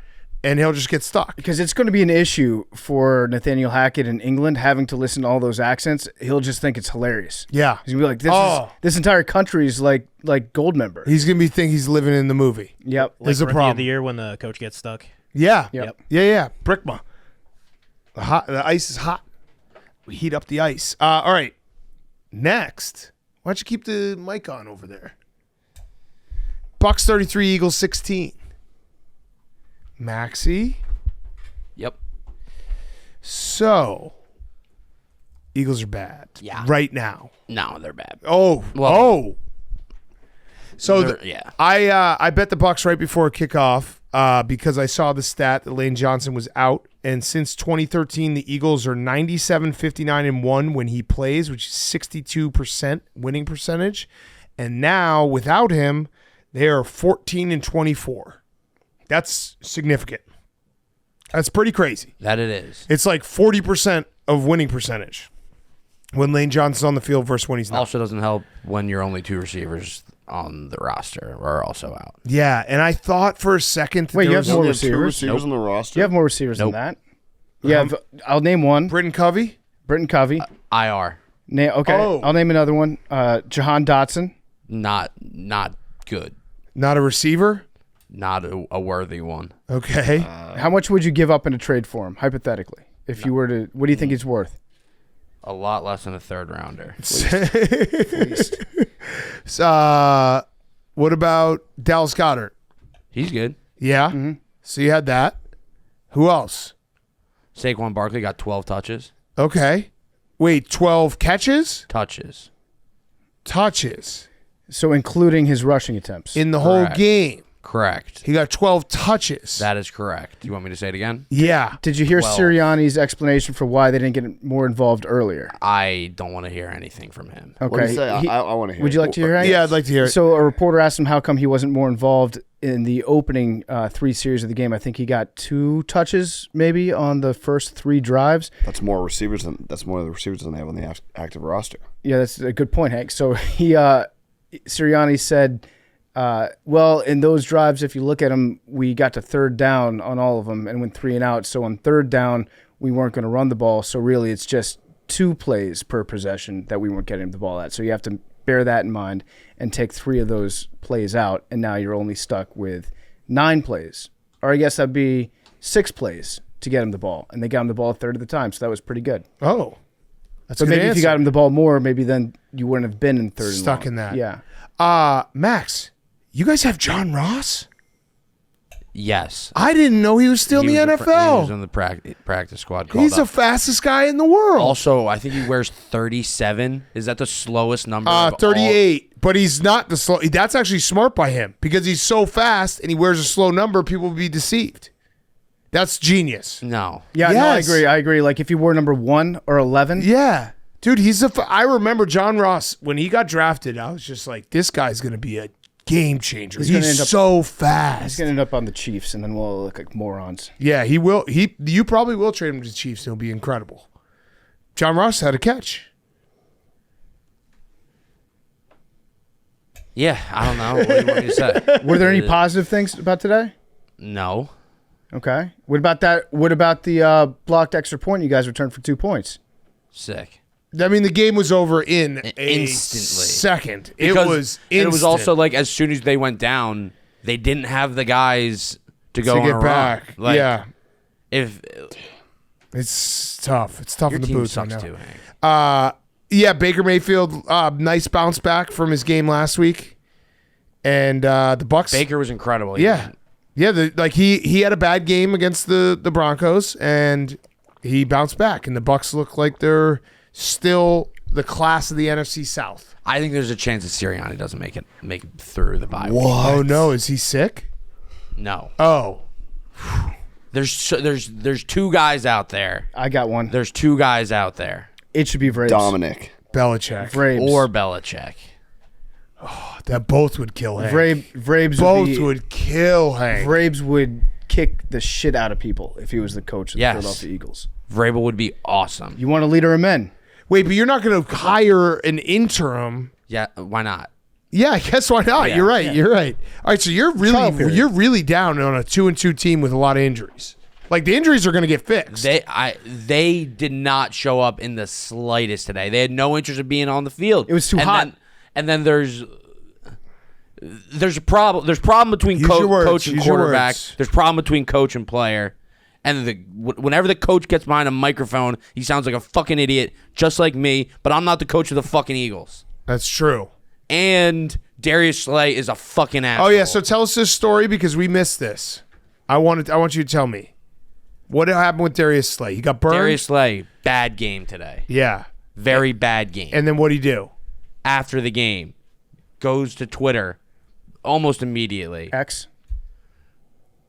and he'll just get stuck. Because it's going to be an issue for Nathaniel Hackett in England having to listen to all those accents. He'll just think it's hilarious. Yeah. He's going to be like, this entire country is like gold member. He's going to think he's living in the movie. Yep. There's a Rookie problem. of the year when the coach gets stuck. Yeah. Yep. Yeah. Brickma. The ice is hot. We heat up the ice. All right. Next. Why don't you keep the mic on over there? Bucs 33, Eagles 16. Maxie. Yep. So, Eagles are bad. Yeah. Right now. No, they're bad. So Yeah. I bet the Bucs right before kickoff because I saw the stat that Lane Johnson was out, and since 2013 the Eagles are 97-59-1 when he plays, which is 62% winning percentage, and now without him they are 14-24. That's significant. That's pretty crazy. That it is. It's like 40% of winning percentage when Lane Johnson's on the field versus when he's not. Also doesn't help when your only two receivers on the roster are also out. Yeah, and I thought for a second that Wait, there you was have more Only have two receivers? receivers on the roster. You have more receivers Nope. than that. You have. I'll name one. Britton Covey. Britton Covey. IR. Okay. Oh. I'll name another one. Jahan Dotson. Not good. Not a receiver? Not a worthy one. Okay. How much would you give up in a trade for him, hypothetically? If you were to, what do you think he's worth? A lot less than a third rounder. What about Dallas Goedert? He's good. Yeah. So you had that. Who else? Saquon Barkley got 12 touches. Okay. Wait, 12 catches? Touches. Touches So including his rushing attempts. in the whole Correct. game. Correct. He got 12 touches. That is correct. You want me to say it again? Yeah. Did you hear 12. Sirianni's explanation for why they didn't get more involved earlier? I don't want to hear anything from him. Okay. What do you say? He- I want to hear. would you like to hear it? Yeah, I'd like to hear it. So a reporter asked him how come he wasn't more involved in the opening 3 series of the game. I think he got 2 touches maybe on the first 3 drives. That's more receivers than the receivers than they have on the active roster. Yeah, that's a good point, Hank. So Sirianni said, well, in those drives, if you look at them, we got to third down on all of them and went 3 and out. So on third down, we weren't going to run the ball. So really, it's just 2 plays per possession that we weren't getting the ball at. So you have to bear that in mind and take 3 of those plays out, and now you're only stuck with 9 plays. Or I guess that'd be 6 plays to get him the ball, and they got him the ball a third of the time, so that was pretty good. Oh. That's a But good maybe if you answer. got him the ball more, maybe then you wouldn't have been in third and Stuck long. in that. Yeah. Max, you guys have John Ross? Yes. I didn't know he was still in the He NFL. was on the practice squad. Called He's the up. fastest guy in the world. Also, I think he wears 37. Is that the slowest number? of all- 38, but he's not the slow. That's actually smart by him because he's so fast and he wears a slow number. People will be deceived. That's genius. No. Yeah, Yes. no, I agree. Like if you were number 1 or 11, Yeah, dude, I remember John Ross when he got drafted. I was just like, this guy's gonna be a game changer. He's He's, gonna end up- so fast. he's going to end up on the Chiefs, and then we'll look like morons. Yeah, he will. You probably will trade him to the Chiefs. He'll be incredible. John Ross had a catch. Yeah, I don't know. What do you want me to say? Were there any positive things about today? No. Okay. What about that? What about the blocked extra point you guys returned for 2 points? Sick. I mean, the game was over in a Instantly. second. Because- it was instant. And it was also like as soon as they went down, they didn't have the guys to go to on get a back. run. Like, yeah, If it's tough. It's tough your in the team boots right sucks now. too, Hank. Yeah, Baker Mayfield, nice bounce back from his game last week, and the Bucs. Baker was incredible. Yeah, he had a bad game against the Broncos, and he bounced back, and the Bucs look like they're still the class of the NFC South. I think there's a chance that Sirianni doesn't make it through the bye week. Oh no, is he sick? No. Oh, There's two guys out there. I got one. There's two guys out there. It should be Vrabes. Dominic. Belichick. Vrabes. Or Belichick. That both would kill Hank. Vrabes Both would kill Hank. Vrabes would kick the shit out of people if he was the coach of the Philadelphia Eagles. Vrabel would be awesome. You want a leader of men? Wait, but you're not going to hire an interim. Yeah, why not? Yeah, I guess why not? Yeah. You're right. You're right. All right, so you're really down on a 2-2 team with a lot of injuries. Like the injuries are going to get fixed. They did not show up in the slightest today. They had no interest in being on the field. It was too hot. And then there's a problem. There's problem between coach and quarterback. There's problem between coach and player. And whenever the coach gets behind a microphone, he sounds like a fucking idiot, just like me. But I'm not the coach of the fucking Eagles. That's true. And Darius Slay is a fucking asshole. Oh yeah, so tell us this story because we missed this. I want you to tell me what happened with Darius Slay. He got burned. Darius Slay, bad game today. Yeah, Very bad game. and then what would he do? After the game, goes to Twitter almost immediately. X.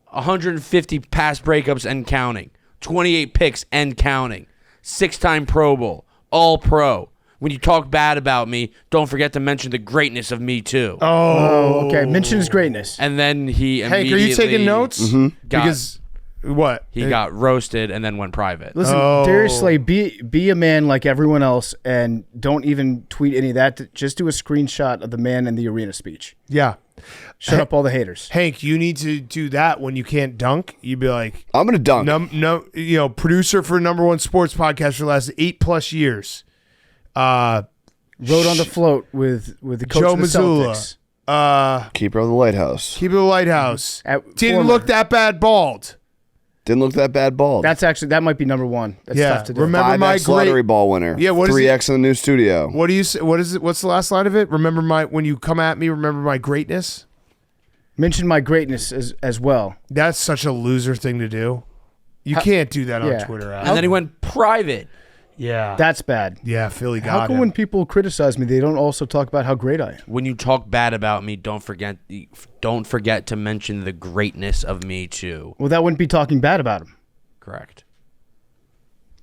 150 pass breakups and counting. 28 picks and counting. 6-time Pro Bowl. All Pro. When you talk bad about me, don't forget to mention the greatness of me too. Oh, okay. Mention his greatness. And then he Hank, are immediately you taking notes? Because what? he got roasted and then went private. Listen, Darius Slay, be a man like everyone else, and don't even tweet any of that. Just do a screenshot of the man in the arena speech. Yeah. Shut up all the haters. Hank, you need to do that when you can't dunk. You'd be like, I'm going to dunk. Producer for #1 sports podcast for the last 8+ years. Rode on the float with the coach Joe of the Mazzulla. Celtics. Keeper of the lighthouse. Keep it a lighthouse. Didn't Former. look that bad bald. Didn't look that bad bald. That might be #1. That's tough to do. Remember my 5X lottery great ball winner. Yeah, what is 3X in the new studio. What do you say? What is it? What's the last line of it? Remember when you come at me, remember my greatness? Mention my greatness as well. That's such a loser thing to do. You can't do that on Twitter. And then he went private. Yeah. That's bad. Yeah, Philly got How come him. when people criticize me, they don't also talk about how great I am? When you talk bad about me, don't forget to mention the greatness of me too. Well, that wouldn't be talking bad about him. Correct.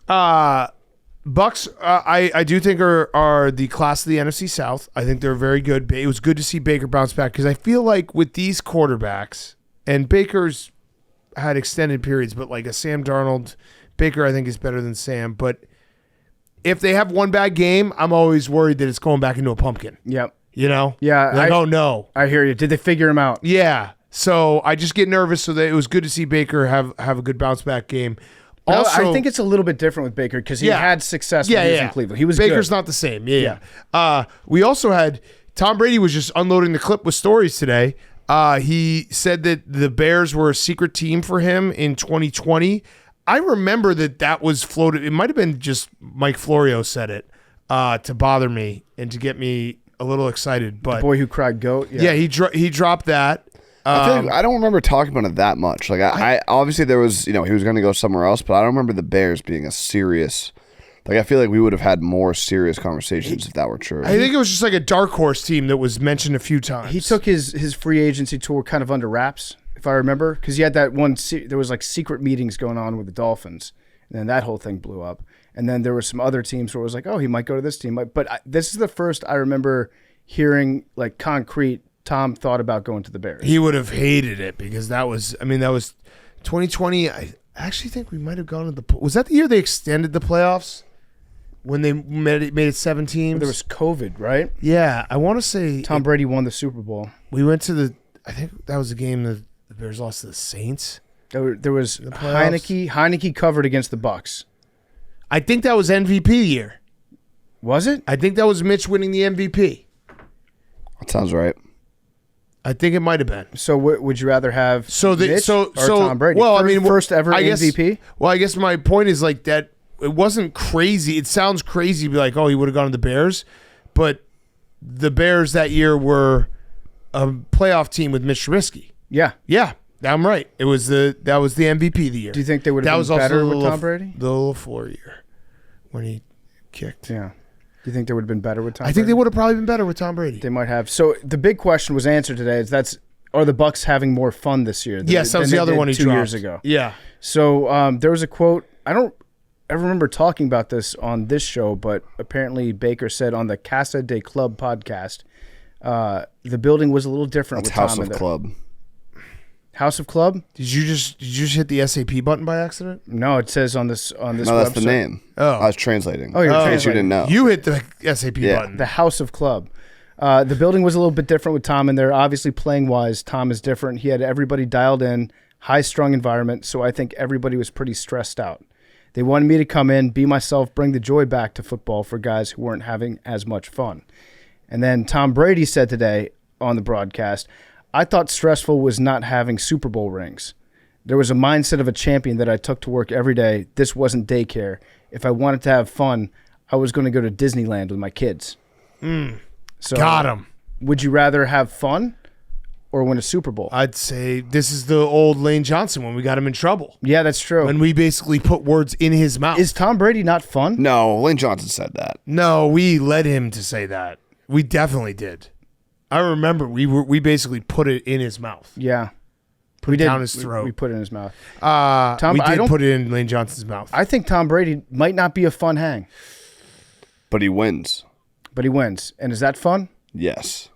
Bucs, I do think are the class of the NFC South. I think they're very good. It was good to see Baker bounce back because I feel like with these quarterbacks, and Baker's had extended periods, but like a Sam Darnold, Baker I think is better than Sam. But if they have one bad game, I'm always worried that it's going back into a pumpkin. Yep. You know? Yeah. Like, oh no. I hear you. Did they figure him out? Yeah. So I just get nervous. So that it was good to see Baker have a good bounce back game. Also, I think it's a little bit different with Baker because he had success when he was in Cleveland. He was Baker's good. not the same. Yeah. We also had Tom Brady was just unloading the clip with stories today. He said that the Bears were a secret team for him in 2020. I remember that was floated. It might have been just Mike Florio said it to bother me and to get me a little excited. But The boy who cried goat. yeah, he dropped that. I feel like I don't remember talking about it that much. Like I obviously there was, he was going to go somewhere else, but I don't remember the Bears being a serious. Like I feel like we would have had more serious conversations if that were true. I think it was just like a dark horse team that was mentioned a few times. He took his free agency tour kind of under wraps, if I remember, because he had that one. There was like secret meetings going on with the Dolphins, and then that whole thing blew up. And then there were some other teams where it was like, oh, he might go to this team. But this is the first I remember hearing like concrete. Tom thought about going to the Bears. He would have hated it because that was 2020. I actually think we might have gone to was that the year they extended the playoffs when they made it 7 teams? There was COVID, right? Yeah, I want to say Tom Brady won the Super Bowl. We went to I think that was the game that the Bears lost to the Saints. There was playoffs. Heineke covered against the Bucs. I think that was MVP year. Was it? I think that was Mitch winning the MVP. That sounds right. I think it might have been. So would you rather have Mitch or Tom Brady? Well, first ever MVP? Well, I guess my point is like that it wasn't crazy. It sounds crazy to be like, oh, he would have gone to the Bears. But the Bears that year were a playoff team with Mitch Trubisky. Yeah. Yeah, I'm right. That was the MVP of the year. Do you think they would have been better with Tom Brady? The LaFleur year when he kicked. Yeah. Do you think they would have been better with Tom Brady? I think they would have probably been better with Tom Brady. They might have. So the big question was answered today. That's are the Bucs having more fun this year? Yes, that was the other one he 2 dropped. years ago. Yeah. So there was a quote. I remember talking about this on this show, but apparently Baker said on the Casa de Club podcast, the building was a little different. That's with House Tom of in there. Club. House of Club? Did you just hit the SAP button by accident? No, it says on this No, that's the website. name. Oh. I was translating. Oh, you're In case translating. you didn't know. You hit the SAP button. The House of Club. The building was a little bit different with Tom in there. Obviously, playing-wise, Tom is different. He had everybody dialed in, high-strung environment, so I think everybody was pretty stressed out. They wanted me to come in, be myself, bring the joy back to football for guys who weren't having as much fun. And then Tom Brady said today on the broadcast, I thought stressful was not having Super Bowl rings. There was a mindset of a champion that I took to work every day. This wasn't daycare. If I wanted to have fun, I was going to go to Disneyland with my kids. So, Got him. Would you rather have fun or win a Super Bowl? I'd say this is the old Lane Johnson when we got him in trouble. Yeah, that's true. When we basically put words in his mouth. Is Tom Brady not fun? No, Lane Johnson said that. No, we led him to say that. We definitely did. I remember we basically put it in his mouth. Yeah. Put it down his throat. We put it in his mouth. Tom, we did put it in Lane Johnson's mouth. I think Tom Brady might not be a fun hang, But he wins. but he wins. And is that fun? Yes.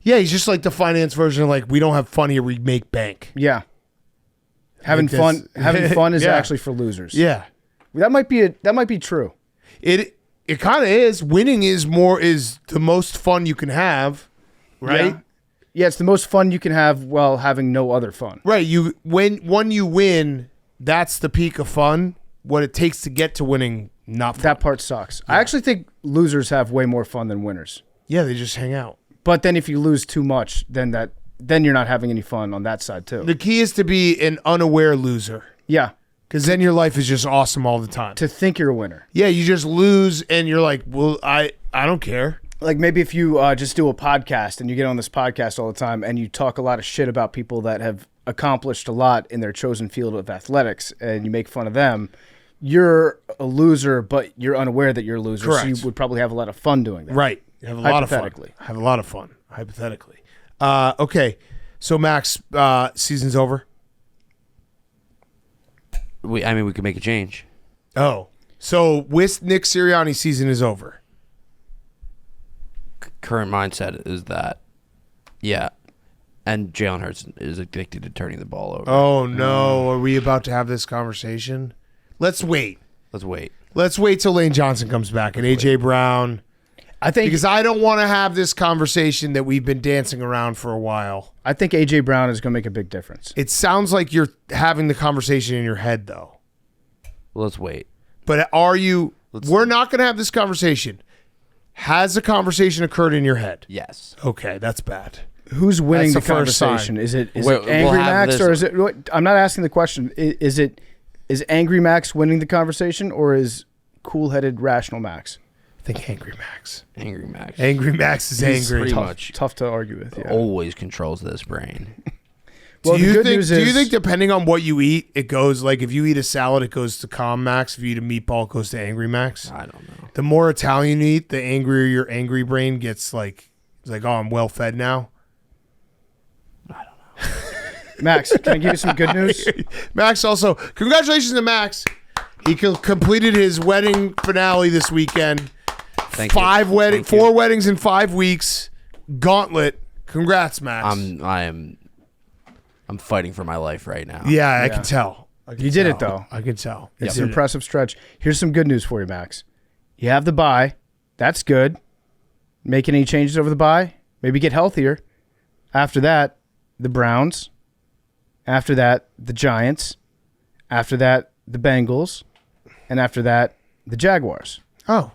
Yeah, he's just like the finance version of like, we don't have fun here, we make bank. Yeah. Having Like fun is Yeah. actually for losers. Yeah. That might be true. It kind of is. Winning is the most fun you can have, right? Yeah, it's the most fun you can have while having no other fun. Right. When you win, that's the peak of fun. What it takes to get to winning, not fun. That part sucks. I actually think losers have way more fun than winners. Yeah, they just hang out. But then if you lose too much, then you're not having any fun on that side too. The key is to be an unaware loser, Yeah. because then your life is just awesome all the time. To think you're a winner. Yeah, you just lose and you're like, well, I don't care. Like maybe if you just do a podcast and you get on this podcast all the time and you talk a lot of shit about people that have accomplished a lot in their chosen field of athletics and you make fun of them, you're a loser, but you're unaware that you're a loser. Correct. So you would probably have a lot of fun doing that. Right. You have a lot of fun. Have a lot of fun, hypothetically. Okay. So, Max, season's over? We could make a change. Oh. So, with Nick Sirianni's season is over. Current mindset is that, yeah. And Jalen Hurts is addicted to turning the ball over. Oh, no. Are we about to have this conversation? Let's wait. Let's wait. Let's wait till Lane Johnson comes back and A.J. Brown. I think Because I don't want to have this conversation that we've been dancing around for a while. I think A.J. Brown is going to make a big difference. It sounds like you're having the conversation in your head, though. Let's wait. But are you... We're not going to have this conversation. Has the conversation occurred in your head? Yes. Okay, that's bad. Who's winning That's the the first conversation? sign. Is it We'll Angry have Max this- or is it? I'm not asking the question. Is Angry Max winning the conversation or is cool-headed rational Max? I think Angry Max. Angry Max. Angry Max is He's angry. pretty much Tough to argue with. Yeah. always controls this brain. Well, do the you good think? news Do you is- think depending on what you eat, it goes like if you eat a salad, it goes to Calm Max. If you eat a meatball, it goes to Angry Max. I don't know. The more Italian you eat, the angrier your angry brain gets. Like it's like, oh, I'm well fed now. Max, can I give you some good news? Max also, congratulations to Max. He completed his wedding finale this weekend. Thank you. Thank Four you. weddings in 5 weeks. Gauntlet. Congrats, Max. I'm fighting for my life right now. Yeah, I can tell. You did it, though. I can tell. It's You an did it. impressive stretch. Here's some good news for you, Max. You have the bye. That's good. Making any changes over the bye? Maybe get healthier. After that, the Browns. After that, the Giants. After that, the Bengals. And after that, the Jaguars. Oh.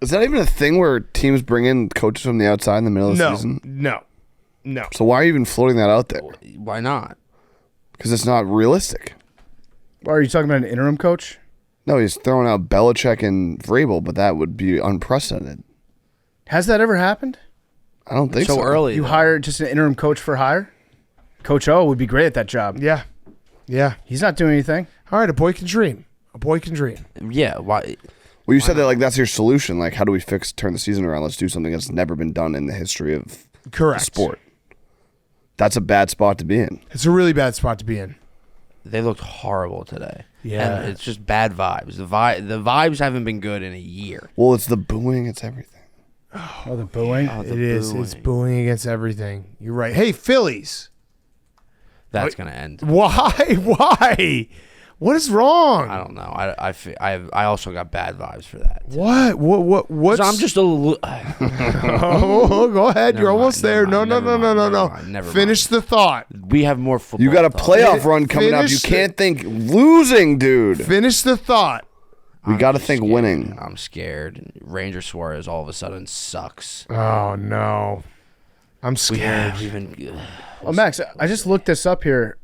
Is that even a thing where teams bring in coaches from the outside in the middle of the season? No. So why are you even floating that out there? Why not? Because it's not realistic. Are you talking about an interim coach? No, he's throwing out Belichick and Vrabel, but that would be unprecedented. Has that ever happened? I don't think so. So early. You though. hire just an interim coach for hire? Coach O would be great at that job. Yeah. Yeah. He's not doing anything. All right, a boy can dream. A boy can dream. Yeah. Why? Well, you said that like that's your solution. Like, how do we turn the season around? Let's do something that's never been done in the history of Correct. the sport. That's a bad spot to be in. It's a really bad spot to be in. They looked horrible today. Yeah. And it's just bad vibes. The vibes haven't been good in a year. Well, it's the booing. It's everything. Oh, the booing? Oh, the It is. booing. It's booing against everything. You're right. Hey, Phillies. That's going to end. Why? Why? What is wrong? I don't know. I also got bad vibes for that. What's... So I'm just a little... Oh, go ahead. Never You're almost mind, there. never No. mind. Never Finish the thought. We have more football. You got a talk. playoff run coming up. You Finish can't think losing, dude. Finish the thought. We got to think scared. winning. I'm scared. Ranger Suarez all of a sudden sucks. Oh, no. I'm scared. Oh, Max, I just looked this up here.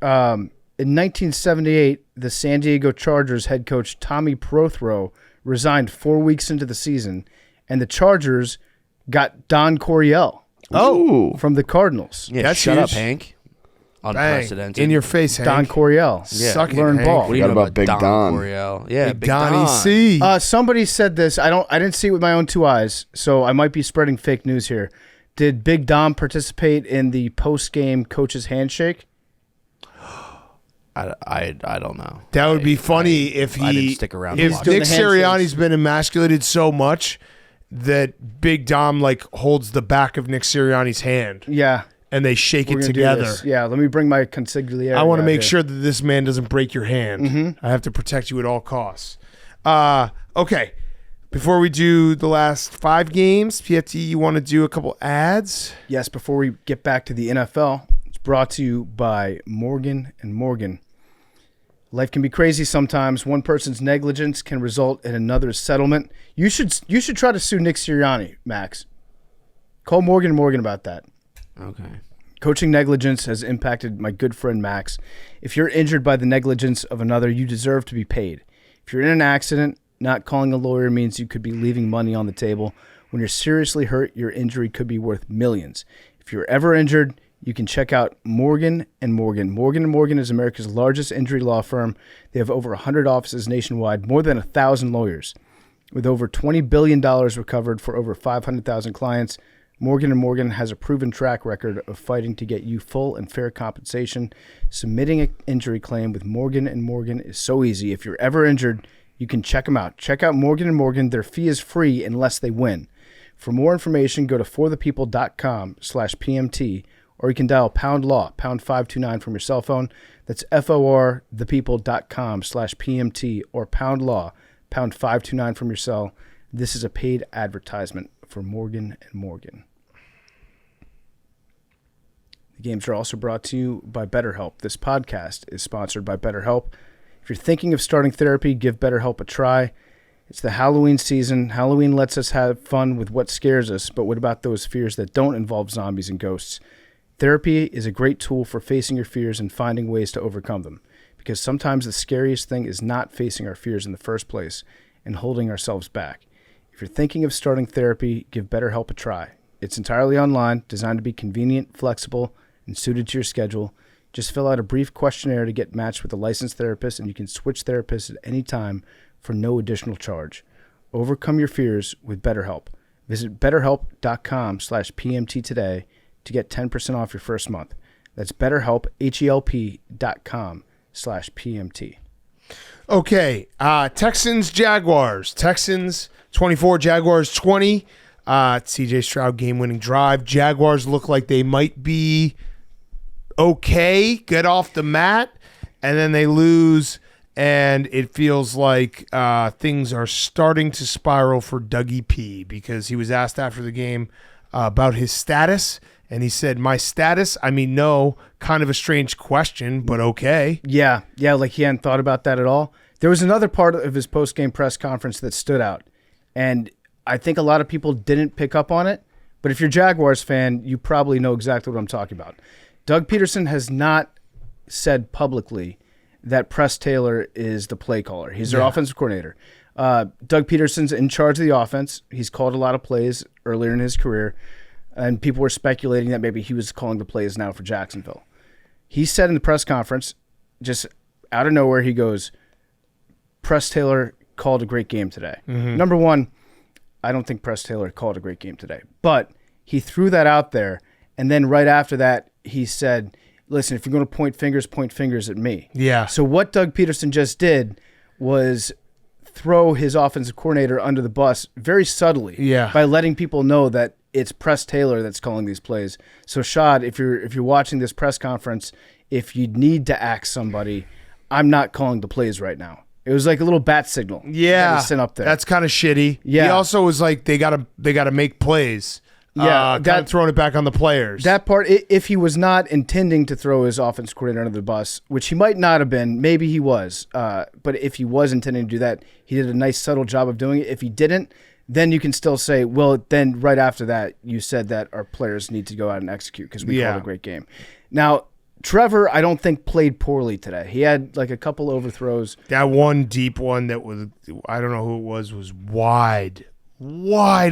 In 1978, the San Diego Chargers head coach Tommy Prothro resigned 4 weeks into the season, and the Chargers got Don Coryell from the Cardinals. Yeah, That's shut up, huge. Hank. Bang. Unprecedented. In your face, Hank. Don Coryell. Yeah. Suck it, Learn Hank. ball. What do you Forgot know about Big Don. Coryell? Yeah, Big Donnie C. Somebody said this. I didn't see it with my own two eyes, so I might be spreading fake news here. Did Big Dom participate in the post-game coach's handshake? I don't know. That would be funny if I didn't he... stick around to If watch doing Nick the handshakes. Sirianni's been emasculated so much that Big Dom holds the back of Nick Sirianni's hand Yeah. and they shake We're it gonna do together. this. Yeah, let me bring my consigliere. I want to out make here. sure that this man doesn't break your hand. Mm-hmm. I have to protect you at all costs. Okay. Before we do the last 5 games, PFT, you want to do a couple ads? Yes, before we get back to the NFL, it's brought to you by Morgan & Morgan. Life can be crazy sometimes. One person's negligence can result in another's settlement. You should try to sue Nick Sirianni, Max. Call Morgan & Morgan about that. Okay. Coaching negligence has impacted my good friend Max. If you're injured by the negligence of another, you deserve to be paid. If you're in an accident, not calling a lawyer means you could be leaving money on the table. When you're seriously hurt, your injury could be worth millions. If you're ever injured, you can check out Morgan & Morgan. Morgan & Morgan is America's largest injury law firm. They have over 100 offices nationwide, more than 1,000 lawyers. With over $20 billion recovered for over 500,000 clients, Morgan & Morgan has a proven track record of fighting to get you full and fair compensation. Submitting an injury claim with Morgan & Morgan is so easy. If you're ever injured, you can check them out. Check out Morgan & Morgan. Their fee is free unless they win. For more information, go to forthepeople.com/PMT, or you can dial pound law, pound 529 from your cell phone. That's forthepeople.com/PMT or pound law, pound 529 from your cell. This is a paid advertisement for Morgan & Morgan. The games are also brought to you by BetterHelp. This podcast is sponsored by BetterHelp. If you're thinking of starting therapy, give BetterHelp a try. It's the Halloween season. Halloween lets us have fun with what scares us, but what about those fears that don't involve zombies and ghosts? Therapy is a great tool for facing your fears and finding ways to overcome them, because sometimes the scariest thing is not facing our fears in the first place and holding ourselves back. If you're thinking of starting therapy, give BetterHelp a try. It's entirely online, designed to be convenient, flexible, and suited to your schedule. Just fill out a brief questionnaire to get matched with a licensed therapist, and you can switch therapists at any time for no additional charge. Overcome your fears with BetterHelp. Visit BetterHelp.com/PMT today to get 10% off your first month. That's BetterHelp, HELP.com/PMT. Okay. Texans, Jaguars. Texans 24, Jaguars 20. CJ Stroud game-winning drive. Jaguars look like they might be okay, get off the mat, and then they lose, and it feels like things are starting to spiral for Dougie P, because he was asked after the game about his status, and he said, my status? I mean, no, kind of a strange question, but okay. Yeah, like he hadn't thought about that at all. There was another part of his post-game press conference that stood out, and I think a lot of people didn't pick up on it, but if you're a Jaguars fan, you probably know exactly what I'm talking about. Doug Pederson has not said publicly that Press Taylor is the play caller. He's their offensive coordinator. Doug Peterson's in charge of the offense. He's called a lot of plays earlier in his career, and people were speculating that maybe he was calling the plays now for Jacksonville. He said in the press conference, just out of nowhere, he goes, Press Taylor called a great game today. Mm-hmm. Number one, I don't think Press Taylor called a great game today, but he threw that out there, and then right after that, he said, listen, if you're going to point fingers at me. Yeah. So what Doug Pederson just did was throw his offensive coordinator under the bus very subtly by letting people know that it's Press Taylor that's calling these plays. So Shad, if you're watching this press conference, if you need to axe somebody, I'm not calling the plays right now. It was like a little bat signal. Yeah, sent up there. That's kind of shitty. Yeah. He also was like, they gotta make plays. Yeah, kind of throwing it back on the players. That part, if he was not intending to throw his offense coordinator under the bus, which he might not have been, maybe he was, but if he was intending to do that, he did a nice subtle job of doing it. If he didn't, then you can still say, well, then right after that, you said that our players need to go out and execute because we called a great game. Now, Trevor, I don't think played poorly today. He had like a couple overthrows. That one deep one that was, I don't know who it was wide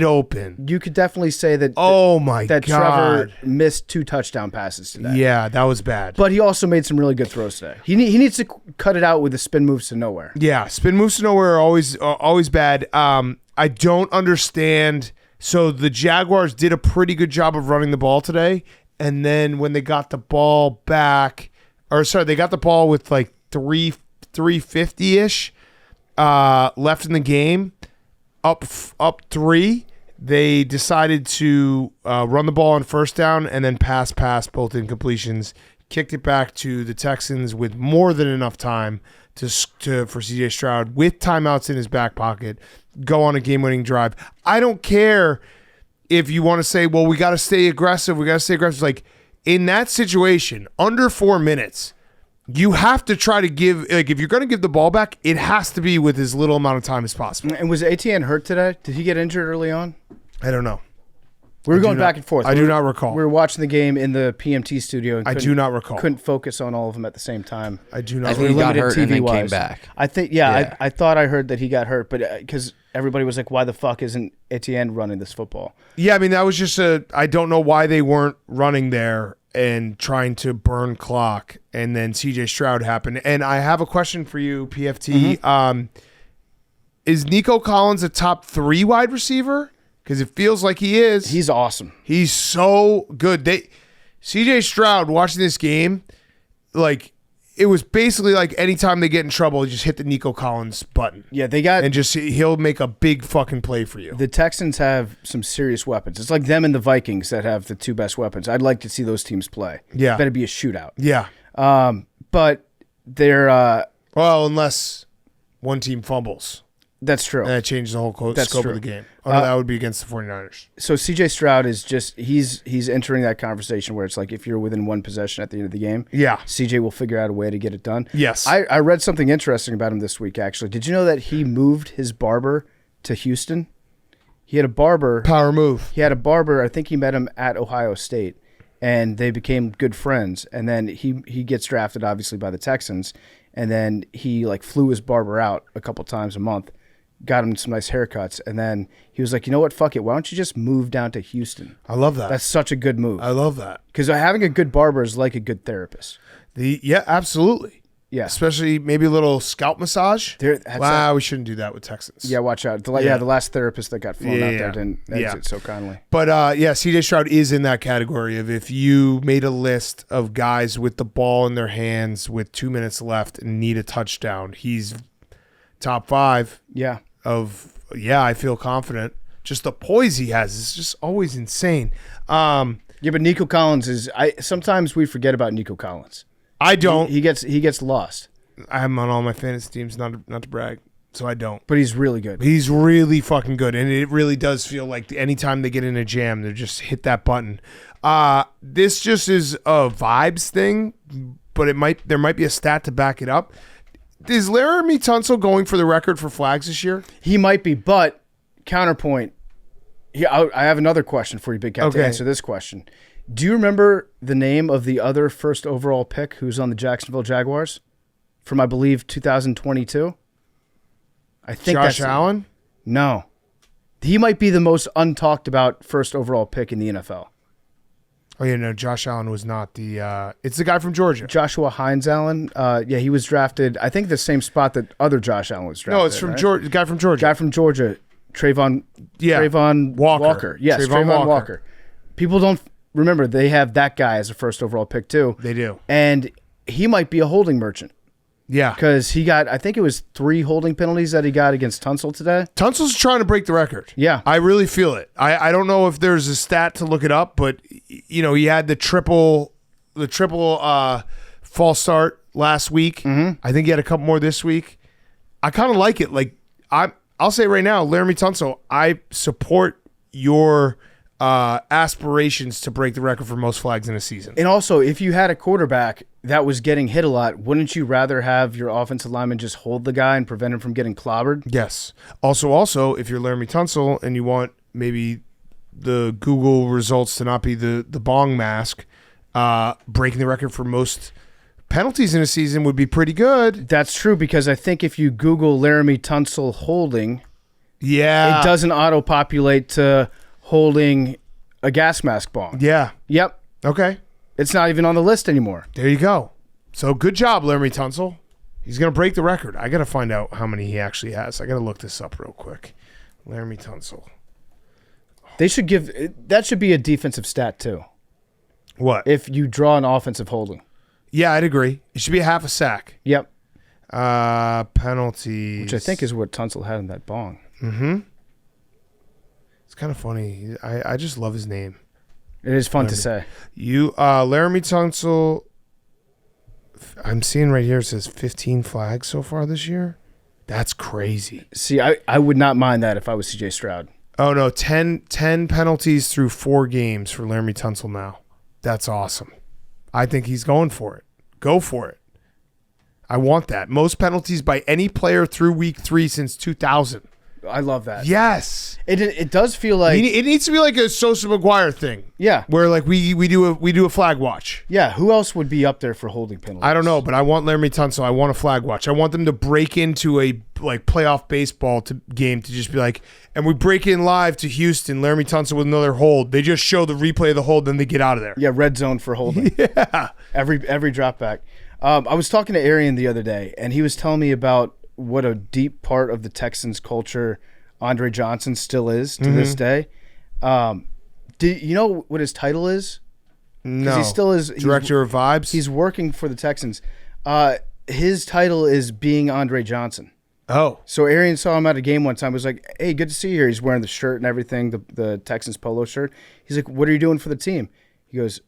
open. You could definitely say that. Oh my God! Trevor missed 2 touchdown passes today. Yeah, that was bad. But he also made some really good throws today. He needs to cut it out with the spin moves to nowhere. Yeah, spin moves to nowhere are always bad. I don't understand. So the Jaguars did a pretty good job of running the ball today, and then when they got the ball back, they got the ball with like 350-ish left in the game. Up 3, they decided to run the ball on first down and then pass both incompletions, kicked it back to the Texans with more than enough time for CJ Stroud, with timeouts in his back pocket, go on a game-winning drive. I don't care if you want to say, well, we got to stay aggressive. Like, in that situation, under 4 minutes, you have to try to give, like, if you're going to give the ball back, it has to be with as little amount of time as possible. And was Etienne hurt today? Did he get injured early on? I don't know. We were going back and forth. I do not recall. We were watching the game in the PMT studio. And I do not recall. Couldn't focus on all of them at the same time. I do not I think he got hurt and then came back. I think, I thought I heard that he got hurt, but because everybody was like, why the fuck isn't Etienne running this football? Yeah, I mean, that was just I don't know why they weren't running there and trying to burn clock, and then CJ Stroud happened. And I have a question for you, PFT. Mm-hmm. Is Nico Collins a top 3 wide receiver? Because it feels like he is. He's awesome. He's so good. CJ Stroud, watching this game, like, it was basically like anytime they get in trouble, just hit the Nico Collins button. Yeah, he'll make a big fucking play for you. The Texans have some serious weapons. It's like them and the Vikings that have the 2 best weapons. I'd like to see those teams play. Yeah. It better be a shootout. Yeah. But they're well, unless one team fumbles. That's true. And that changes the whole scope of the game. That would be against the 49ers. So CJ Stroud is just he's entering that conversation where it's like if you're within 1 possession at the end of the game, CJ will figure out a way to get it done. Yes. I read something interesting about him this week, actually. Did you know that he moved his barber to Houston? He had a barber. Power move. He had a barber. I think he met him at Ohio State, and they became good friends. And then he gets drafted, obviously, by the Texans, and then he like flew his barber out a couple times a month. Got him some nice haircuts, and then he was like, you know what, fuck it, why don't you just move down to Houston? I love that. That's such a good move. I love that. Because having a good barber is like a good therapist. Yeah, absolutely. Yeah. Especially maybe a little scalp massage. Wow, we shouldn't do that with Texans. Yeah, watch out. The last therapist that got flown out there didn't exit so kindly. But CJ Stroud is in that category of if you made a list of guys with the ball in their hands with 2 minutes left and need a touchdown, he's top 5. Yeah. I feel confident. Just the poise he has is just always insane. But Nico Collins is. Sometimes we forget about Nico Collins. I don't. He gets lost. I have him on all my fantasy teams, not to brag, so I don't. But he's really good. He's really fucking good, and it really does feel like anytime they get in a jam, they just hit that button. This just is a vibes thing, but there might be a stat to back it up. Is Laramie Tunsil going for the record for flags this year? He might be, but counterpoint. I have another question for you, Big Cat, to answer this question. Do you remember the name of the other first overall pick who's on the Jacksonville Jaguars from, I believe, 2022? I think Josh Allen? No. He might be the most untalked about first overall pick in the NFL. Oh, yeah, no, Josh Allen was not the it's the guy from Georgia. Joshua Hines Allen. He was drafted, I think, the same spot that other Josh Allen was drafted. No, it's from Georgia. The guy from Georgia. Trayvon Walker. Yes, Trayvon Walker. People don't remember, they have that guy as a first overall pick too. They do. And he might be a holding merchant. Yeah. Because he got, I think it was 3 holding penalties that he got against Tunsil today. Tunsil's trying to break the record. Yeah. I really feel it. I don't know if there's a stat to look it up, but, he had the triple false start last week. Mm-hmm. I think he had a couple more this week. I kind of like it. Like, I'll say right now, Laramie Tunsil, I support your aspirations to break the record for most flags in a season. And also, if you had a quarterback that was getting hit a lot, wouldn't you rather have your offensive lineman just hold the guy and prevent him from getting clobbered? Yes. Also, if you're Laramie Tunsil and you want maybe the Google results to not be the bong mask, breaking the record for most penalties in a season would be pretty good. That's true, because I think if you Google Laramie Tunsil holding, it doesn't auto-populate to holding a gas mask bong. Yeah. Yep. Okay. It's not even on the list anymore. There you go. So good job, Laramie Tunsil. He's going to break the record. I got to find out how many he actually has. I got to look this up real quick. Laramie Tunsil. They should that should be a defensive stat too. What? If you draw an offensive holding. Yeah, I'd agree. It should be a half a sack. Yep. Penalties. Which I think is what Tunsil had in that bong. Mm-hmm. It's kind of funny. I just love his name. It is fun to say. Laramie Tunsil, I'm seeing right here, it says 15 flags so far this year. That's crazy. See, I would not mind that if I was CJ Stroud. Oh, no, 10 penalties through 4 games for Laramie Tunsil now. That's awesome. I think he's going for it. Go for it. I want that. Most penalties by any player through week 3 since 2000. I love that. Yes. It does feel like it needs to be like a Sosa McGuire thing. Yeah. Where like we do a flag watch. Yeah. Who else would be up there for holding penalties? I don't know, but I want Laramie Tunsil. I want a flag watch. I want them to break into a like playoff baseball game to just be like, and we break in live to Houston. Laramie Tunsil with another hold. They just show the replay of the hold, then they get out of there. Yeah, red zone for holding. Yeah. Every drop back. I was talking to Arian the other day, and he was telling me about what a deep part of the Texans culture Andre Johnson still is to this day. Do you know what his title is? No. He still is Director of Vibes. He's working for the Texans. His title is being Andre Johnson. Oh. So Arian saw him at a game one time. Was like, "Hey, good to see you here." He's wearing the shirt and everything, the Texans polo shirt. He's like, "What are you doing for the team?" He goes,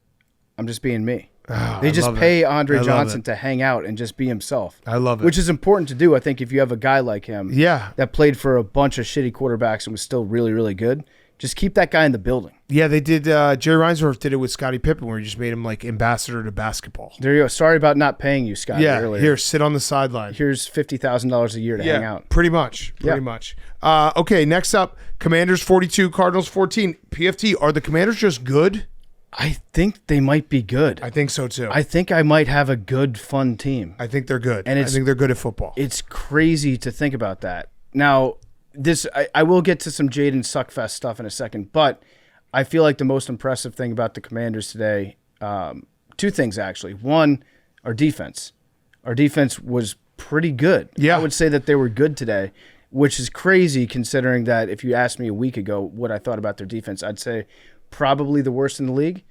"I'm just being me." Oh, they just pay Andre Johnson to hang out and just be himself. I love it. Which is important to do, I think, if you have a guy like him that played for a bunch of shitty quarterbacks and was still really, really good. Just keep that guy in the building. Yeah, they did. Jerry Reinsdorf did it with Scottie Pippen, where he just made him like ambassador to basketball. There you go. Sorry about not paying you, Scottie, earlier. Here, sit on the sideline. Here's $50,000 a year to hang out. Pretty much. Okay, next up, Commanders 42, Cardinals 14. PFT, are the Commanders just good? I think they might be good. I think so, too. I think I might have a good, fun team. I think they're good. And I think they're good at football. It's crazy to think about that. Now, I will get to some Jayden Suckfest stuff in a second, but I feel like the most impressive thing about the Commanders today, 2 things, actually. One, our defense. Our defense was pretty good. Yeah. I would say that they were good today, which is crazy considering that if you asked me a week ago what I thought about their defense, I'd say probably the worst in the league.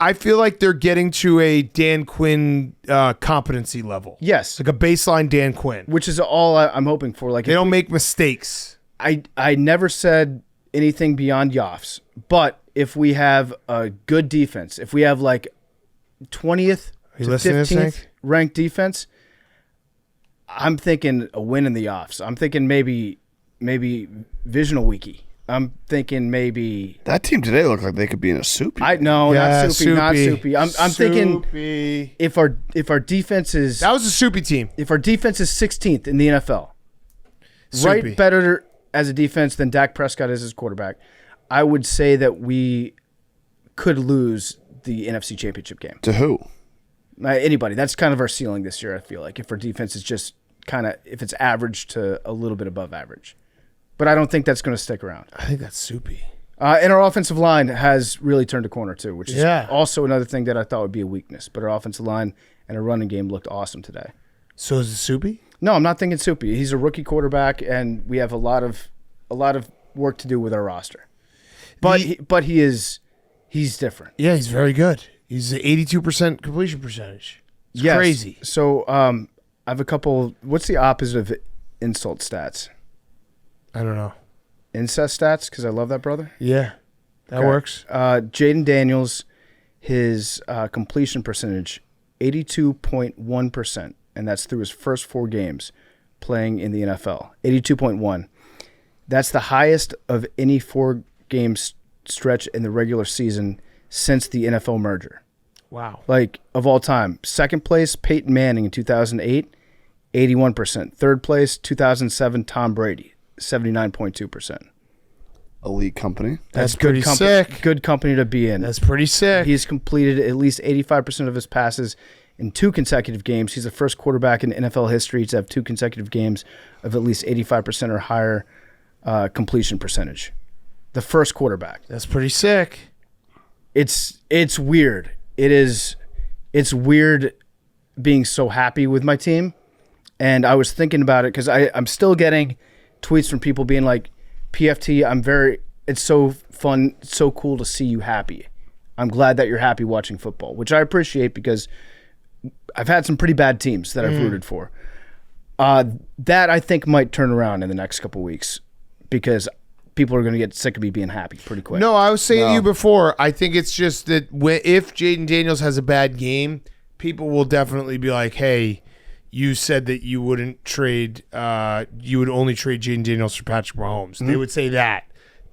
I feel like they're getting to a Dan Quinn competency level. Yes. Like a baseline Dan Quinn. Which is all I'm hoping for. Like they don't make mistakes. I never said anything beyond Yoffs, but if we have a good defense, if we have like 20th to 15th ranked defense, I'm thinking a win in the offs. I'm thinking maybe Visional Wiki. I'm thinking maybe that team today looked like they could be in a soupy. Not soupy. I'm thinking if our defense is that was a soupy team. If our defense is 16th in the NFL, soupy. Right, better as a defense than Dak Prescott is as quarterback, I would say that we could lose the NFC Championship game. To who? Anybody. That's kind of our ceiling this year. I feel like if our defense is just if it's average to a little bit above average. But I don't think that's going to stick around. I think that's soupy. And our offensive line has really turned a corner too, which is also another thing that I thought would be a weakness. But our offensive line and our running game looked awesome today. So is it soupy? No, I'm not thinking soupy. He's a rookie quarterback, and we have a lot of work to do with our roster. But he is He's different. Yeah, he's very good. He's an 82% completion percentage. It's crazy. So I have a couple. What's the opposite of insult stats? I don't know. Incest stats, because I love that brother. Yeah, that works. Jayden Daniels, his completion percentage, 82.1%, and that's through his first 4 games playing in the NFL. 82.1. That's the highest of any 4-game stretch in the regular season since the NFL merger. Wow. Like, of all time. Second place, Peyton Manning in 2008, 81%. Third place, 2007, Tom Brady, 79.2%. Elite company. That's pretty sick. Good company to be in. That's pretty sick. He's completed at least 85% of his passes in 2 consecutive games. He's the first quarterback in NFL history to have 2 consecutive games of at least 85% or higher completion percentage. The first quarterback. That's pretty sick. It's weird. It's weird being so happy with my team. And I was thinking about it because I'm still getting tweets from people being like, PFT, it's so fun, so cool to see you happy. I'm glad that you're happy watching football, which I appreciate because I've had some pretty bad teams that I've rooted for. That I think might turn around in the next couple weeks because people are going to get sick of me being happy pretty quick. No, I was saying to you before, I think it's just that if Jayden Daniels has a bad game, people will definitely be like, hey, you said that you wouldn't trade, you would only trade Jayden Daniels for Patrick Mahomes. They would say that.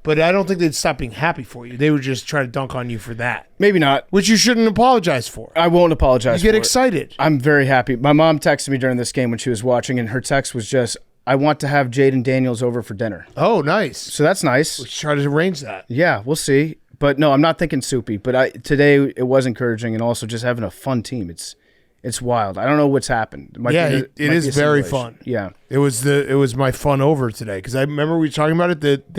But I don't think they'd stop being happy for you. They would just try to dunk on you for that. Maybe not. Which you shouldn't apologize for. I won't apologize You get for excited. I'm very happy. My mom texted me during this game when she was watching, and her text was just, I want to have Jayden Daniels over for dinner. Oh, nice. So that's nice. Let's try to arrange that. Yeah, we'll see. But no, I'm not thinking soupy. But today it was encouraging, and also just having a fun team. It's wild. I don't know what's happened. It is very fun. Yeah. It was my fun over today because I remember we were talking about it that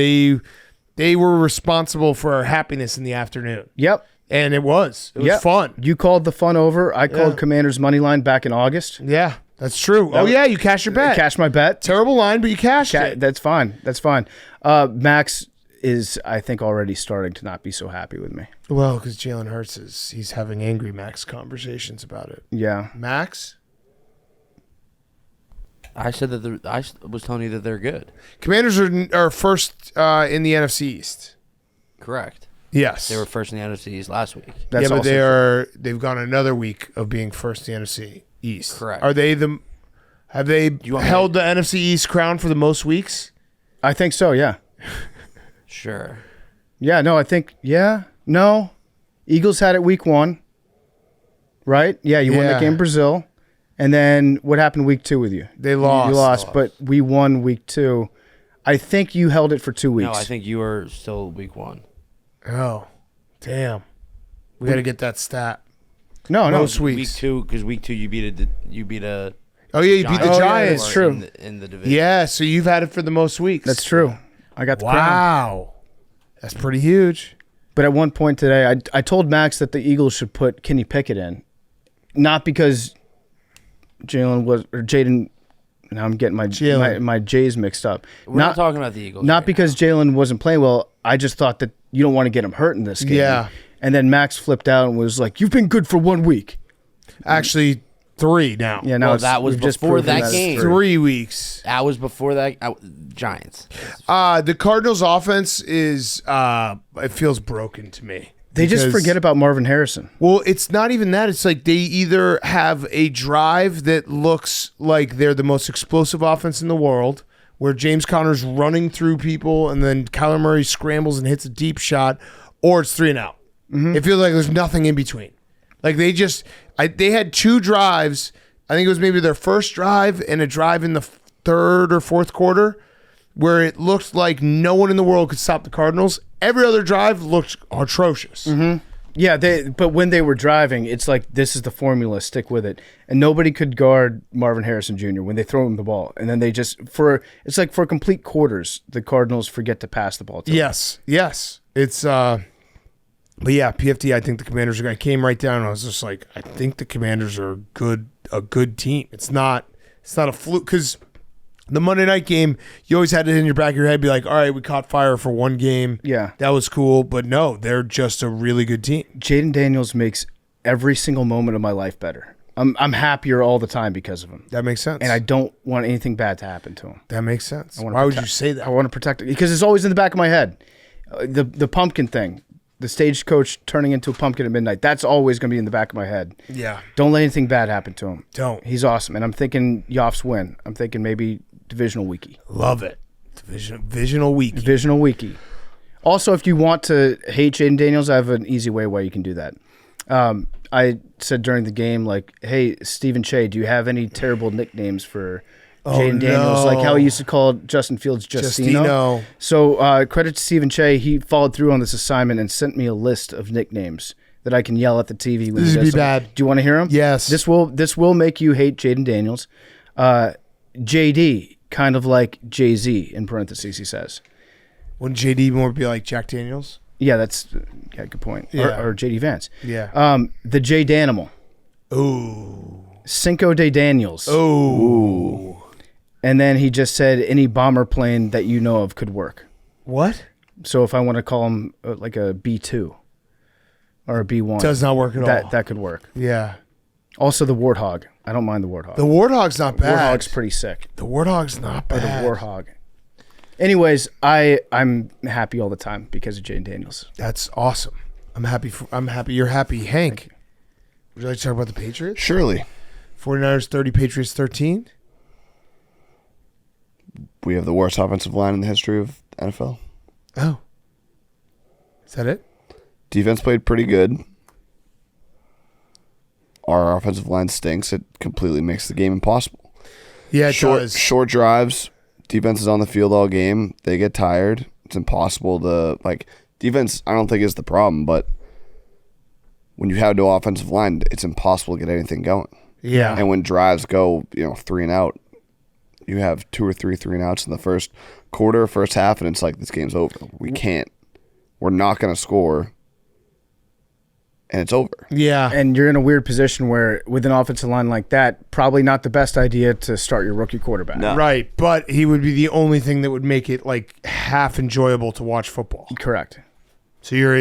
they were responsible for our happiness in the afternoon. Yep. And it was fun. You called the fun over. I called Commanders money line back in August. Yeah, that's true. You cashed your bet. Cashed my bet. Terrible line, but you cashed it. That's fine. That's fine. Max is, I think, already starting to not be so happy with me. Well, because Jalen Hurts he's having angry Max conversations about it. Yeah. Max? I said that I was telling you that they're good. Commanders are first in the NFC East. Correct. Yes. They were first in the NFC East last week. That's but they've gone another week of being first in the NFC East. Correct. Have they held the NFC East crown for the most weeks? I think so, yeah. Sure. Yeah, no, I think, no. Eagles had it week 1, right? Yeah, you won that game in Brazil. And then what happened week 2 with you? They lost. You lost, but we won week 2. I think you held it for 2 weeks. No, I think you were still week 1. Oh, damn. We got to get that stat. No. Most weeks. Week 2, because week 2 you beat a Oh, yeah, you beat the Giants. That's true. In the division. Yeah, so you've had it for the most weeks. That's true. I got the crown. Wow. That's pretty huge. But at one point today, I told Max that the Eagles should put Kenny Pickett in. Not because Jayden. Now I'm getting my J's mixed up. We're not talking about the Eagles. Not because Jalen wasn't playing well. I just thought that you don't want to get him hurt in this game. Yeah. And then Max flipped out and was like, "You've been good for 1 week." Actually, 3 now. Yeah, now that was we've just before proven that game. 3 weeks. That was before that. Giants. The Cardinals' offense is it feels broken to me. They just Because- forget about Marvin Harrison. Well, it's not even that. It's like they either have a drive that looks like they're the most explosive offense in the world, where James Conner's running through people and then Kyler Murray scrambles and hits a deep shot, or it's 3 and out. It feels like there's nothing in between. Like they had 2 drives. I think it was maybe their first drive and a drive in the 3rd or 4th quarter where it looked like no one in the world could stop the Cardinals. Every other drive looked atrocious. Yeah, but when they were driving, it's like, this is the formula, stick with it. And nobody could guard Marvin Harrison Jr. when they throw him the ball. And then they just, it's like for complete quarters, the Cardinals forget to pass the ball to them. Yes. It's, but yeah, PFT, I think the Commanders I came right down and I was just like, I think the Commanders are a good team. It's not a fluke because The Monday night game, you always had it in your back of your head, be like, all right, we caught fire for one game. Yeah. That was cool. But no, they're just a really good team. Jayden Daniels makes every single moment of my life better. I'm happier all the time because of him. That makes sense. And I don't want anything bad to happen to him. That makes sense. Why would you say that? I want to protect it because it's always in the back of my head. The pumpkin thing, the stagecoach turning into a pumpkin at midnight, that's always going to be in the back of my head. Yeah. Don't let anything bad happen to him. Don't. He's awesome. And I'm thinking Yoffs win. I'm thinking maybe divisional weekie. Love it. Divisional week. Divisional weekie. Also, if you want to hate Jayden Daniels, I have an easy way where you can do that. I said during the game, like, hey, Stephen Che, do you have any terrible nicknames for Jayden Daniels? No. Like how he used to call Justin Fields Justino. So credit to Stephen Che. He followed through on this assignment and sent me a list of nicknames that I can yell at the TV. When This would be something. bad. Do you want to hear them? Yes. This will make you hate Jayden Daniels. JD, kind of like Jay-Z, in parentheses, he says. Wouldn't JD more be like Jack Daniels? Yeah, that's good point. Yeah. Or JD Vance. Yeah. The J Danimal. Ooh. Cinco de Daniels. Ooh. And then he just said any bomber plane that you know of could work. What? So if I want to call him like a B-2 or a B-1. Does not work at all. That could work. Yeah. Also the Warthog. I don't mind the Warthog. The Warthog's not bad. Warthog's pretty sick. The Warthog's not Or bad. the Warthog. Anyways, I'm happy all the time because of Jayden Daniels. That's awesome. I'm happy. You're happy. Hank, would you like to talk about the Patriots? Surely. 49ers 30, Patriots 13. We have the worst offensive line in the history of NFL. Oh. Is that it? Defense played pretty good. Our offensive line stinks. It completely makes the game impossible. Yeah, it does. Short drives. Defense is on the field all game. They get tired. It's impossible to, defense I don't think is the problem, but when you have no offensive line, it's impossible to get anything going. Yeah. And when drives go, 3 and out, you have 2 or 3 and outs in the first quarter, first half, and it's like, this game's over. We're not going to score, and it's over. Yeah. And you're in a weird position where with an offensive line like that, probably not the best idea to start your rookie quarterback. No. Right, but he would be the only thing that would make it half enjoyable to watch football. Correct. So you're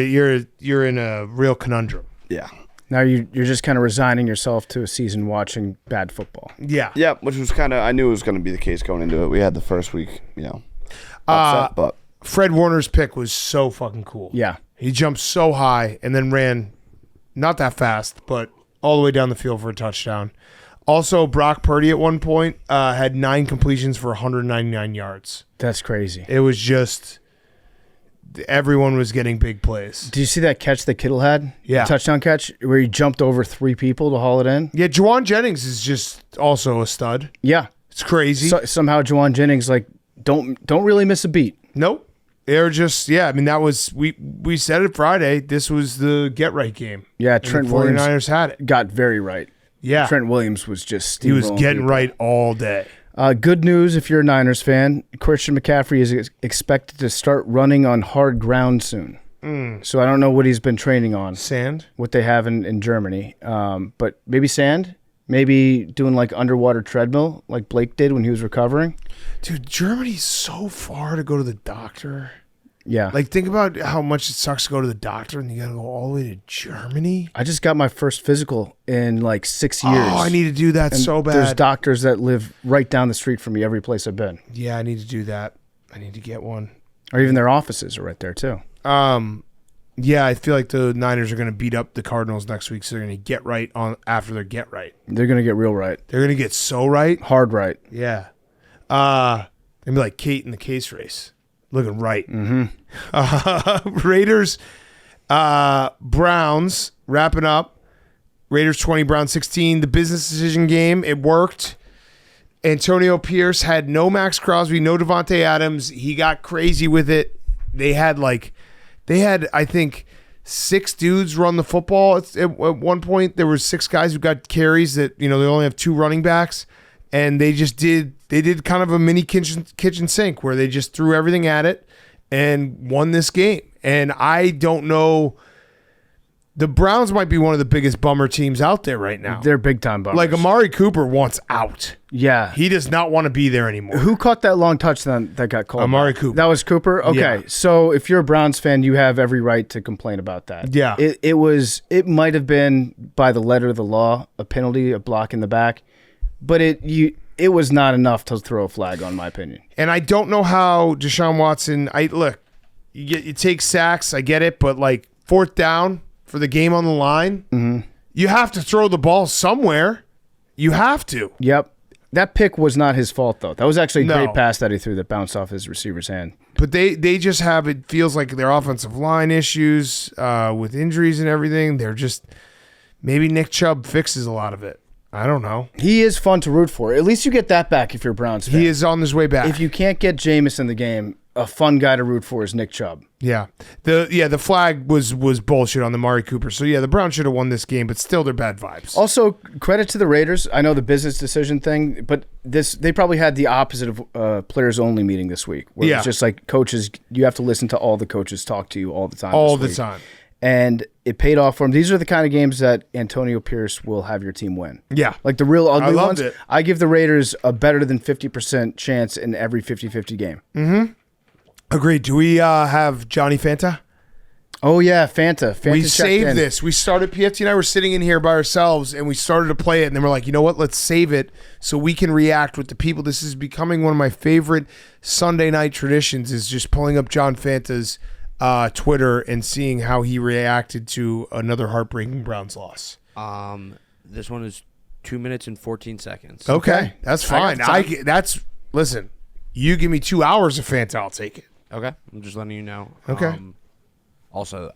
in a real conundrum. Yeah. Now you're just kind of resigning yourself to a season watching bad football. Yeah. Yeah, which was I knew it was going to be the case going into it. We had the first week, upset, but Fred Warner's pick was so fucking cool. Yeah. He jumped so high and then ran not that fast, but all the way down the field for a touchdown. Also, Brock Purdy at one point had 9 completions for 199 yards. That's crazy. It was just everyone was getting big plays. Did you see that catch that Kittle had? Yeah. The touchdown catch where he jumped over 3 people to haul it in? Yeah, Juwan Jennings is just also a stud. Yeah. It's crazy. Somehow Juwan Jennings don't really miss a beat. Nope. They're just, that was, we said it Friday. This was the get-right game. Yeah, And Trent the Williams 49ers had it. got very right. Yeah. Trent Williams was just He was steamrolling getting people. right all day. Good news if you're a Niners fan. Christian McCaffrey is expected to start running on hard ground soon. So I don't know what he's been training on, Sand? what they have in Germany. But maybe sand, maybe doing underwater treadmill like Blake did when he was recovering. Dude, Germany's so far to go to the doctor. Yeah. Think about how much it sucks to go to the doctor and you got to go all the way to Germany. I just got my first physical in 6 years. Oh, I need to do that And so bad. There's doctors that live right down the street from me every place I've been. Yeah, I need to do that. I need to get one. Or even their offices are right there too. Yeah, I feel like the Niners are going to beat up the Cardinals next week, so they're going to get right on after their get right. They're going to get real right. They're going to get so right. Hard right. Yeah. They'll be like Kate in the case race. Looking right. Mm-hmm. Raiders, Browns, wrapping up. Raiders 20, Browns 16. The business decision game, it worked. Antonio Pierce had no Max Crosby, no Devontae Adams. He got crazy with it. They had, I think, 6 dudes run the football. At one point, there were 6 guys who got carries that, they only have 2 running backs. And they did kind of a mini kitchen sink where they just threw everything at it and won this game. And I don't know. The Browns might be one of the biggest bummer teams out there right now. They're big time bummers. Like Amari Cooper wants out. Yeah. He does not want to be there anymore. Who caught that long touchdown that got called? Amari Cooper. That was Cooper? Okay. Yeah. So if you're a Browns fan, you have every right to complain about that. Yeah. It might have been by the letter of the law, a penalty, a block in the back, but it was not enough to throw a flag on, my opinion. And I don't know how Deshaun Watson, you take sacks, I get it, but like fourth down for the game on the line, you have to throw the ball somewhere. You have to. Yep. That pick was not his fault, though. That was actually a No. great pass that he threw that bounced off his receiver's hand. But they just have, it feels like their offensive line issues with injuries and everything. They're just, maybe Nick Chubb fixes a lot of it. I don't know. He is fun to root for. At least you get that back if you're a Browns fan. He is on his way back. If you can't get Jameis in the game, a fun guy to root for is Nick Chubb. Yeah. The flag was bullshit on the Amari Cooper. So yeah, the Browns should have won this game, but still they're bad vibes. Also, credit to the Raiders. I know the business decision thing, but they probably had the opposite of players only meeting this week. Where it's just like coaches, you have to listen to all the coaches talk to you all the time. All this the week. time. And it paid off for him. These are the kind of games that Antonio Pierce will have your team win. Yeah. Like the real ugly loved ones. it. I give the Raiders a better than 50% chance in every 50-50 game. Mm-hmm. Agreed. Do we have Johnny Fanta? Oh, yeah, Fanta. We checked saved in. this. We started, PFT and I were sitting in here by ourselves, and we started to play it, and then we're like, you know what? Let's save it so we can react with the people. This is becoming one of my favorite Sunday night traditions, is just pulling up John Fanta's Twitter and seeing how he reacted to another heartbreaking Browns loss. This one is 2 minutes and 14 seconds. Okay. That's fine. Listen, you give me 2 hours of Fanta, I'll take it. Okay, I'm just letting you know. Okay. Also,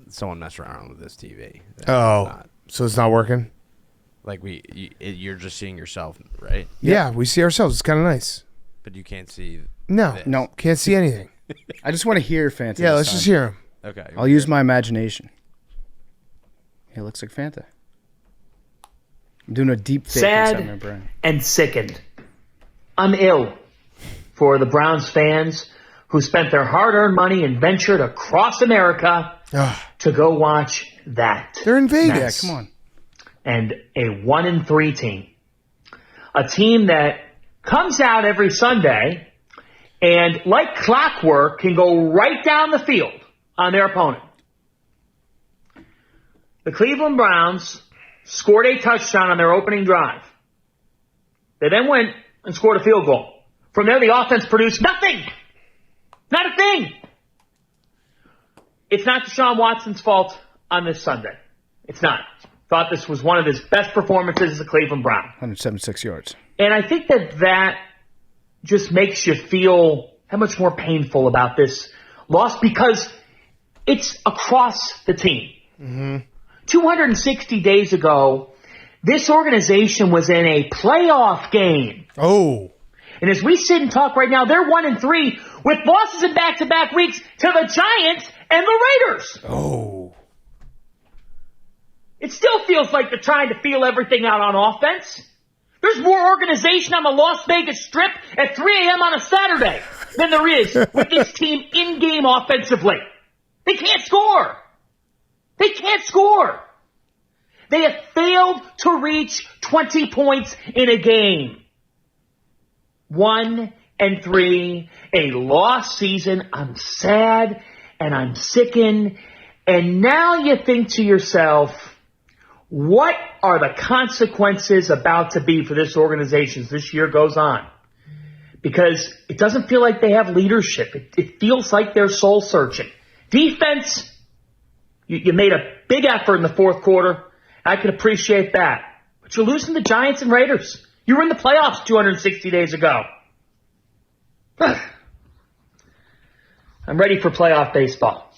someone messed around with this TV. So it's not working? Like you're just seeing yourself, right? Yeah, we see ourselves. It's kind of nice. But you can't see. No, this. no, can't see anything. I just want to hear Fanta. Yeah, let's just hear him. Okay. I'll use my imagination. It looks like Fanta. I'm doing a deep fake inside my brain. And sickened. I'm ill for the Browns fans who spent their hard-earned money and ventured across America to go watch that. They're in Vegas. Yeah, come on. And a 1-3 team. A team that comes out every Sunday and, like clockwork, can go right down the field on their opponent. The Cleveland Browns scored a touchdown on their opening drive. They then went and scored a field goal. From there, the offense produced nothing. Not a thing. It's not Deshaun Watson's fault on this Sunday. It's not. Thought this was one of his best performances as a Cleveland Brown. 176 yards. And I think that just makes you feel how much more painful about this loss because it's across the team. Mm-hmm. 260 days ago, this organization was in a playoff game. Oh. And as we sit and talk right now, they're 1-3 with losses in back-to-back weeks to the Giants and the Raiders. Oh. It still feels like they're trying to feel everything out on offense. There's more organization on the Las Vegas Strip at 3 a.m. on a Saturday than there is with this team in-game offensively. They can't score. They can't score. They have failed to reach 20 points in a game. 1-3, a lost season. I'm sad and I'm sickened. And now you think to yourself, what are the consequences about to be for this organization as this year goes on? Because it doesn't feel like they have leadership. It feels like they're soul searching. Defense, you made a big effort in the fourth quarter. I can appreciate that. But you're losing the Giants and Raiders. You were in the playoffs 260 days ago. I'm ready for playoff baseball.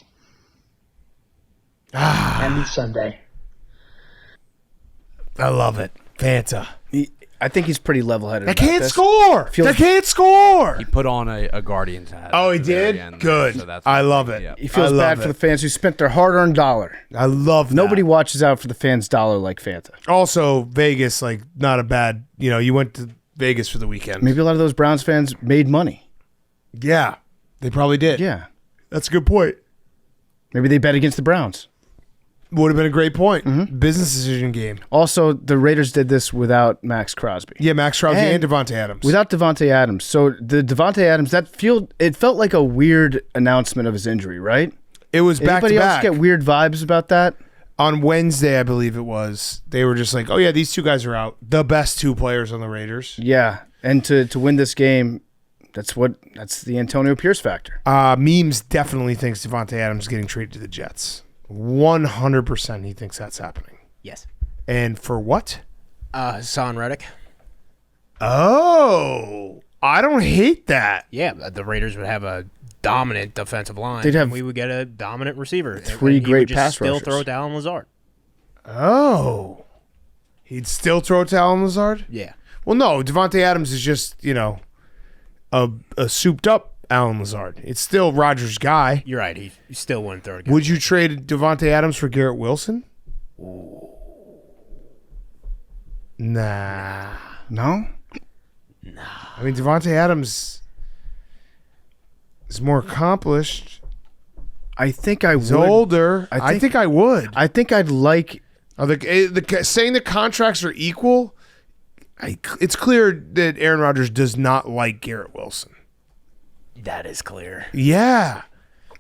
And Sunday. I love it. Fanta. I think he's pretty level-headed. They can't score. They can't score. He put on a Guardians hat. Oh, he did? Good. So I love it. Yeah. He feels bad for the fans who spent their hard-earned dollar. I love that. Nobody watches out for the fans' dollar like Fanta. Also, Vegas, like, not a bad, you went to Vegas for the weekend. Maybe a lot of those Browns fans made money. Yeah, they probably did. Yeah. That's a good point. Maybe they bet against the Browns. Would have been a great point. Business decision game. Also, the Raiders did this without Max Crosby. Yeah, Max Crosby and Devontae Adams. Without Devontae Adams. So the Devontae Adams, it felt like a weird announcement of his injury, right? It was back to back. Anybody else get weird vibes about that? On Wednesday, I believe it was, they were just like, oh yeah, these two guys are out. The best two players on the Raiders. Yeah, and to win this game, that's the Antonio Pierce factor. Memes definitely thinks Devontae Adams is getting traded to the Jets. 100% he thinks that's happening. Yes. And for what? Hassan Reddick. Oh, I don't hate that. Yeah, the Raiders would have a dominant defensive line. We would get a dominant receiver. Three great pass rushers. Still rushers. throw it to Allen Lazard. Oh, he'd still throw it to Allen Lazard? Yeah. Well, no, Devontae Adams is just, a souped up Allen Lazard. It's still Rodgers' guy. You're right. He still wouldn't throw it again. Would you trade Devontae Adams for Garrett Wilson? Nah. No? I mean, Devontae Adams is more accomplished. I think I He's would. older. I think I would. I think I'd like. Saying the contracts are equal, it's clear that Aaron Rodgers does not like Garrett Wilson. That is clear. Yeah.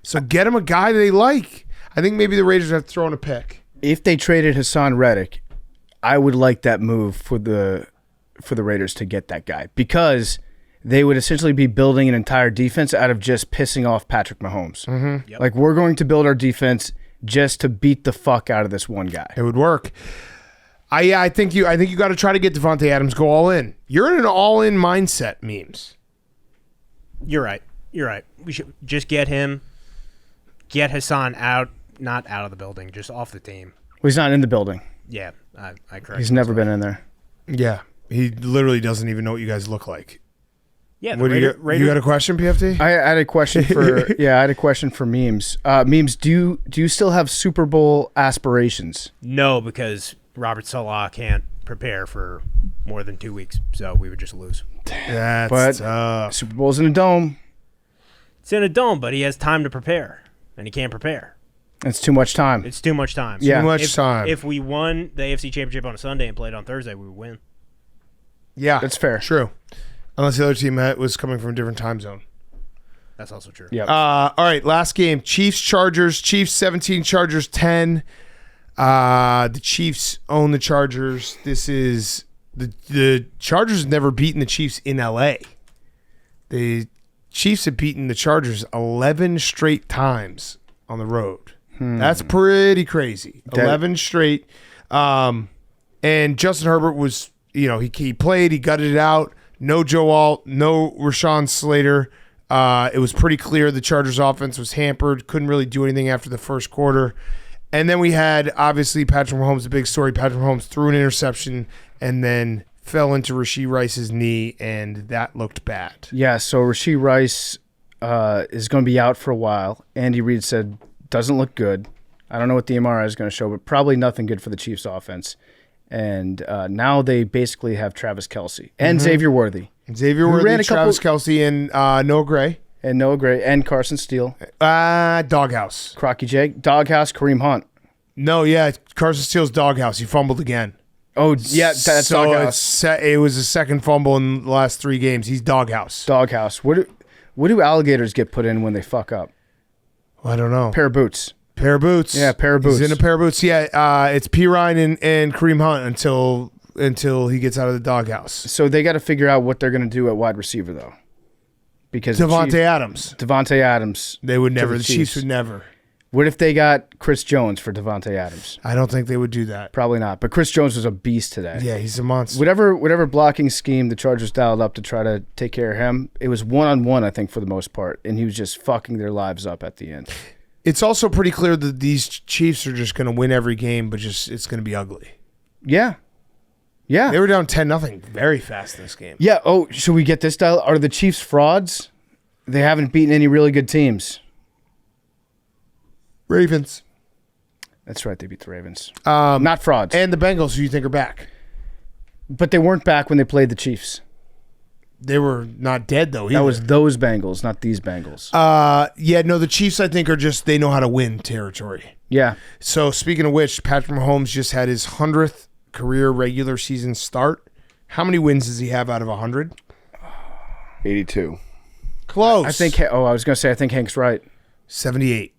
So get him a guy they like. I think maybe the Raiders have thrown a pick. If they traded Hassan Reddick, I would like that move for the Raiders to get that guy, because they would essentially be building an entire defense out of just pissing off Patrick Mahomes. Mm-hmm. Yep. Like, we're going to build our defense just to beat the fuck out of this one guy. It would work. I think you got to try to get Devontae Adams, go all in. You're in an all in mindset, memes. You're right. We should just get Hassan out, not out of the building, just off the team. Well, he's not in the building. Yeah, I correct. He's never been in there. Yeah. He literally doesn't even know what you guys look like. Yeah, What you got a question, PFT? I had a question for I had a question for memes. Memes, do you still have Super Bowl aspirations? No, because Robert Salah can't prepare for more than 2 weeks, so we would just lose. That's tough. Super Bowl's in a dome. It's in a dome, but he has time to prepare, and he can't prepare. It's too much time. It's too much time. Yeah. Too much time. If we won the AFC Championship on a Sunday and played on Thursday, we would win. Yeah. That's fair. True. Unless the other team was coming from a different time zone. That's also true. Yeah. All right, last game. Chiefs-Chargers. Chiefs 17, Chargers 10. The Chiefs own the Chargers. This is the Chargers have never beaten the Chiefs in LA. The Chiefs have beaten the Chargers 11 straight times on the road. That's pretty crazy. 11 straight. And Justin Herbert was, he played, he gutted it out. No Joe Alt, no Rashawn Slater. It was pretty clear the Chargers offense was hampered, couldn't really do anything after the first quarter. And then we had, obviously, Patrick Mahomes, the big story. Patrick Mahomes threw an interception and then fell into Rashee Rice's knee, and that looked bad. Yeah, so Rashee Rice is going to be out for a while. Andy Reid said, doesn't look good. I don't know what the MRI is going to show, but probably nothing good for the Chiefs offense. And now they basically have Travis Kelce and Xavier Worthy. Xavier Worthy, Travis Kelce, and Noah Gray. And Noah Gray and Carson Steele. Doghouse. Crocky Jake. Doghouse, Kareem Hunt. No, yeah, Carson Steele's doghouse. He fumbled again. Oh, yeah, that's Doghouse. It was a second fumble in the last 3 games. He's doghouse. Doghouse. What do alligators get put in when they fuck up? I don't know. Pair of boots. Pair of boots. Yeah, pair of boots. He's in a pair of boots. Yeah, it's P. Ryan and Kareem Hunt until he gets out of the doghouse. So they got to figure out what they're going to do at wide receiver, though. Because Devontae Adams. They would never. The Chiefs would never. What if they got Chris Jones for Devontae Adams? I don't think they would do that. Probably not. But Chris Jones was a beast today. Yeah, he's a monster. Whatever blocking scheme the Chargers dialed up to try to take care of him, it was one-on-one, I think, for the most part. And he was just fucking their lives up at the end. It's also pretty clear that these Chiefs are just going to win every game, but it's going to be ugly. Yeah. Yeah. They were down 10-0 very fast in this game. Yeah. Oh, should we get this dial? Are the Chiefs frauds? They haven't beaten any really good teams. Ravens. That's right. They beat the Ravens. Not frauds. And the Bengals, who you think are back. But they weren't back when they played the Chiefs. They were not dead, though, either. That was those Bengals, not these Bengals. Yeah, no, the Chiefs, I think, are just, they know how to win territory. Yeah. So speaking of which, Patrick Mahomes just had his 100th career regular season start. How many wins does he have out of 100? 82. Close. I think Hank's right. 78.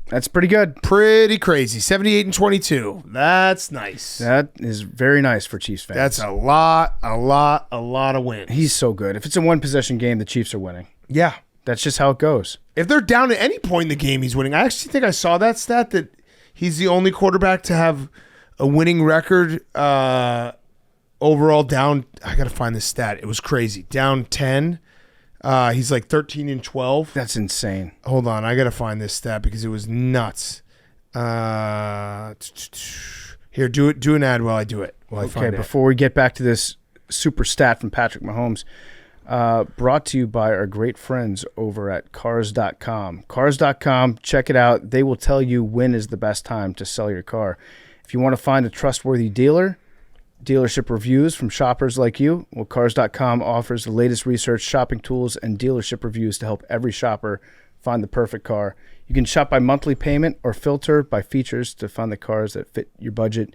That's pretty good. Pretty crazy. 78-22. That's nice. That is very nice for Chiefs fans. That's a lot of wins. He's so good. If it's a one-possession game, the Chiefs are winning. Yeah. That's just how it goes. If they're down at any point in the game, he's winning. I actually think I saw that stat that he's the only quarterback to have a winning record overall down. I got to find this stat. It was crazy. Down 10. He's like 13-12. That's insane. Hold on. I got to find this stat because it was nuts. Here, do an ad while I do it. Okay, before we get back to this super stat from Patrick Mahomes, brought to you by our great friends over at Cars.com. Cars.com, check it out. They will tell you when is the best time to sell your car. If you want to find a trustworthy dealership reviews from shoppers like you, well, Cars.com offers the latest research, shopping tools, and dealership reviews to help every shopper find the perfect car. You can shop by monthly payment or filter by features to find the cars that fit your budget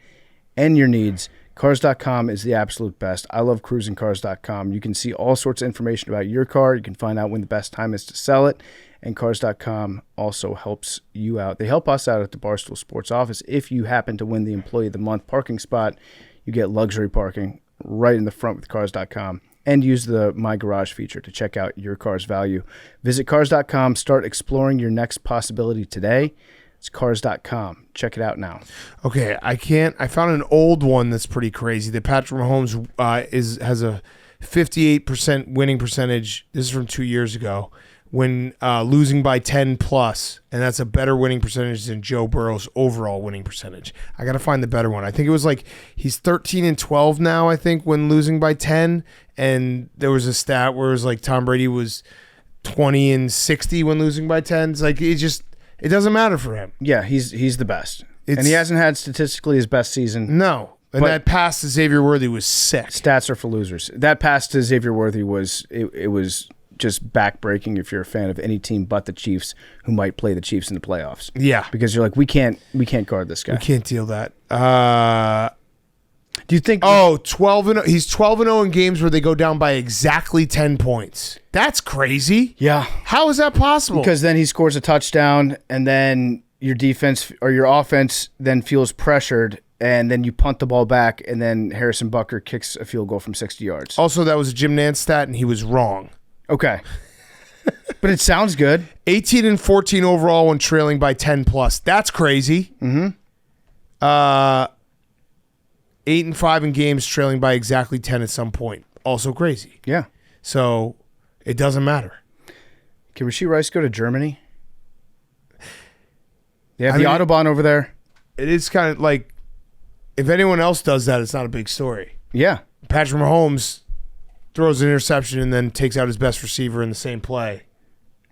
and your needs. Cars.com is the absolute best. I love cruising Cars.com. You can see all sorts of information about your car. You can find out when the best time is to sell it. And Cars.com also helps you out. They help us out at the Barstool Sports office. If you happen to win the Employee of the Month parking spot, you get luxury parking right in the front with Cars.com. And use the My Garage feature to check out your car's value. Visit Cars.com. Start exploring your next possibility today. It's Cars.com. Check it out now. Okay, I found an old one that's pretty crazy. That Patrick Mahomes has a 58% winning percentage. This is from 2 years ago when losing by 10 plus, and that's a better winning percentage than Joe Burrow's overall winning percentage. I got to find the better one. I think it was like he's 13-12 now, I think, when losing by 10, and there was a stat where it was like Tom Brady was 20-60 when losing by 10. It's like it doesn't matter for him. Yeah, he's the best. And he hasn't had statistically his best season. No. And that pass to Xavier Worthy was sick. Stats are for losers. That pass to Xavier Worthy was just backbreaking if you're a fan of any team but the Chiefs, who might play the Chiefs in the playoffs. Yeah. Because you're like, we can't guard this guy. We can't deal that. Do you think 12-0, he's 12-0 in games where they go down by exactly 10 points. That's crazy. Yeah. How is that possible? Because then he scores a touchdown, and then your defense or your offense then feels pressured, and then you punt the ball back, and then Harrison Butker kicks a field goal from 60 yards. Also, that was a Jim Nantz stat, and he was wrong. Okay. But it sounds good. 18-14 overall when trailing by 10 plus. That's crazy. 8-5 in games trailing by exactly 10 at some point. Also crazy. Yeah. So it doesn't matter. Can Rashee Rice go to Germany? They have the Autobahn over there. It is kind of like, if anyone else does that, it's not a big story. Yeah. Patrick Mahomes throws an interception and then takes out his best receiver in the same play.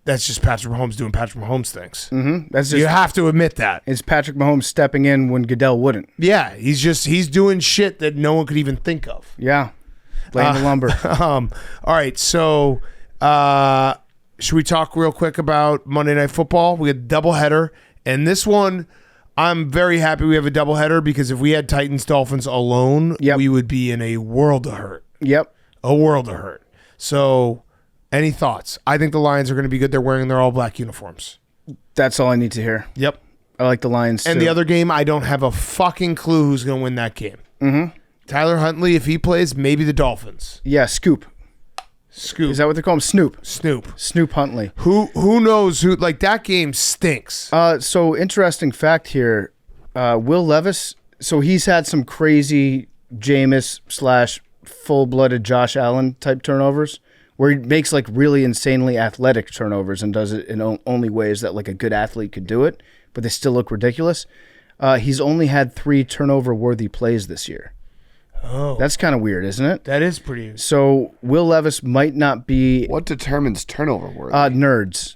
That's just Patrick Mahomes doing Patrick Mahomes things. That's just, you have to admit that. It's Patrick Mahomes stepping in when Goodell wouldn't. Yeah, he's doing shit that no one could even think of. Yeah. Laying the lumber. All right, so should we talk real quick about Monday Night Football? We had a doubleheader, and this one, I'm very happy we have a doubleheader because if we had Titans-Dolphins alone, we would be in a world of hurt. Yep. A world of hurt. So, any thoughts? I think the Lions are going to be good. They're wearing their all-black uniforms. That's all I need to hear. Yep. I like the Lions, and too. the other game, I don't have a fucking clue who's going to win that game. Tyler Huntley, if he plays, maybe the Dolphins. Yeah, Scoop. Scoop. Is that what they call him? Snoop. Snoop Huntley. Who knows who? Like, that game stinks. So interesting fact here. Will Levis. So he's had some crazy Jameis / full-blooded Josh Allen type turnovers, where he makes like really insanely athletic turnovers and does it in only ways that like a good athlete could do it, but they still look ridiculous. He's only had 3 turnover-worthy plays this year. Oh. That's kind of weird, isn't it? That is pretty. So Will Levis might not be... What determines turnover worthy? Nerds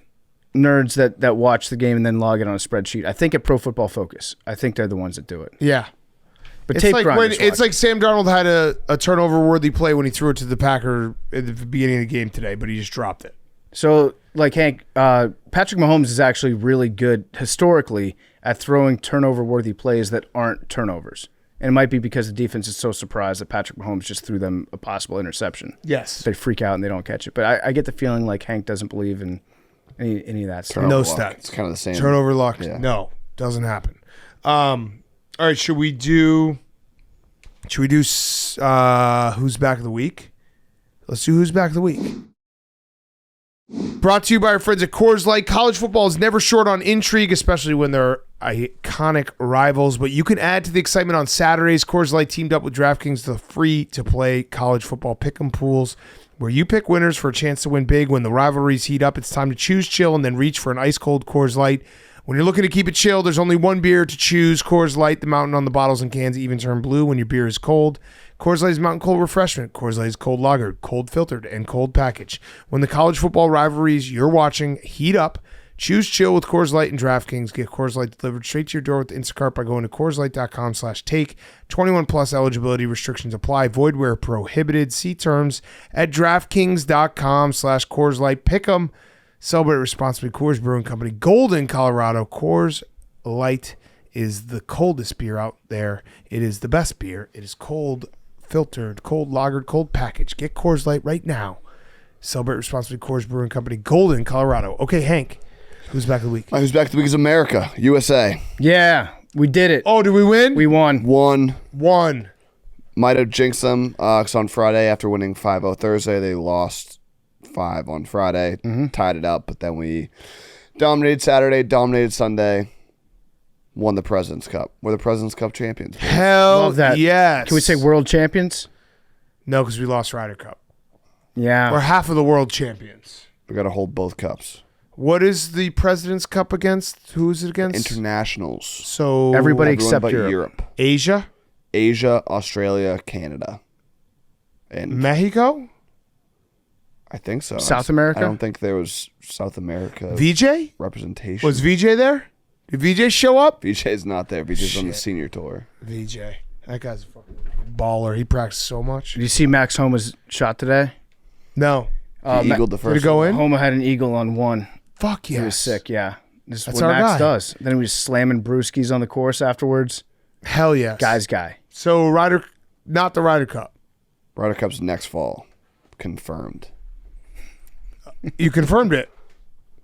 that watch the game and then log it on a spreadsheet. I think at Pro Football Focus. I think they're the ones that do it. Yeah. But it's like Sam Darnold had a turnover-worthy play when he threw it to the Packer at the beginning of the game today, but he just dropped it. So, like Hank, Patrick Mahomes is actually really good historically at throwing turnover-worthy plays that aren't turnovers. And it might be because the defense is so surprised that Patrick Mahomes just threw them a possible interception. Yes. They freak out and they don't catch it. But I get the feeling like Hank doesn't believe in any of that stuff. No luck. stats. It's kind of the same. Turnover luck. Yeah. No, doesn't happen. All right, should we do who's back of the week? Let's do who's back of the week. Brought to you by our friends at Coors Light. College football is never short on intrigue, especially when they're iconic rivals, but you can add to the excitement on Saturdays. Coors Light teamed up with DraftKings, the free-to-play college football pick'em pools, where you pick winners for a chance to win big. When the rivalries heat up, it's time to choose chill and then reach for an ice-cold Coors Light. When you're looking to keep it chill, there's only one beer to choose. Coors Light, the mountain on the bottles and cans even turn blue when your beer is cold. Coors Light is mountain cold refreshment. Coors Light is cold lagered, cold filtered, and cold packaged. When the college football rivalries you're watching heat up, choose chill with Coors Light and DraftKings. Get Coors Light delivered straight to your door with Instacart by going to CoorsLight.com/take. 21 plus eligibility restrictions apply. Void where prohibited. See terms at DraftKings.com/Coors Light. Pick 'em. Celebrate responsibly. Coors Brewing Company, Golden, Colorado. Coors Light is the coldest beer out there. It is the best beer. It is cold filtered, cold lagered, cold packaged. Get Coors Light right now. Celebrate responsibly. Coors Brewing Company, Golden, Colorado. Okay, Hank, who's back of the week? Who's back of the week is America, USA. Yeah, we did it. Oh, did we win? We won. Won. Might have jinxed them because on Friday, after winning 5-0 Thursday, they lost 5 on Friday, tied it up, but then we dominated Saturday, dominated Sunday, won the President's Cup. We're the President's Cup champions. Hell Love that. yes. Can we say world champions? No, because we lost Ryder Cup. Yeah. We're half of the world champions. We got to hold both cups. What is the President's Cup against? Who is it against? Internationals. So Everybody Everyone except but Europe. Asia? Asia, Australia, Canada. And Mexico? I think so. South America? I don't think there was South America VJ? representation. Was VJ there? Did VJ show up? VJ's not there. VJ's on the Shit. senior tour. VJ. That guy's a fucking baller. He practiced so much. Did you see Max Homa's shot today? No. He eagled the Did first it go one. in? Homa had an eagle on one. Fuck yes. He was sick, yeah. This is That's what our Max guy. does. Then he was slamming brewskis on the course afterwards. Hell yes. Guy's guy. So not the Ryder Cup. Ryder Cup's next fall. Confirmed. You confirmed it.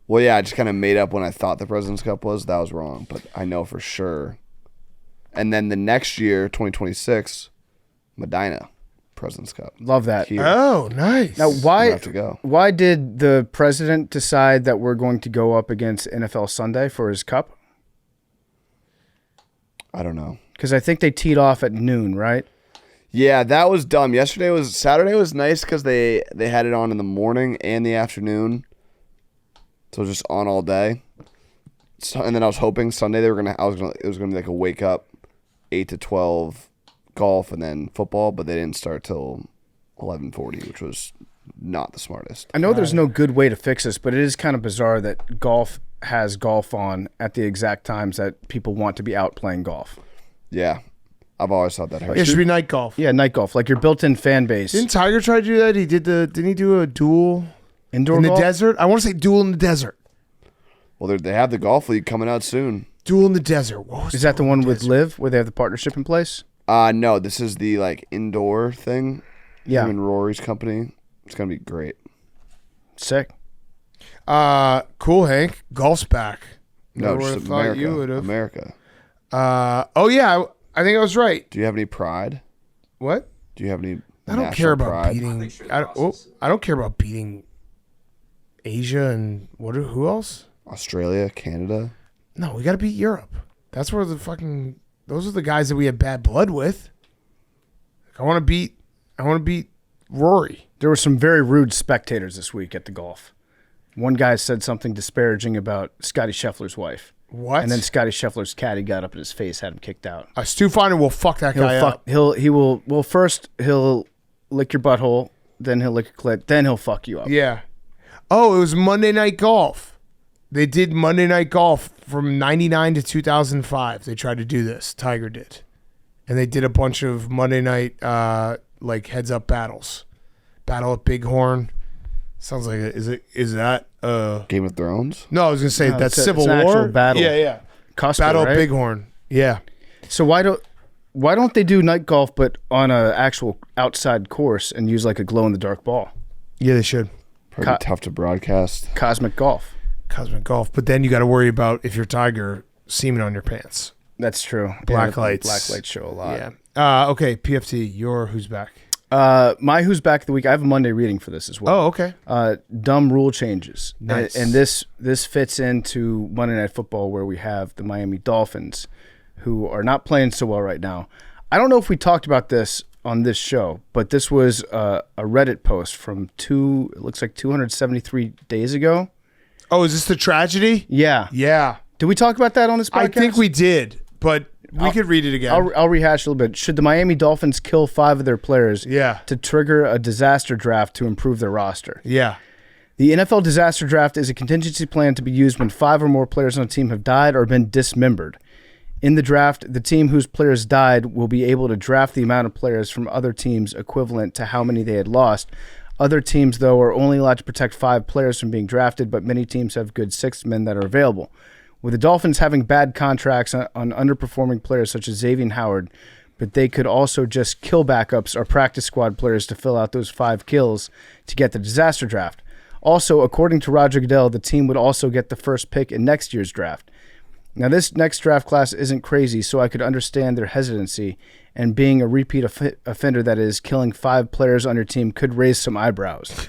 Well, yeah, I just kind of made up when I thought the President's Cup was. That was wrong, but I know for sure. And then the next year, 2026, Medina President's Cup. Love that. Here. Oh, nice. Now, You why have to go. why did the president decide that we're going to go up against NFL Sunday for his cup? I don't know. Because I think they teed off at noon, right? Yeah, that was dumb. Saturday was nice because they had it on in the morning and the afternoon, so it was just on all day. So, and then I was hoping Sunday it was gonna be like a wake up, 8 to 12 golf and then football, but they didn't start till 11:40, which was not the smartest. I know there's no good way to fix this, but it is kind of bizarre that golf has golf on at the exact times that people want to be out playing golf. Yeah, I've always thought that hurt. It should be night golf. Yeah, night golf, like your built-in fan base. Didn't Tiger try to do that? Didn't he do a duel Indoor in the golf? desert? I want to say duel in the desert. Well, they have the golf league coming out soon. Duel in the desert. What was Is that the Duel in one with Desert? Liv, where they have the partnership in place? No, this is the like indoor thing. Yeah. Him and Rory's company. It's gonna be great. Sick. Cool, Hank. Golf's back. No, Never just would've thought America. you would've. America. Oh yeah, I think I was right. Do you have any pride? What? Do you have any? I don't national care about pride? beating. I don't care about beating Asia and who else? Australia, Canada. No, we got to beat Europe. That's where those are the guys that we have bad blood with. I want to beat Rory. There were some very rude spectators this week at the golf. One guy said something disparaging about Scotty Scheffler's wife. What? And then Scotty Scheffler's caddy got up in his face, had him kicked out. Stu Finder will fuck that guy up. First he'll lick your butthole, then he'll lick your clit, then he'll fuck you up. Yeah. Oh, it was Monday Night Golf. They did Monday Night Golf from 99 to 2005. They tried to do this. Tiger did. And they did a bunch of Monday night like heads up battles. Battle at Bighorn. Sounds like is that Game of Thrones. No, I was gonna say No, that's it's Civil an War actual battle. Yeah. Costco, Battle right? of Bighorn. Yeah. So why don't they do night golf but on a actual outside course and use like a glow in the dark ball? Yeah, they should. Probably tough to broadcast. Cosmic golf. Cosmic golf. But then you got to worry about, if you're Tiger, semen on your pants. That's true. Black the lights. Black lights show a lot. Yeah. Okay, PFT, your who's back? My who's back of the week. I have a Monday reading for this as well. Oh, okay. Dumb rule changes. Nice. And this fits into Monday Night Football, where we have the Miami Dolphins, who are not playing so well right now. I don't know if we talked about this on this show, but this was a Reddit post from it looks like 273 days ago. Oh, is this the tragedy? Yeah. Yeah. Did we talk about that on this podcast? I think we did, but we could read it again. I'll rehash a little bit. Should the Miami Dolphins kill 5 of their players to trigger a disaster draft to improve their roster? Yeah. The NFL disaster draft is a contingency plan to be used when 5 or more players on a team have died or been dismembered. In the draft, the team whose players died will be able to draft the amount of players from other teams equivalent to how many they had lost. Other teams, though, are only allowed to protect 5 players from being drafted, but many teams have good 6 men that are available. With the Dolphins having bad contracts on underperforming players such as Xavier Howard, but they could also just kill backups or practice squad players to fill out those 5 kills to get the disaster draft. Also, according to Roger Goodell, the team would also get the first pick in next year's draft. Now, this next draft class isn't crazy, so I could understand their hesitancy, and being a repeat offender, that is, killing 5 players on your team, could raise some eyebrows.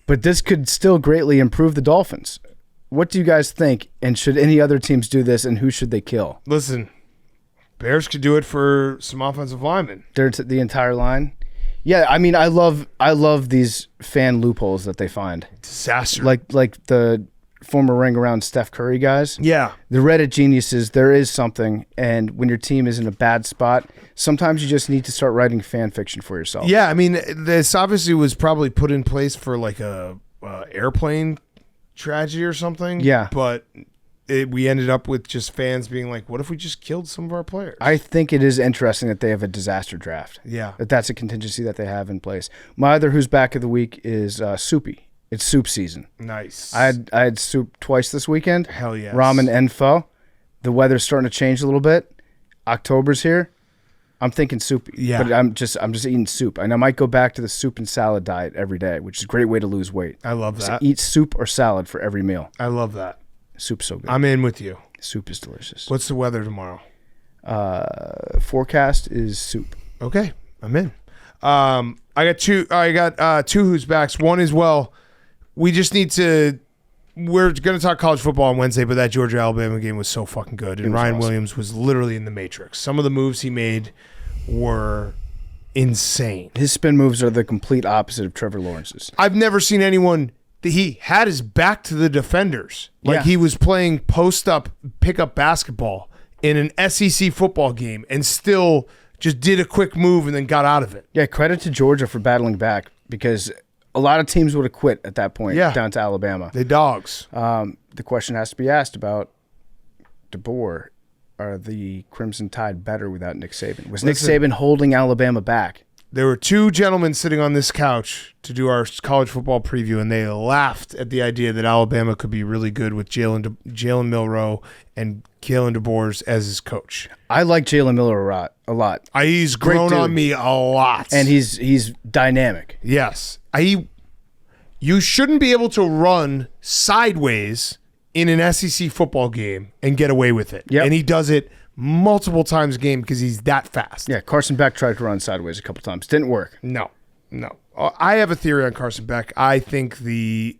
But this could still greatly improve the Dolphins. What do you guys think, and should any other teams do this, and who should they kill? Listen, Bears could do it for some offensive linemen. The entire line? Yeah, I mean, I love these fan loopholes that they find. Disaster. Like the former ring around Steph Curry guys. Yeah. The Reddit geniuses, there is something, and when your team is in a bad spot, sometimes you just need to start writing fan fiction for yourself. Yeah, I mean, this obviously was probably put in place for like a airplane tragedy or something. Yeah. But we ended up with just fans being like, what if we just killed some of our players? I think it is interesting that they have a disaster draft. Yeah. That's a contingency that they have in place. My other who's back of the week is Soupy. It's soup season. Nice. I had soup twice this weekend. Hell yes. Ramen and pho. The weather's starting to change a little bit. October's here. I'm thinking soup. Yeah. But I'm just eating soup. And I might go back to the soup and salad diet every day, which is a great way to lose weight. I love that. So eat soup or salad for every meal. I love that. Soup's so good. I'm in with you. Soup is delicious. What's the weather tomorrow? Forecast is soup. Okay, I'm in. I got two who's backs. One is, well, we just need to. We're going to talk college football on Wednesday, but that Georgia-Alabama game was so fucking good. And Ryan Williams was literally in the Matrix. Some of the moves he made were insane. His spin moves are the complete opposite of Trevor Lawrence's. I've never seen anyone that he had his back to the defenders. Like he was playing post-up, pick-up basketball in an SEC football game and still just did a quick move and then got out of it. Yeah, credit to Georgia for battling back, because a lot of teams would have quit at that point down to Alabama. They dogs. The question has to be asked about DeBoer. Are the Crimson Tide better without Nick Saban? Was Nick Saban holding Alabama back? There were 2 gentlemen sitting on this couch to do our college football preview, and they laughed at the idea that Alabama could be really good with Jalen Milroe and Kalen DeBoer as his coach. I like Jalen Miller a lot. He's grown on me a lot. And he's dynamic. Yes. You shouldn't be able to run sideways in an SEC football game and get away with it. Yep. And he does it multiple times a game because he's that fast. Yeah, Carson Beck tried to run sideways a couple times. Didn't work. No. I have a theory on Carson Beck. I think the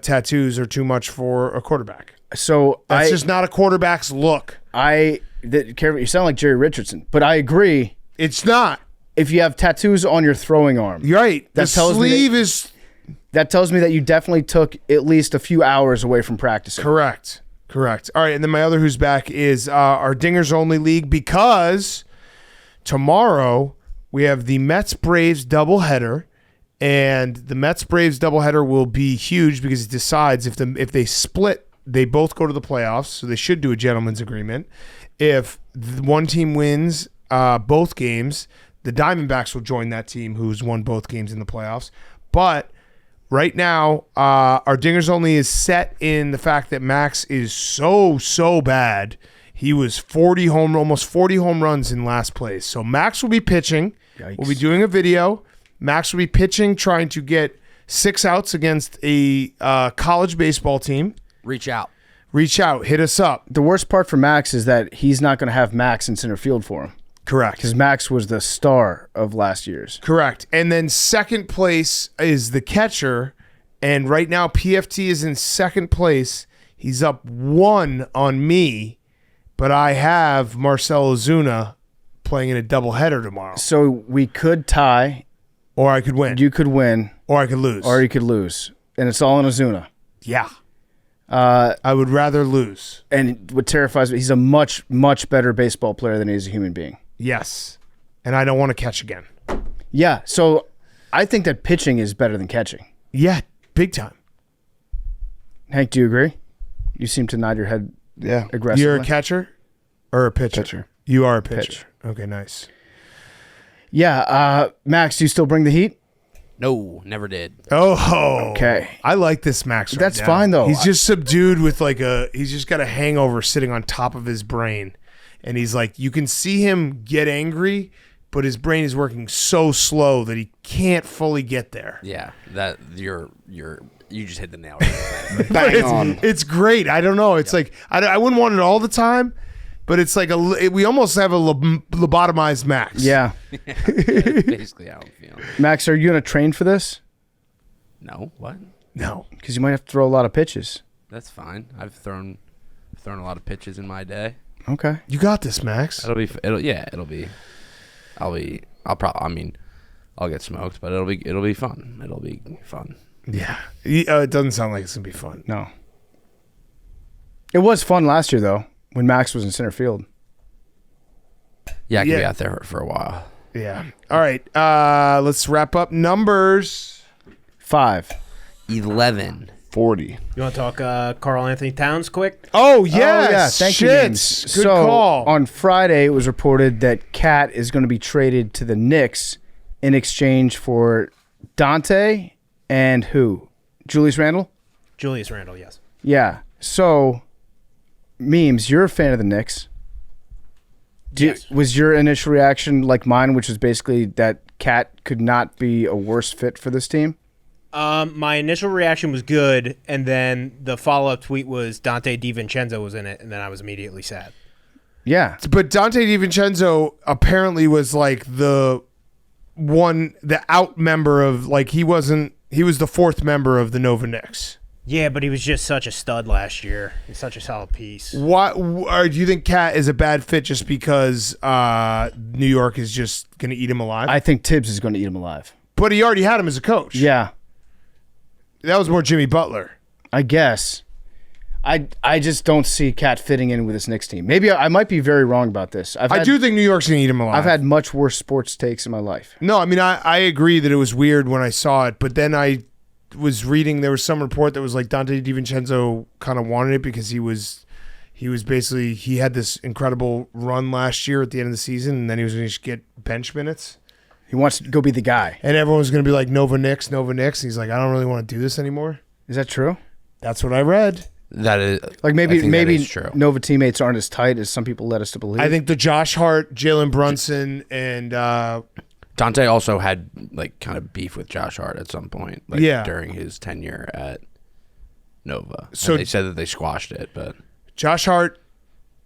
tattoos are too much for a quarterback. So that's just not a quarterback's look. You sound like Jerry Richardson, but I agree. It's not. If you have tattoos on your throwing arm, you're right. That tells me that you definitely took at least a few hours away from practicing. Correct. All right, and then my other who's back is our Dingers Only League, because tomorrow we have the Mets-Braves doubleheader, and the Mets-Braves doubleheader will be huge because it decides if they split, they both go to the playoffs, so they should do a gentleman's agreement. If one team wins both games, the Diamondbacks will join that team who's won both games in the playoffs. But right now, our dingers only is set in the fact that Max is so bad. He was almost 40 home runs in last place. So Max will be pitching. Yikes. We'll be doing a video. Max will be pitching, trying to get 6 outs against a college baseball team. Reach out. Hit us up. The worst part for Max is that he's not going to have Max in center field for him. Correct. Because Max was the star of last year's. Correct. And then second place is the catcher. And right now, PFT is in second place. He's up 1 on me, but I have Marcell Ozuna playing in a doubleheader tomorrow. So we could tie. Or I could win. You could win. Or I could lose. Or you could lose. And it's all in Ozuna. Yeah. I would rather lose. And what terrifies me, he's a much, much better baseball player than he is a human being. Yes. And I don't want to catch again. Yeah. So I think that pitching is better than catching. Yeah. Big time. Hank, do you agree? You seem to nod your head aggressively. You're a catcher or a pitcher? Pitcher. You are a pitcher. Okay, nice. Yeah. Max, do you still bring the heat? No, never did. Oh, okay. I like this Max. Right That's now. fine though. He's just subdued with he's just got a hangover sitting on top of his brain, and he's like, you can see him get angry, but his brain is working so slow that he can't fully get there. Yeah, that you just hit the nail. Bang on. It's great. I don't know. It's like I wouldn't want it all the time, but it's like we almost have a lobotomized Max. Yeah. That's basically how I'm feeling. Max, are you going to train for this? No, what? No, because you might have to throw a lot of pitches. That's fine. I've thrown a lot of pitches in my day. Okay. You got this, Max. I'll get smoked, but it'll be fun. It'll be fun. Yeah. It doesn't sound like it's going to be fun. No. It was fun last year, though, when Max was in center field. Yeah, I could be out there for a while. Yeah. All right. Let's wrap up numbers. 5. 11. 40. You want to talk Karl Anthony Towns quick? Oh, yes. Oh, yeah. Thank you, James. Good call. On Friday, it was reported that Cat is going to be traded to the Knicks in exchange for Dante and who? Julius Randle? Julius Randle, yes. Yeah. So, Memes, you're a fan of the Knicks. Yes. Was your initial reaction like mine, which was basically that Cat could not be a worse fit for this team? My initial reaction was good, and then the follow-up tweet was Dante DiVincenzo was in it, and then I was immediately sad. Yeah. But Dante DiVincenzo apparently was like the out member of, like, he was the fourth member of the Nova Knicks. Yeah, but he was just such a stud last year. He's such a solid piece. Or do you think Cat is a bad fit just because New York is just going to eat him alive? I think Tibbs is going to eat him alive. But he already had him as a coach. Yeah. That was more Jimmy Butler. I guess. I just don't see Cat fitting in with this Knicks team. Maybe I might be very wrong about this. I do think New York's going to eat him alive. I've had much worse sports takes in my life. No, I mean, I agree that it was weird when I saw it, but then I was reading, there was some report that was like Dante DiVincenzo kind of wanted it because he was basically, he had this incredible run last year at the end of the season, and then he was going to get bench minutes. He wants to go be the guy. And everyone was going to be like, Nova Knicks. And he's like, I don't really want to do this anymore. Is that true? That's what I read. That is like maybe that is true. Nova teammates aren't as tight as some people led us to believe. I think the Josh Hart, Jalen Brunson, and Dante also had like kind of beef with Josh Hart at some point, like during his tenure at Nova. So and they said that they squashed it, but Josh Hart,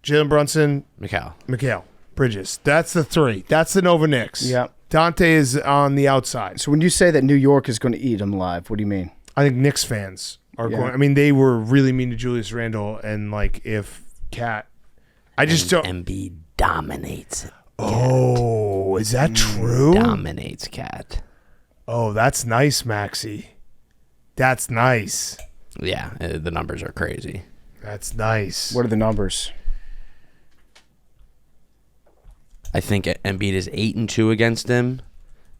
Jalen Brunson, Mikal Bridges. That's the three. That's the Nova Knicks. Yeah. Dante is on the outside. So when you say that New York is going to eat him alive, what do you mean? I think Knicks fans are going. I mean, they were really mean to Julius Randle, and like if Cat, I just don't. Embiid dominates. Oh, is that true? Dominates Cat. Oh, that's nice, Maxie. That's nice. Yeah, the numbers are crazy. That's nice. What are the numbers? I think Embiid is 8-2 against him,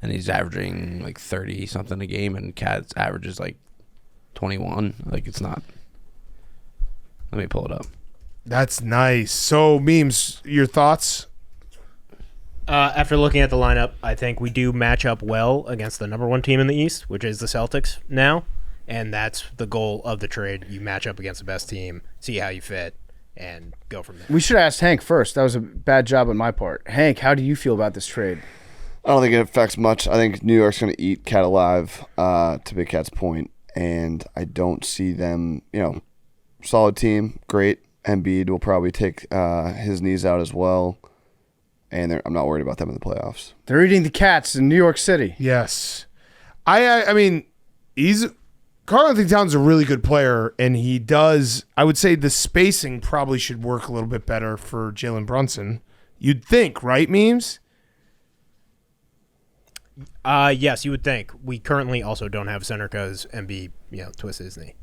and he's averaging like 30 something a game, and Cat's average is like 21. Like it's not. Let me pull it up. That's nice. So, Memes, your thoughts? After looking at the lineup, I think we do match up well against the number one team in the East, which is the Celtics now. And that's the goal of the trade. You match up against the best team, see how you fit, and go from there. We should have asked Hank first. That was a bad job on my part. Hank, how do you feel about this trade? I don't think it affects much. I think New York's going to eat Cat alive, to Big Cat's point, and I don't see them, solid team, great. Embiid will probably take his knees out as well, and I'm not worried about them in the playoffs. They're eating the Cats in New York City. Yes. I mean, Karl Anthony Towns is a really good player, and he does, I would say the spacing probably should work a little bit better for Jalen Brunson. You'd think, right, Memes? Yes, you would think. We currently also don't have center because Embiid, twisted his knee.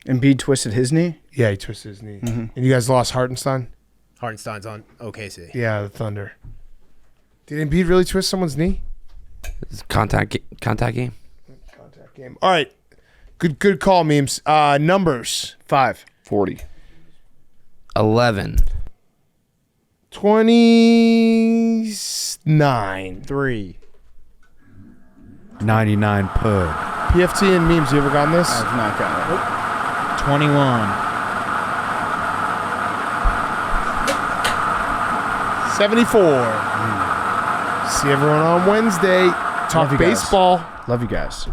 Embiid twisted his knee? Yeah, he twisted his knee. Mm-hmm. And you guys lost Hartenstein? Hartenstein's on OKC. Yeah, the Thunder. Did Embiid really twist someone's knee? It's a contact game. Contact game. All right. Good call, Memes. Numbers. 5. 40. 11. 29. 3. 99 pud. PFT and Memes, you ever gotten this? I've not gotten it. 21. 74. See everyone on Wednesday. Talk baseball. Love you guys.